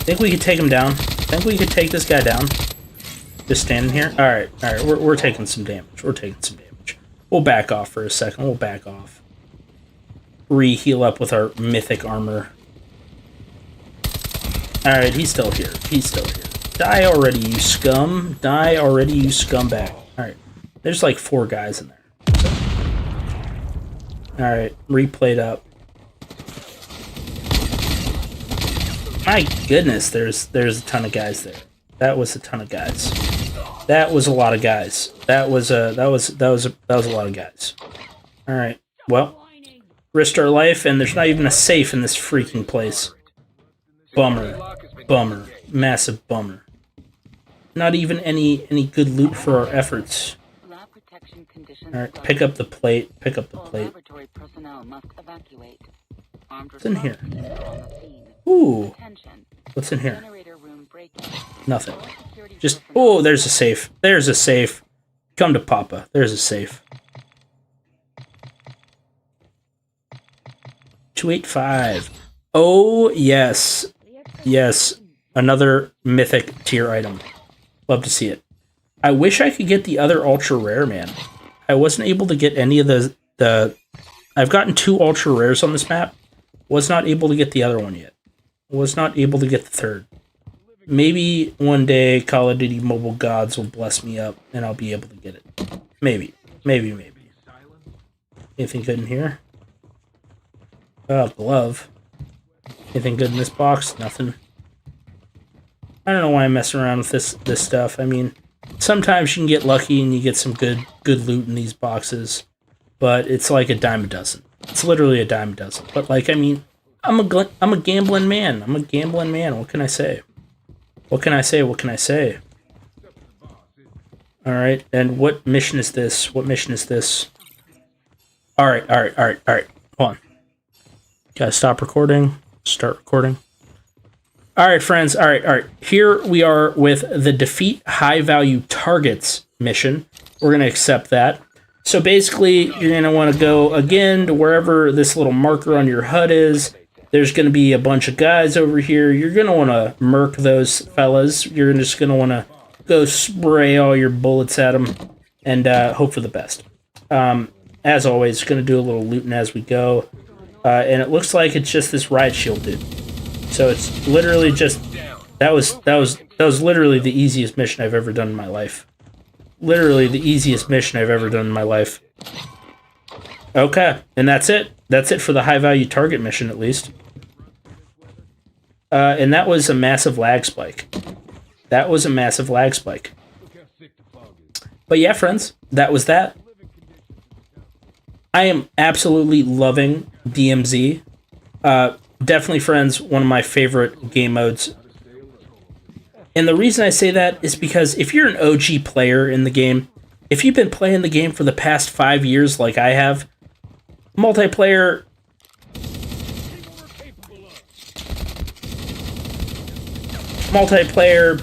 [SPEAKER 1] Think we could take him down? Think we could take this guy down? Just standing here? Alright, we're taking some damage. We're taking some damage. We'll back off for a second. We'll back off. Re-heal up with our mythic armor. Alright, he's still here. He's still here. Die already, you scum. Die already, you scumbag. Alright. There's like 4 guys in there. Alright, replayed up. My goodness, there's a ton of guys there. That was a ton of guys. That was a lot of guys. That was a lot of guys. All right. Well, risked our life, and there's not even a safe in this freaking place. Bummer. Bummer. Massive bummer. Not even any good loot for our efforts. All right. Pick up the plate. Pick up the plate. What's in here? Ooh. What's in here? Nothing. Just, oh, there's a safe. There's a safe. Come to Papa. There's a safe. 285. Oh, yes. Yes. Another mythic tier item. Love to see it. I wish I could get the other ultra rare, man. I wasn't able to get any of the I've gotten 2 ultra rares on this map. Was not able to get the other one yet. Was not able to get the third. Maybe one day Call of Duty Mobile Gods will bless me up and I'll be able to get it. Maybe. Maybe. Anything good in here? Oh, glove. Anything good in this box? Nothing. I don't know why I'm messing around with this stuff. I mean, sometimes you can get lucky and you get some good loot in these boxes, but it's like a dime a dozen. It's literally a dime a dozen. But like, I mean, I'm a gambling man. I'm a gambling man. What can I say? What can I say? What can I say? All right. And what mission is this? What mission is this? All right. Hold on. Gotta stop recording. Start recording. All right, friends. All right. Here we are with the defeat high-value targets mission. We're going to accept that. So basically, you're going to want to go again to wherever this little marker on your HUD is. There's going to be a bunch of guys over here. You're going to want to murk those fellas. You're just going to want to go spray all your bullets at them and hope for the best. As always, going to do a little looting as we go. And it looks like it's just this riot shield dude. So it's literally just that was literally the easiest mission I've ever done in my life. Literally the easiest mission I've ever done in my life. Okay, and that's it. That's it for the high value target mission, at least. And that was a massive lag spike. That was a massive lag spike. But yeah, friends, that was that. I am absolutely loving DMZ. Definitely, friends, one of my favorite game modes. And the reason I say that is because if you're an OG player in the game, if you've been playing the game for the past 5 years like I have, multiplayer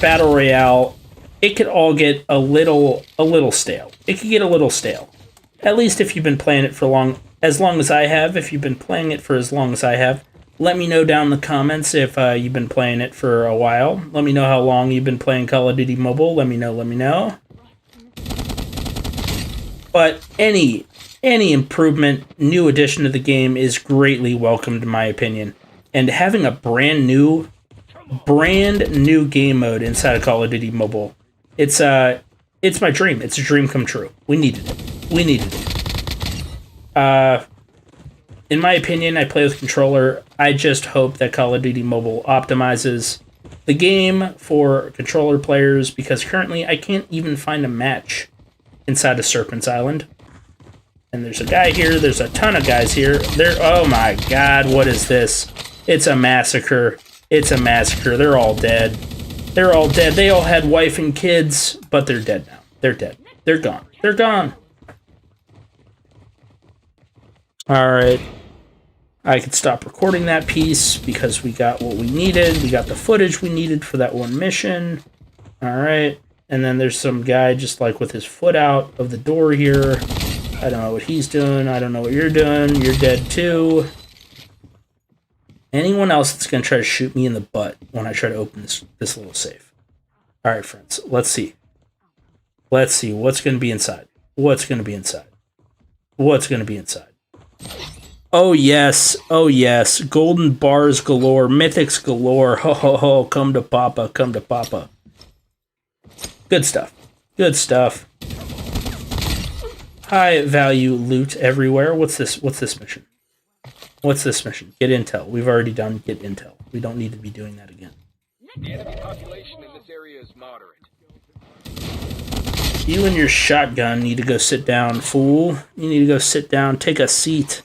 [SPEAKER 1] battle royale, it could all get a little stale. It could get a little stale. At least if you've been playing it for as long as I have. If you've been playing it for as long as I have, let me know down in the comments if you've been playing it for a while. Let me know how long you've been playing Call of Duty Mobile. Let me know. But any improvement, new addition to the game is greatly welcomed in my opinion. And having a brand new game mode inside of Call of Duty Mobile, it's my dream. It's a dream come true. We needed it. In my opinion, I play with controller. I just hope that Call of Duty Mobile optimizes the game for controller players, because currently I can't even find a match inside of Serpent Island. And there's a guy here. There's a ton of guys here. Oh my god, what is this? It's a massacre. It's a massacre. They're all dead. They're all dead. They all had wife and kids, but they're dead now. They're dead. They're gone. They're gone. Alright. I could stop recording that piece because we got what we needed. We got the footage we needed for that one mission. Alright. And then there's some guy just like with his foot out of the door here. I don't know what he's doing. I don't know what you're doing. You're dead too. Anyone else that's going to try to shoot me in the butt when I try to open this little safe. Alright, friends. Let's see. Let's see what's going to be inside. What's going to be inside? What's going to be inside? Oh yes, oh yes, golden bars galore, mythics galore, ho ho ho, come to Papa, come to Papa. Good stuff, good stuff. High value loot everywhere. What's this mission? What's this mission? Get intel. We've already done get intel. We don't need to be doing that again.
[SPEAKER 2] The enemy population in this area is moderate.
[SPEAKER 1] You and your shotgun need to go sit down, fool. You need to go sit down. Take a seat.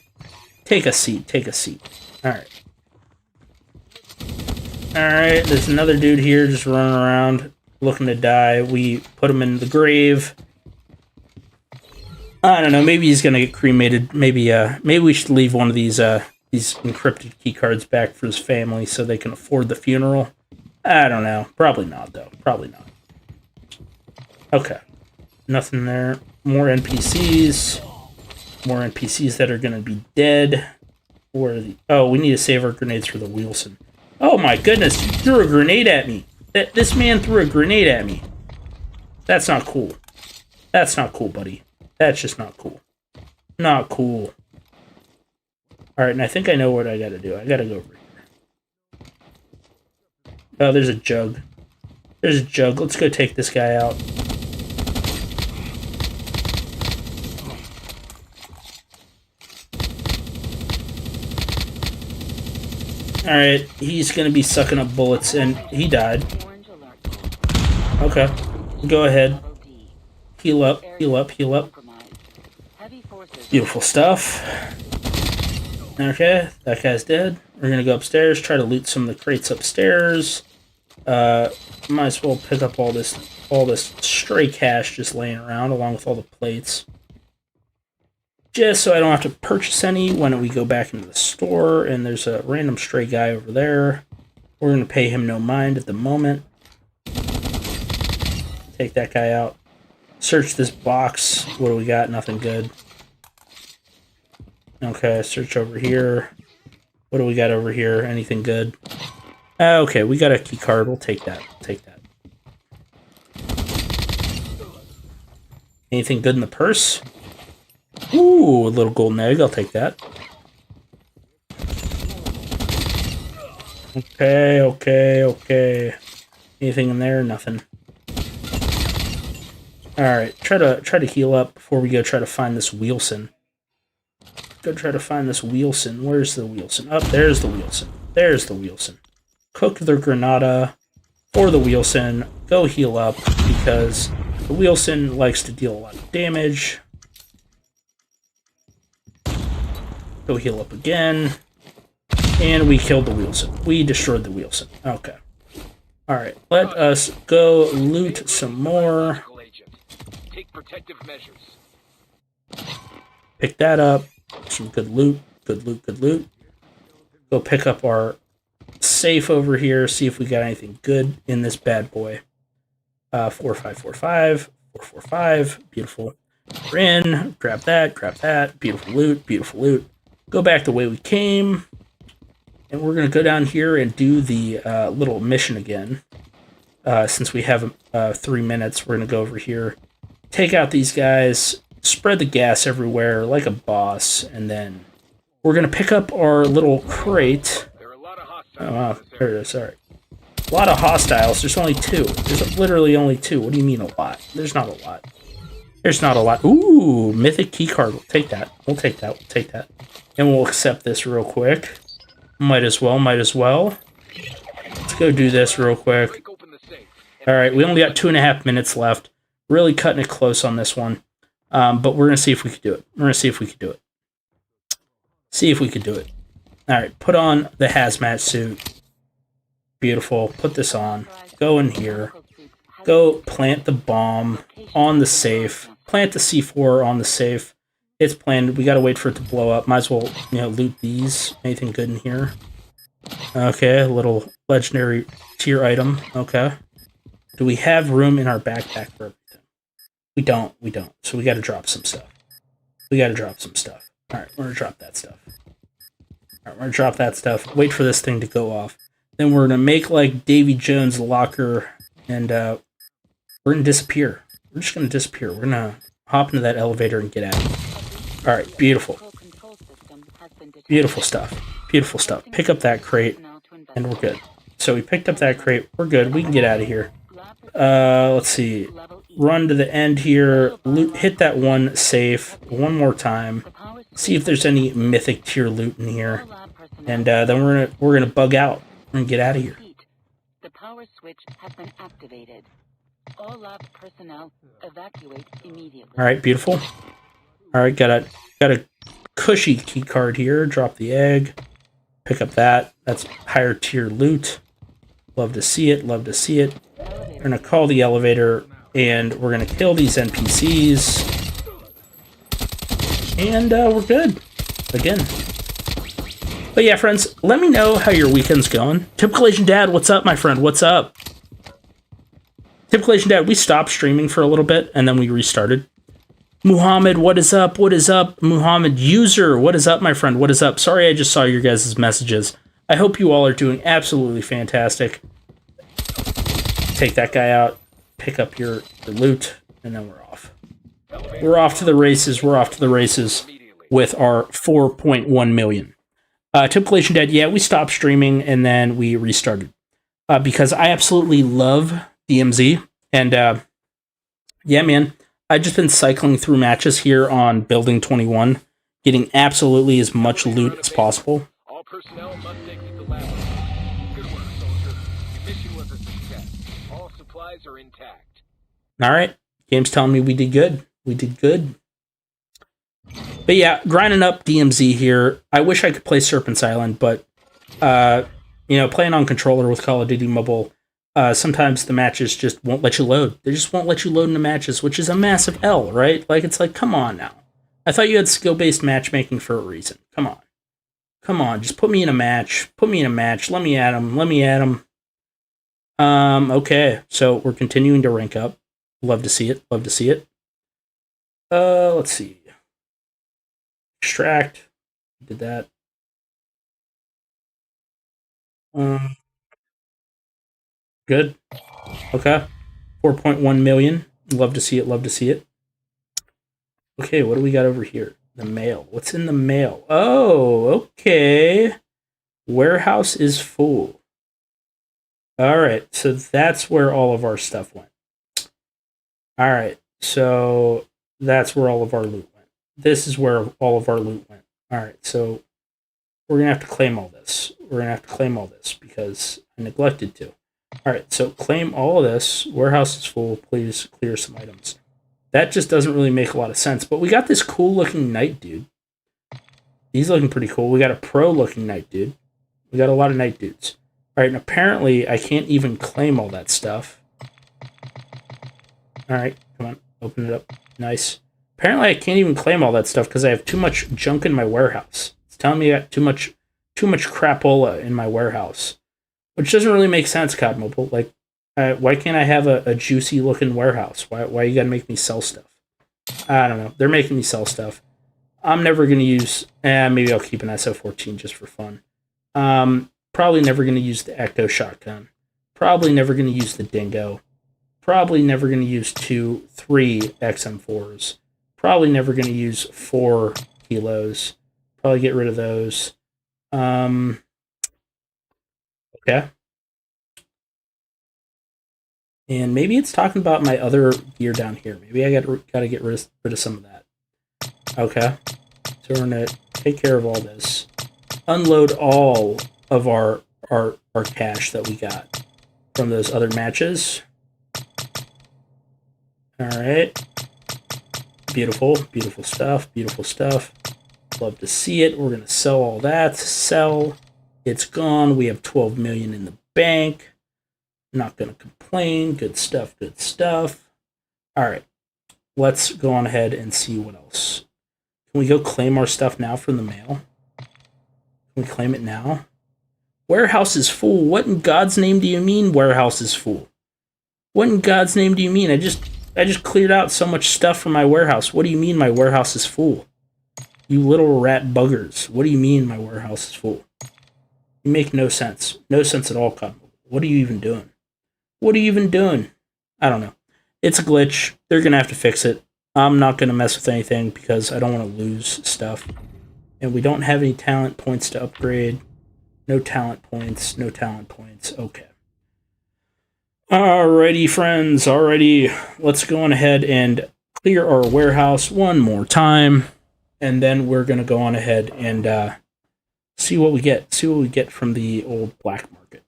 [SPEAKER 1] Take a seat. Take a seat. Alright. Alright, there's another dude here just running around looking to die. We put him in the grave. I don't know, maybe he's gonna get cremated. Maybe we should leave one of these encrypted key cards back for his family so they can afford the funeral. I don't know. Probably not, though. Probably not. Okay. Nothing there. More NPCs. More NPCs that are gonna be dead. Where are the... Oh, we need to save our grenades for the Wilson. Oh my goodness, you threw a grenade at me. This man threw a grenade at me. That's not cool. That's not cool, buddy. That's just not cool. Not cool. Alright, and I think I know what I gotta do. I gotta go over here. Oh, there's a jug. There's a jug. Let's go take this guy out. Alright, he's gonna be sucking up bullets, and he died. Okay. Go ahead. Heal up, heal up, heal up. Beautiful stuff. Okay, that guy's dead. We're gonna go upstairs, try to loot some of the crates upstairs. Might as well pick up all this stray cash just laying around, along with all the plates. Just so I don't have to purchase any when we go back into the store. And there's a random stray guy over there. We're gonna pay him no mind at the moment. Take that guy out. Search this box. What do we got? Nothing good. Okay, search over here. What do we got over here? Anything good? Okay, we got a key card. We'll take that. We'll take that. Anything good in the purse? Ooh, a little golden egg. I'll take that. Okay, okay, okay. Anything in there? Nothing. Alright, try to heal up before we go try to find this Wilson. Go try to find this Wilson. Where's the Wilson? Oh, there's the Wilson. There's the Wilson. Cook the Granada for the Wilson. Go heal up because the Wilson likes to deal a lot of damage. Go heal up again. And we killed the Wilson. We destroyed the Wilson. Okay. Alright, let us go loot some more.
[SPEAKER 2] Take protective measures.
[SPEAKER 1] Pick that up. Some good loot. Good loot, good loot. Go pick up our safe over here. See if we got anything good in this bad boy. 4545. 445. Beautiful. We're in. Grab that. Grab that. Beautiful loot. Beautiful loot. Go back the way we came. And we're going to go down here and do the little mission again. Since we have 3 minutes, we're going to go over here. Take out these guys. Spread the gas everywhere like a boss. And then we're going to pick up our little crate.
[SPEAKER 2] There are a lot of hostiles.
[SPEAKER 1] Oh, wow. There it is. Sorry. A lot of hostiles. There's only 2. There's literally only 2. What do you mean a lot? There's not a lot. There's not a lot. Ooh, mythic keycard. We'll take that. We'll take that. We'll take that. And we'll accept this real quick. Might as well. Might as well. Let's go do this real quick. Alright, we only got 2.5 minutes left. Really cutting it close on this one. But we're going to see if we can do it. We're going to see if we can do it. See if we can do it. Alright, put on the hazmat suit. Beautiful. Put this on. Go in here. Go plant the bomb on the safe. Plant the C4 on the safe. It's planned. We got to wait for it to blow up. Might as well, loot these. Anything good in here? Okay, a little legendary tier item. Okay. Do we have room in our backpack for everything? We don't. We don't. So we got to drop some stuff. We got to drop some stuff. Alright, we're going to drop that stuff. Alright, we're going to drop that stuff. Wait for this thing to go off. Then we're going to make like Davy Jones' locker. And we're going to disappear. We're just going to disappear. We're going to hop into that elevator and get out. Alright, beautiful. Beautiful stuff. Beautiful stuff. Pick up that crate, and we're good. So we picked up that crate. We're good. We can get out of here. Let's see. Run to the end here. Loot, hit that one safe one more time. See if there's any mythic tier loot in here. And then we're gonna bug out and get out of here.
[SPEAKER 3] The power switch has been activated. All lab personnel evacuate immediately.
[SPEAKER 1] All right, beautiful. All right, got a cushy key card here. Drop the egg. Pick up that. That's higher tier loot. Love to see it. Love to see it. We're gonna call the elevator, and we're gonna kill these NPCs, and we're good again. But yeah, friends, let me know how your weekend's going. Typical Asian Dad, what's up, my friend? What's up? Typical Asian Dad, we stopped streaming for a little bit, and then we restarted. Muhammad, what is up? What is up? Muhammad User, what is up, my friend? What is up? Sorry, I just saw your guys' messages. I hope you all are doing absolutely fantastic. Take that guy out, pick up your loot, and then we're off. We're off to the races. We're off to the races with our 4.1 million. Typical Asian Dad, yeah, we stopped streaming and then we restarted because I absolutely love DMZ. And yeah, man, I've just been cycling through matches here on Building 21, getting absolutely as much loot as possible.
[SPEAKER 2] All personnel must exit the lab. Good work, soldier. Your mission was a success. All supplies are intact.
[SPEAKER 1] All right, game's telling me we did good. We did good. But yeah, grinding up DMZ here. I wish I could play Serpent Island, but you know, playing on controller with Call of Duty Mobile, sometimes the matches just won't let you load. They just won't let you load into matches, which is a massive L, right? Like, it's like, come on now. I thought you had skill-based matchmaking for a reason. Come on. Come on, just put me in a match. Put me in a match. Let me at him. Let me at him. Okay, so we're continuing to rank up. Love to see it. Love to see it. Let's see. Extract. Did that. Good. Okay. 4.1 million. Love to see it. Love to see it. Okay, what do we got over here? The mail. What's in the mail? Oh, okay. Warehouse is full. All right, so that's where all of our stuff went. All right, so that's where all of our loot went. This is where all of our loot went. All right, so we're going to have to claim all this. We're going to have to claim all this because I neglected to. All right, so claim all of this. Warehouse is full. Please clear some items. That just doesn't really make a lot of sense. But we got this cool-looking knight dude. He's looking pretty cool. We got a pro-looking knight dude. We got a lot of knight dudes. All right, and apparently I can't even claim all that stuff. All right, come on. Open it up. Nice. Apparently I can't even claim all that stuff because I have too much junk in my warehouse. It's telling me I got too much crapola in my warehouse. Which doesn't really make sense, COD Mobile. Like, why can't I have a juicy-looking warehouse? Why you gotta make me sell stuff? I don't know. They're making me sell stuff. I'm never gonna use... maybe I'll keep an SO14 just for fun. Probably never gonna use the Ecto shotgun. Probably never gonna use the Dingo. Probably never gonna use 3 XM4s. Probably never gonna use 4 kilos. Probably get rid of those. Okay. And maybe it's talking about my other gear down here. Maybe I gotta get rid of some of that. Okay. So we're gonna take care of all this. Unload all of our cash that we got from those other matches. Alright. Beautiful. Beautiful stuff. Beautiful stuff. Love to see it. We're gonna sell all that. Sell. It's gone. We have 12 million in the bank. Not going to complain. Good stuff. Good stuff. All right. Let's go on ahead and see what else. Can we go claim our stuff now from the mail? Can we claim it now? Warehouse is full. What in God's name do you mean warehouse is full? What in God's name do you mean? I just cleared out so much stuff from my warehouse. What do you mean my warehouse is full? You little rat buggers. What do you mean my warehouse is full? You make no sense. No sense at all, COD. What are you even doing? What are you even doing? I don't know. It's a glitch. They're going to have to fix it. I'm not going to mess with anything because I don't want to lose stuff. And we don't have any talent points to upgrade. No talent points. No talent points. Okay. Alrighty, friends. Alrighty. Let's go on ahead and clear our warehouse one more time. And then we're going to go on ahead and see what we get. See what we get from the old black market.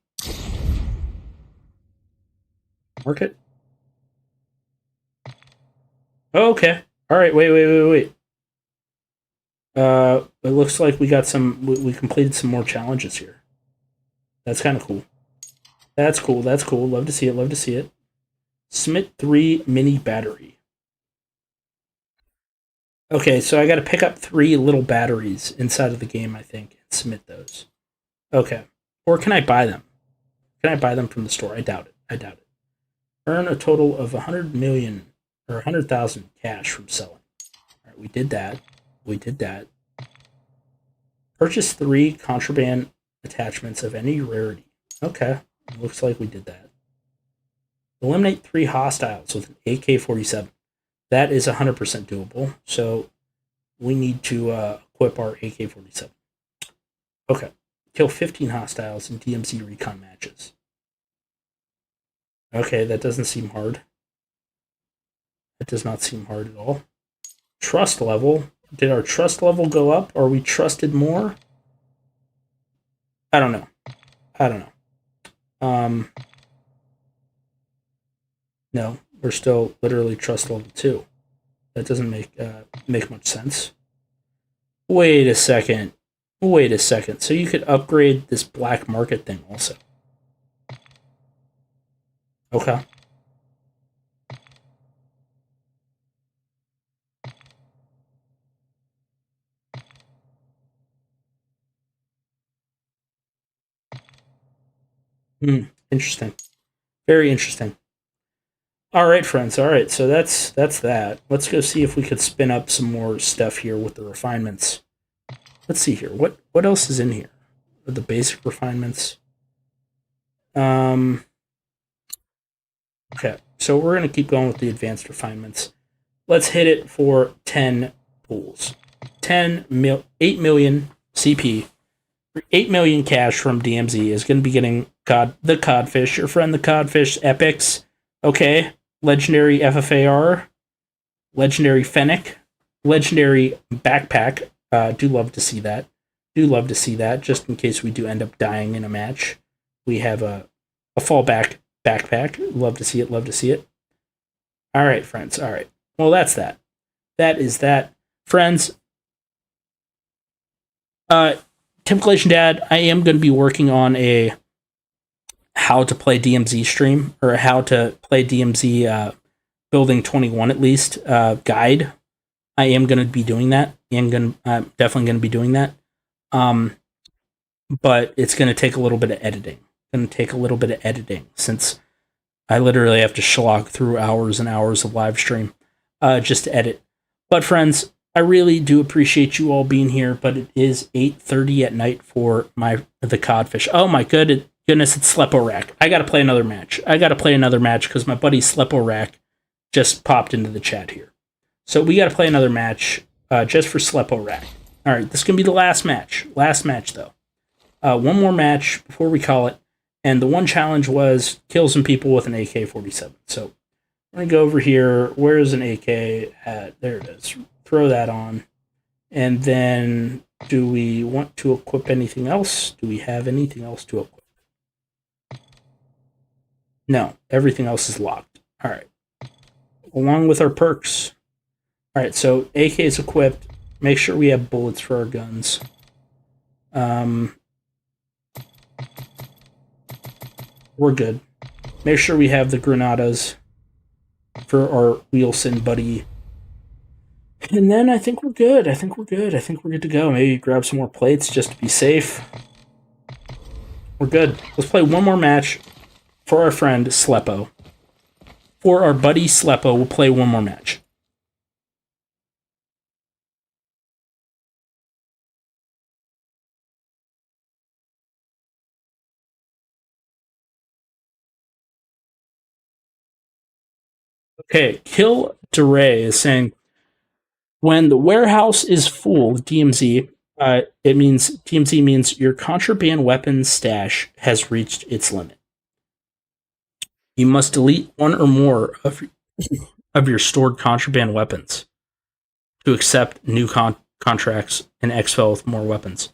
[SPEAKER 1] Market? Oh, okay. All right. Wait. It looks like we got some. We completed some more challenges here. That's kind of cool. That's cool. That's cool. Love to see it. Love to see it. Smith 3 mini battery. Okay, so I got to pick up 3 little batteries inside of the game, I think, and submit those. Okay. Or can I buy them? Can I buy them from the store? I doubt it. I doubt it. Earn a total of 100 million or 100,000 cash from selling. All right, we did that. We did that. Purchase 3 contraband attachments of any rarity. Okay. Looks like we did that. Eliminate 3 hostiles with an AK-47. That is 100% doable. So we need to equip our AK-47. Okay. Kill 15 hostiles in DMZ Recon matches. Okay, that doesn't seem hard. That does not seem hard at all. Trust level. Did our trust level go up? Are we trusted more? I don't know. No, we're still literally trust level 2. That doesn't make much sense. Wait a second. So you could upgrade this black market thing also. Okay. Interesting. Very interesting. All right, friends. All right, so that's that. Let's go see if we could spin up some more stuff here with the refinements. Let's see here. What else is in here? The basic refinements. Okay, so we're gonna keep going with the advanced refinements. Let's hit it for 10 pools. 8 million CP. 8 million cash from DMZ is going to be getting the Codfish, your friend the Codfish Epics. Okay. Legendary FFAR. Legendary Fennec. Legendary Backpack. Do love to see that. Just in case we do end up dying in a match. We have a fallback backpack. Love to see it. All right, friends. All right. Well, that's that. That is that. Friends, Typical Asian Dad, I am going to be working on a how to play DMZ stream, or how to play DMZ building 21 at least guide. I am going to be doing that. I'm definitely going to be doing that. But it's going to take a little bit of editing. Since I literally have to slog through hours and hours of live stream just to edit. But friends, I really do appreciate you all being here, but it is 8:30 at night for the Codfish. Oh my goodness, it's Sleporak. I gotta play another match because my buddy Sleporak just popped into the chat here. So we gotta play another match just for Sleporak. Alright, this is gonna be the last match. Last match though. One more match before we call it. And the one challenge was kill some people with an AK-47. So I'm gonna go over here. Where is an AK at? There it is. Throw that on. And then do we want to equip anything else? Do we have anything else to equip? No, everything else is locked. All right. Along with our perks. All right, so AK is equipped. Make sure we have bullets for our guns. We're good. Make sure we have the granadas for our Wheelson buddy. And then I think we're good. I think we're good to go. Maybe grab some more plates just to be safe. We're good. Let's play one more match for our friend Slepo. For our buddy Slepo, we'll play one more match. Okay, Kill DeRay is saying, when the warehouse is full, DMZ, DMZ means your contraband weapons stash has reached its limit. You must delete one or more of your stored contraband weapons to accept new contracts in Exfil with more weapons.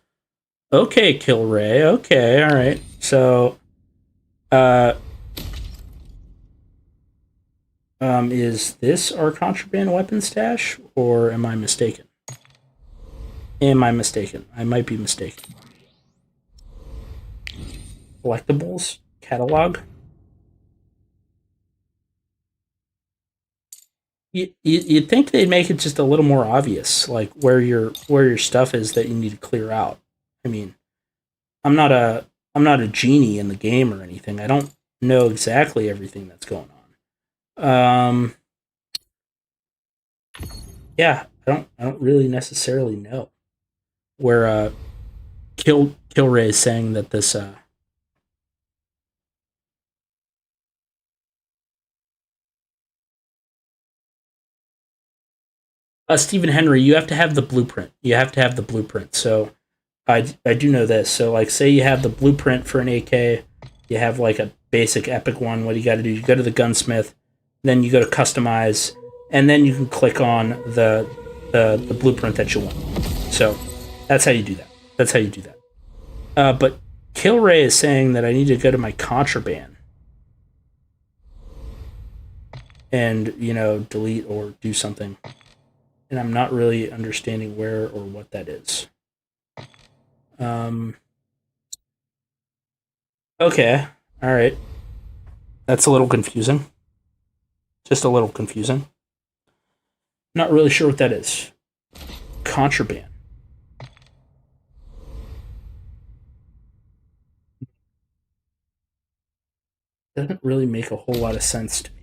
[SPEAKER 1] Okay, Kilray. Okay, all right. So, Is this our contraband weapon stash, or am I mistaken? Am I mistaken? I might be mistaken. Collectibles? Catalog? You'd think they'd make it just a little more obvious, like where your stuff is that you need to clear out. I mean, I'm not a genie in the game or anything. I don't know exactly everything that's going on. Yeah, I don't really necessarily know where Kilray is saying that this Stephen Henry, you have to have the blueprint. You have to have the blueprint. So I do know this. So like, say you have the blueprint for an AK, you have like a basic epic one. What do you got to do? You go to the gunsmith, then you go to customize, and then you can click on the blueprint that you want. So that's how you do that. That's how you do that. But Kilray is saying that I need to go to my contraband and delete or do something, and I'm not really understanding where or what that is. Okay. All right. That's a little confusing. Just a little confusing. Not really sure what that is. Contraband. Doesn't really make a whole lot of sense to me.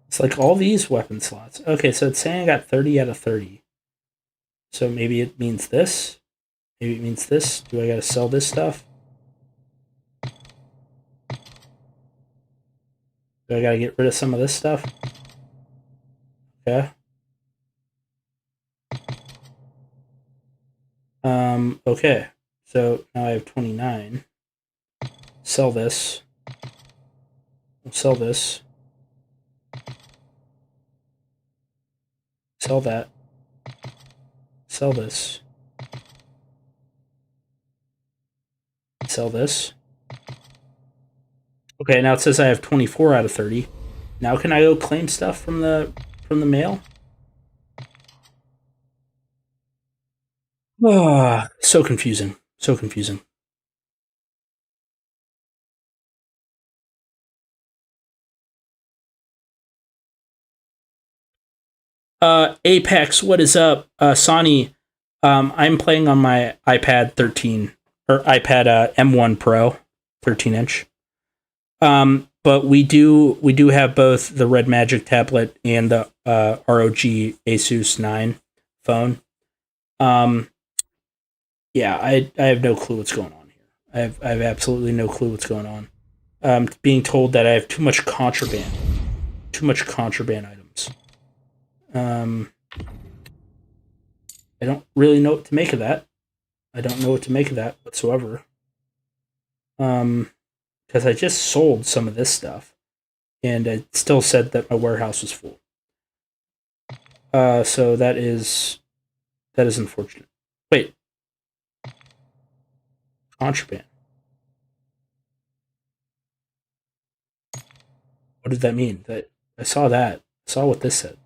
[SPEAKER 1] It's like all these weapon slots. Okay, so it's saying I got 30 out of 30. So maybe it means this. Maybe it means this. Do I gotta sell this stuff? Do I gotta get rid of some of this stuff? Okay. Okay. So now I have 29. Sell this. Sell this. Sell that. Sell this. Sell this. Okay, now it says I have 24 out of 30. Now can I go claim stuff from the mail? Ah, so confusing. So confusing. Apex, what is up? Sonny, I'm playing on my iPad 13 or iPad M1 Pro, 13 inch. But we do have both the Red Magic tablet and the ROG Asus 9 phone. Yeah, I have no clue what's going on here. I have absolutely no clue what's going on. Being told that I have too much contraband items. I don't really know what to make of that. I don't know what to make of that whatsoever. Because I just sold some of this stuff, and it still said that my warehouse was full. So that is unfortunate. Wait, contraband. What did that mean? That I saw that. I saw what this said.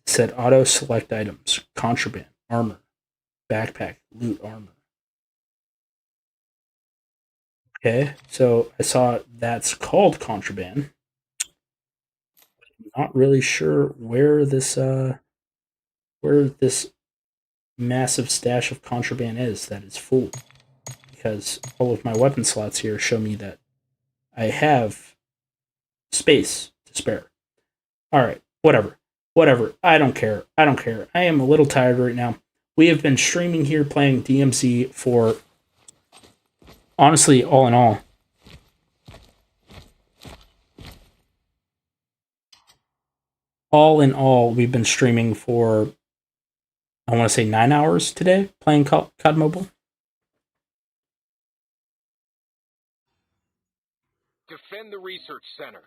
[SPEAKER 1] It said auto select items, contraband, armor, backpack, loot, armor. Okay, so I saw that's called contraband. I'm not really sure where this massive stash of contraband is that is full, because all of my weapon slots here show me that I have space to spare. All right, whatever. I don't care. I am a little tired right now. We have been streaming here playing DMZ for, honestly, all in all, we've been streaming for, I want to say 9 hours today playing COD Mobile.
[SPEAKER 2] Defend the research center.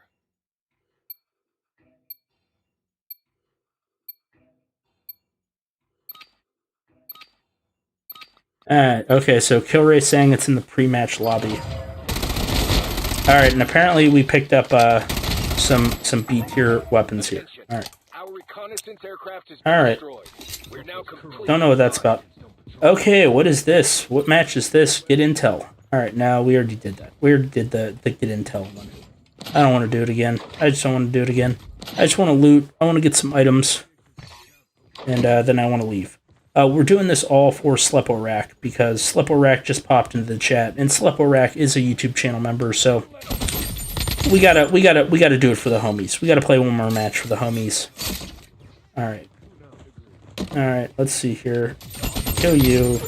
[SPEAKER 1] Okay, so Kilray's saying it's in the pre-match lobby. Alright, and apparently we picked up some B-tier weapons here. Alright.
[SPEAKER 2] Our reconnaissance aircraft is being
[SPEAKER 1] Alright.
[SPEAKER 2] destroyed. We're now completely
[SPEAKER 1] Don't know what that's about. Okay, what is this? What match is this? Get intel. Alright, now we already did that. We already did the get intel one. I don't want to do it again. I just don't want to do it again. I just want to loot. I want to get some items. And then I want to leave. We're doing this all for Sleporak because Sleporak just popped into the chat, and Sleporak is a YouTube channel member, so we gotta do it for the homies. We gotta play one more match for the homies. Alright. Alright, let's see here. Kill you.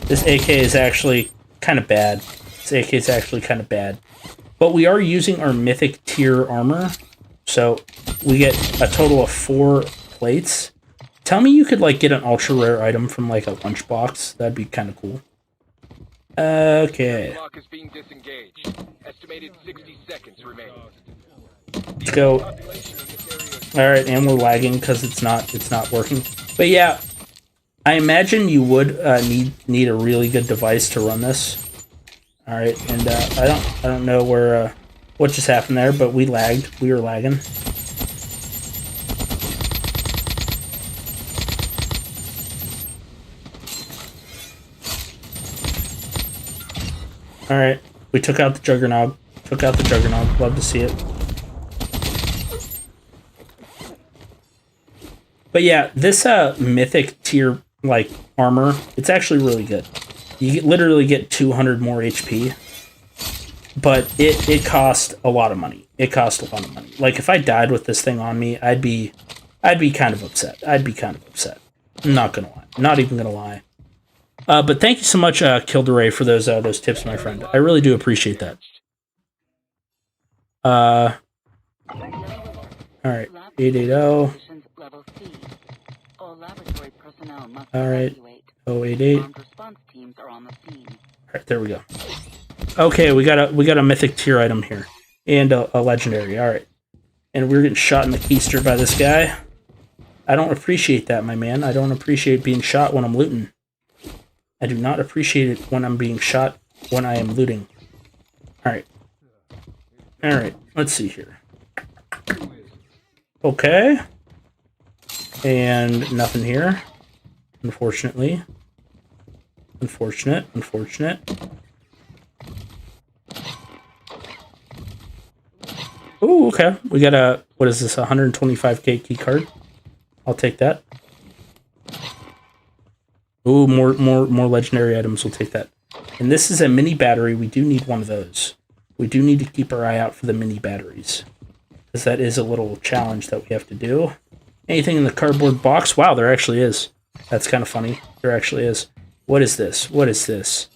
[SPEAKER 1] This AK is actually kind of bad. This AK is actually kind of bad. But we are using our mythic tier armor, so we get a total of 4 plates. Tell me you could, like, get an ultra rare item from, like, a lunchbox. That'd be kind of cool. Okay.
[SPEAKER 2] Block is being disengaged. Estimated 60 seconds remain.
[SPEAKER 1] Let's go. Alright, and we're lagging because it's not working. But yeah, I imagine you would need a really good device to run this. Alright, and I don't know where what just happened there, but we lagged. We were lagging. Alright, we took out the Juggernaut. Love to see it. But yeah, this mythic tier like armor, it's actually really good. You literally get 200 more HP, but it cost a lot of money. It cost a lot of money. Like if I died with this thing on me, I'd be kind of upset. I'm not gonna lie. Not even gonna lie. But thank you so much, Kilderay, for those tips, my friend. I really do appreciate that. All right, 880. All right, 088. All right, there we go. Okay, we got a mythic tier item here and a legendary. All right, and we're getting shot in the keister by this guy. I don't appreciate that, my man. I don't appreciate being shot when I'm looting. I do not appreciate it when I'm being shot when I am looting. Alright. Alright, let's see here. Okay. And nothing here. Unfortunately. Unfortunate. Ooh, okay. We got a, what is this, 125k key card? I'll take that. Ooh, more legendary items. We'll take that. And this is a mini battery. We do need one of those. We do need to keep our eye out for the mini batteries, because that is a little challenge that we have to do. Anything in the cardboard box? Wow, there actually is. That's kind of funny. There actually is. What is this? What is this?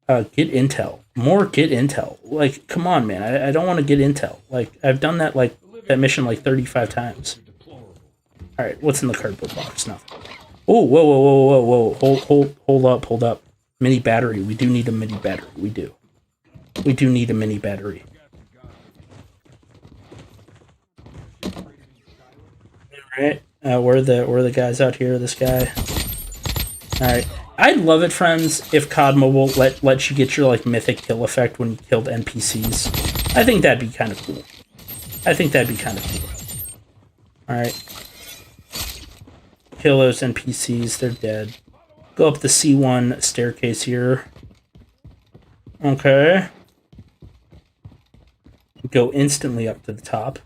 [SPEAKER 1] Get intel. More get intel. Like, come on, man. I don't want to get intel. Like, I've done that, like, that mission like 35 times. Alright, what's in the cardboard box? Nothing. Oh, whoa. Hold up. Mini battery. We do need a mini battery. We do need a mini battery. Alright. Where are the guys out here? This guy. Alright. I'd love it, friends, if COD Mobile let you get your like mythic kill effect when you killed NPCs. I think that'd be kind of cool. Alright. Kill those NPCs, they're dead. Go up the C1 staircase here. Okay. Go instantly up to the top.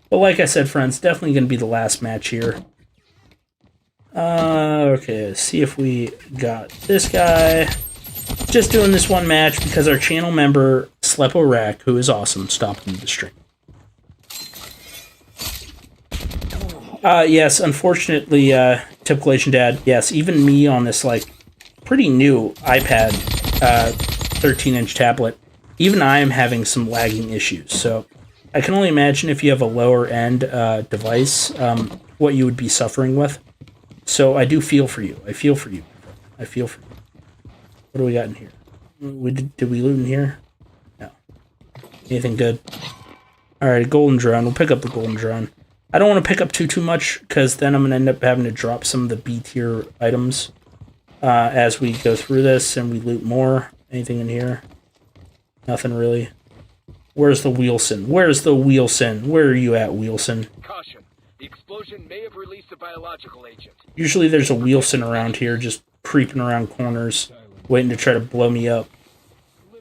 [SPEAKER 1] But like I said, friends, definitely going to be the last match here. Okay, let's see if we got this guy. Just doing this one match because our channel member, Sleporak, who is awesome, stopped into the stream. Yes, unfortunately, typical Asian dad, yes, even me on this, like, pretty new iPad, 13-inch tablet, even I am having some lagging issues, so I can only imagine if you have a lower-end device, what you would be suffering with. So I do feel for you. I feel for you. What do we got in here? Did we loot in here? No. Anything good? Alright, golden drone. We'll pick up the golden drone. I don't want to pick up too much, because then I'm going to end up having to drop some of the B-tier items. as we go through this and we loot more. Anything in here? Nothing really. Where's the Wilson? Where's the Wilson? Where are you at, Wilson?
[SPEAKER 2] Caution. The explosion may have released a biological agent.
[SPEAKER 1] Usually there's a Wilson around here just creeping around corners, waiting to try to blow me up.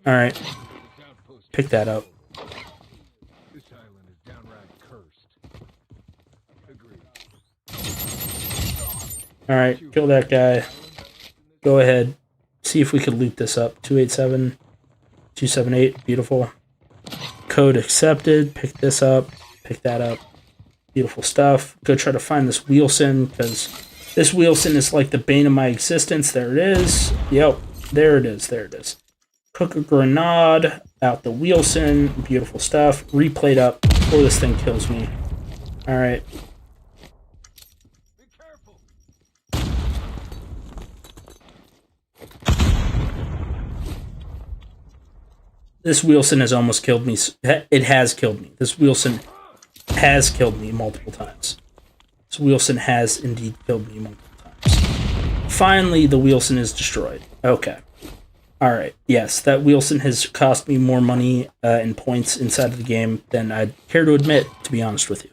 [SPEAKER 1] Alright. Pick that up.
[SPEAKER 2] This island is downright cursed. Agreed.
[SPEAKER 1] Alright, kill that guy. Go ahead. See if we could loot this up. 287, 278, beautiful. Code accepted. Pick this up. Pick that up. Beautiful stuff. Go try to find this Wilson, because this Wilson is like the bane of my existence. There it is. Yep. There it is. There it is. Cook a grenade. Out the Wilson. Beautiful stuff. Replate up before this thing kills me. Alright.
[SPEAKER 2] Be careful.
[SPEAKER 1] This Wilson has almost killed me. It has killed me. This Wilson has killed me multiple times. This Wilson has indeed killed me multiple times. Finally, the Wilson is destroyed. Okay. Alright. Yes, that Wilson has cost me more money and points inside of the game than I'd care to admit, to be honest with you.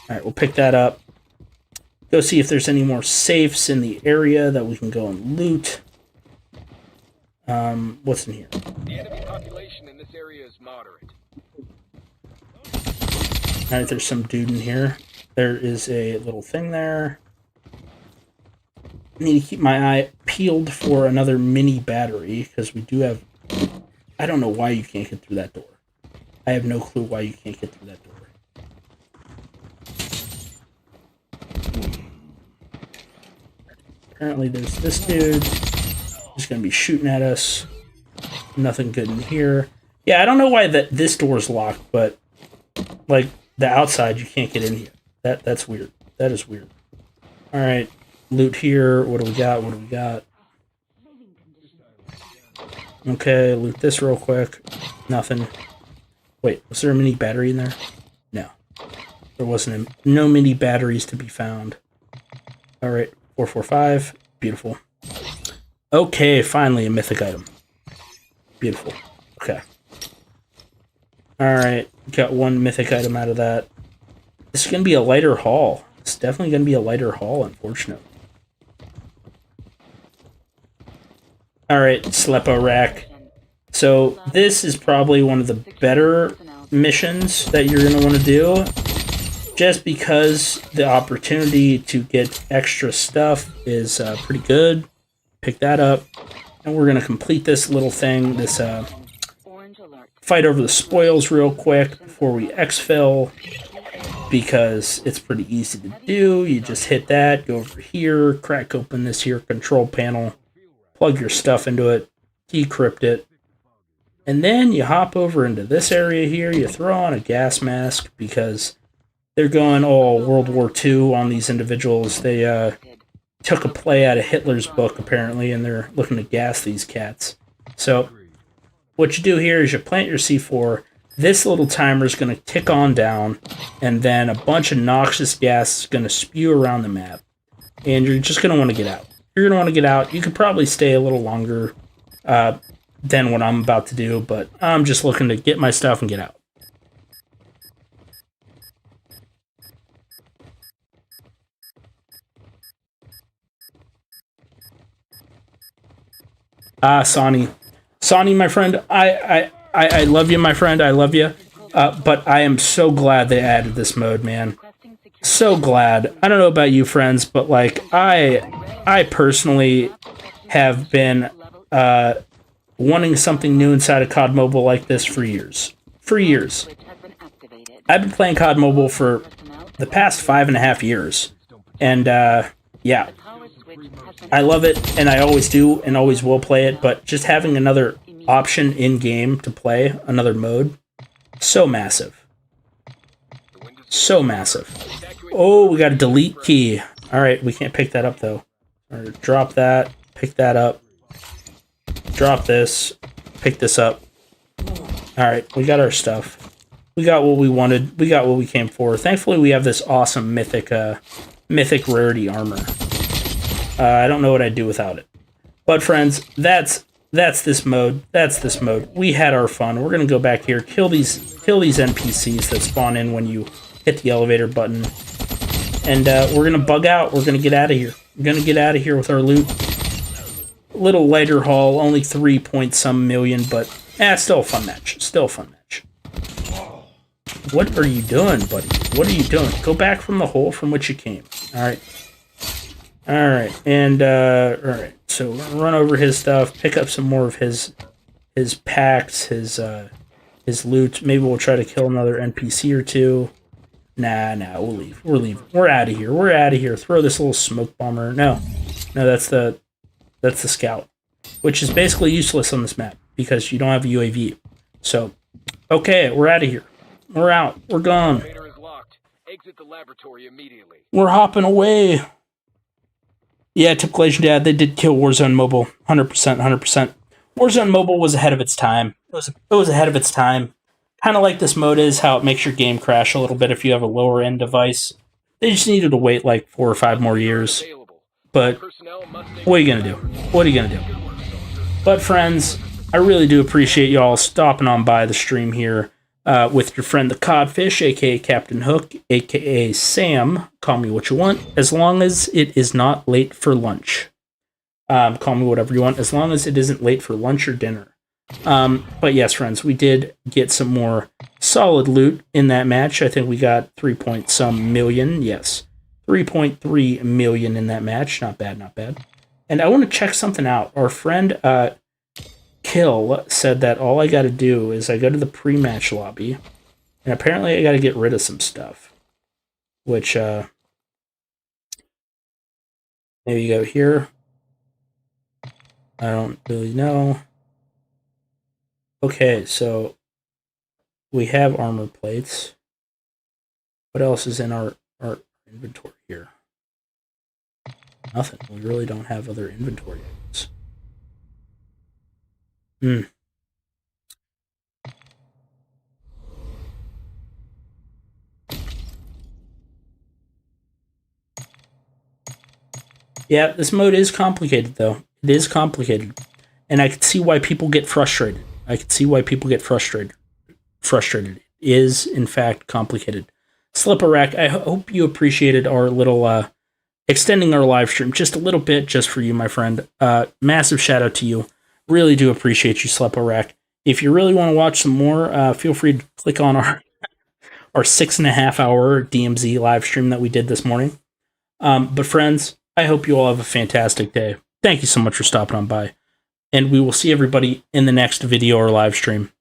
[SPEAKER 1] Alright, we'll pick that up. Go see if there's any more safes in the area that we can go and loot. What's in here?
[SPEAKER 2] The enemy population in this area is moderate.
[SPEAKER 1] Alright, there's some dude in here. There is a little thing there. I need to keep my eye peeled for another mini battery, because we do have... I don't know why you can't get through that door. I have no clue why you can't get through that door. Apparently there's this dude. He's going to be shooting at us. Nothing good in here. Yeah, I don't know why this door's locked, but like the outside you can't get in here. That's weird. That is weird. Alright, loot here. What do we got? What do we got? Okay, loot this real quick. Nothing. Wait, was there a mini battery in there? No. There wasn't. No mini batteries to be found. Alright, 445. Beautiful. Okay, finally a mythic item. Beautiful. Okay. Alright, got one mythic item out of that. This is going to be a lighter haul. It's definitely going to be a lighter haul, unfortunately. Alright, Slepo Rack. So, this is probably one of the better missions that you're going to want to do. Just because the opportunity to get extra stuff is pretty good. Pick that up. And we're going to complete this little thing, this fight over the spoils real quick before we exfil, because it's pretty easy to do. You just hit that, go over here, crack open this here control panel, plug your stuff into it, decrypt it, and then you hop over into this area here, you throw on a gas mask, because they're going all World War II on these individuals. They took a play out of Hitler's book, apparently, and they're looking to gas these cats. So, what you do here is you plant your C4, this little timer is going to tick on down, and then a bunch of noxious gas is going to spew around the map. And you're just going to want to get out. You're going to want to get out. You could probably stay a little longer than what I'm about to do, but I'm just looking to get my stuff and get out. Sonny. Sonny, my friend, I love you, my friend, I love you. But I am so glad they added this mode, man. So glad. I don't know about you, friends, but, like, I personally have been wanting something new inside of COD Mobile like this for years. For years. I've been playing COD Mobile for the past 5.5 years. And, yeah. I love it, and I always do, and always will play it, but just having another option in-game to play, another mode, so massive. So massive. Oh, we got a delete key. Alright, we can't pick that up, though. Right, drop that, pick that up, drop this, pick this up. Alright, we got our stuff. We got what we wanted. We got what we came for. Thankfully, we have this awesome mythic rarity armor. I don't know what I'd do without it. But friends, that's this mode. That's this mode. We had our fun. We're gonna go back here, kill these NPCs that spawn in when you hit the elevator button, and we're gonna bug out. We're gonna get out of here. We're gonna get out of here with our loot. Little lighter haul, only 3-point-some million, but still a fun match. Still a fun match. What are you doing, buddy? What are you doing? Go back from the hole from which you came. All right. All right, and all right. So run over his stuff, pick up some more of his packs, his loot. Maybe we'll try to kill another NPC or two. Nah, we'll leave. We're leaving. We're out of here. We're out of here. Throw this little smoke bomber. No, that's the scout, which is basically useless on this map because you don't have a UAV. So, okay, we're out of here. We're out. We're gone.
[SPEAKER 2] Elevator is locked. Exit the laboratory immediately.
[SPEAKER 1] We're hopping away. Yeah, typical Asian Dad, they did kill Warzone Mobile. 100%, 100%. Warzone Mobile was ahead of its time. It was ahead of its time. Kind of like this mode is, how it makes your game crash a little bit if you have a lower-end device. They just needed to wait like 4 or 5 more years. But what are you going to do? What are you going to do? But friends, I really do appreciate y'all stopping on by the stream here with your friend the Codfish, a.k.a. Captain Hook, a.k.a. Sam. Call me what you want, as long as it is not late for lunch. Call me whatever you want, as long as it isn't late for lunch or dinner. But yes, friends, we did get some more solid loot in that match. I think we got 3-point-some million. Yes, 3.3 million in that match. Not bad, not bad. And I want to check something out. Our friend Kill said that all I got to do is I go to the pre-match lobby, and apparently I got to get rid of some stuff. Which, maybe go here. I don't really know. Okay, so we have armor plates. What else is in our inventory here? Nothing. We really don't have other inventory items. Yeah, this mode is complicated, though. It is complicated. And I can see why people get frustrated. Frustrated. It is, in fact, complicated. Slip-a-rack, I hope you appreciated our little, extending our live stream just a little bit, just for you, my friend. Massive shout out to you. Really do appreciate you, Slip-a-rack. If you really want to watch some more, feel free to click on our 6.5-hour DMZ live stream that we did this morning. But friends, I hope you all have a fantastic day. Thank you so much for stopping on by. And we will see everybody in the next video or live stream.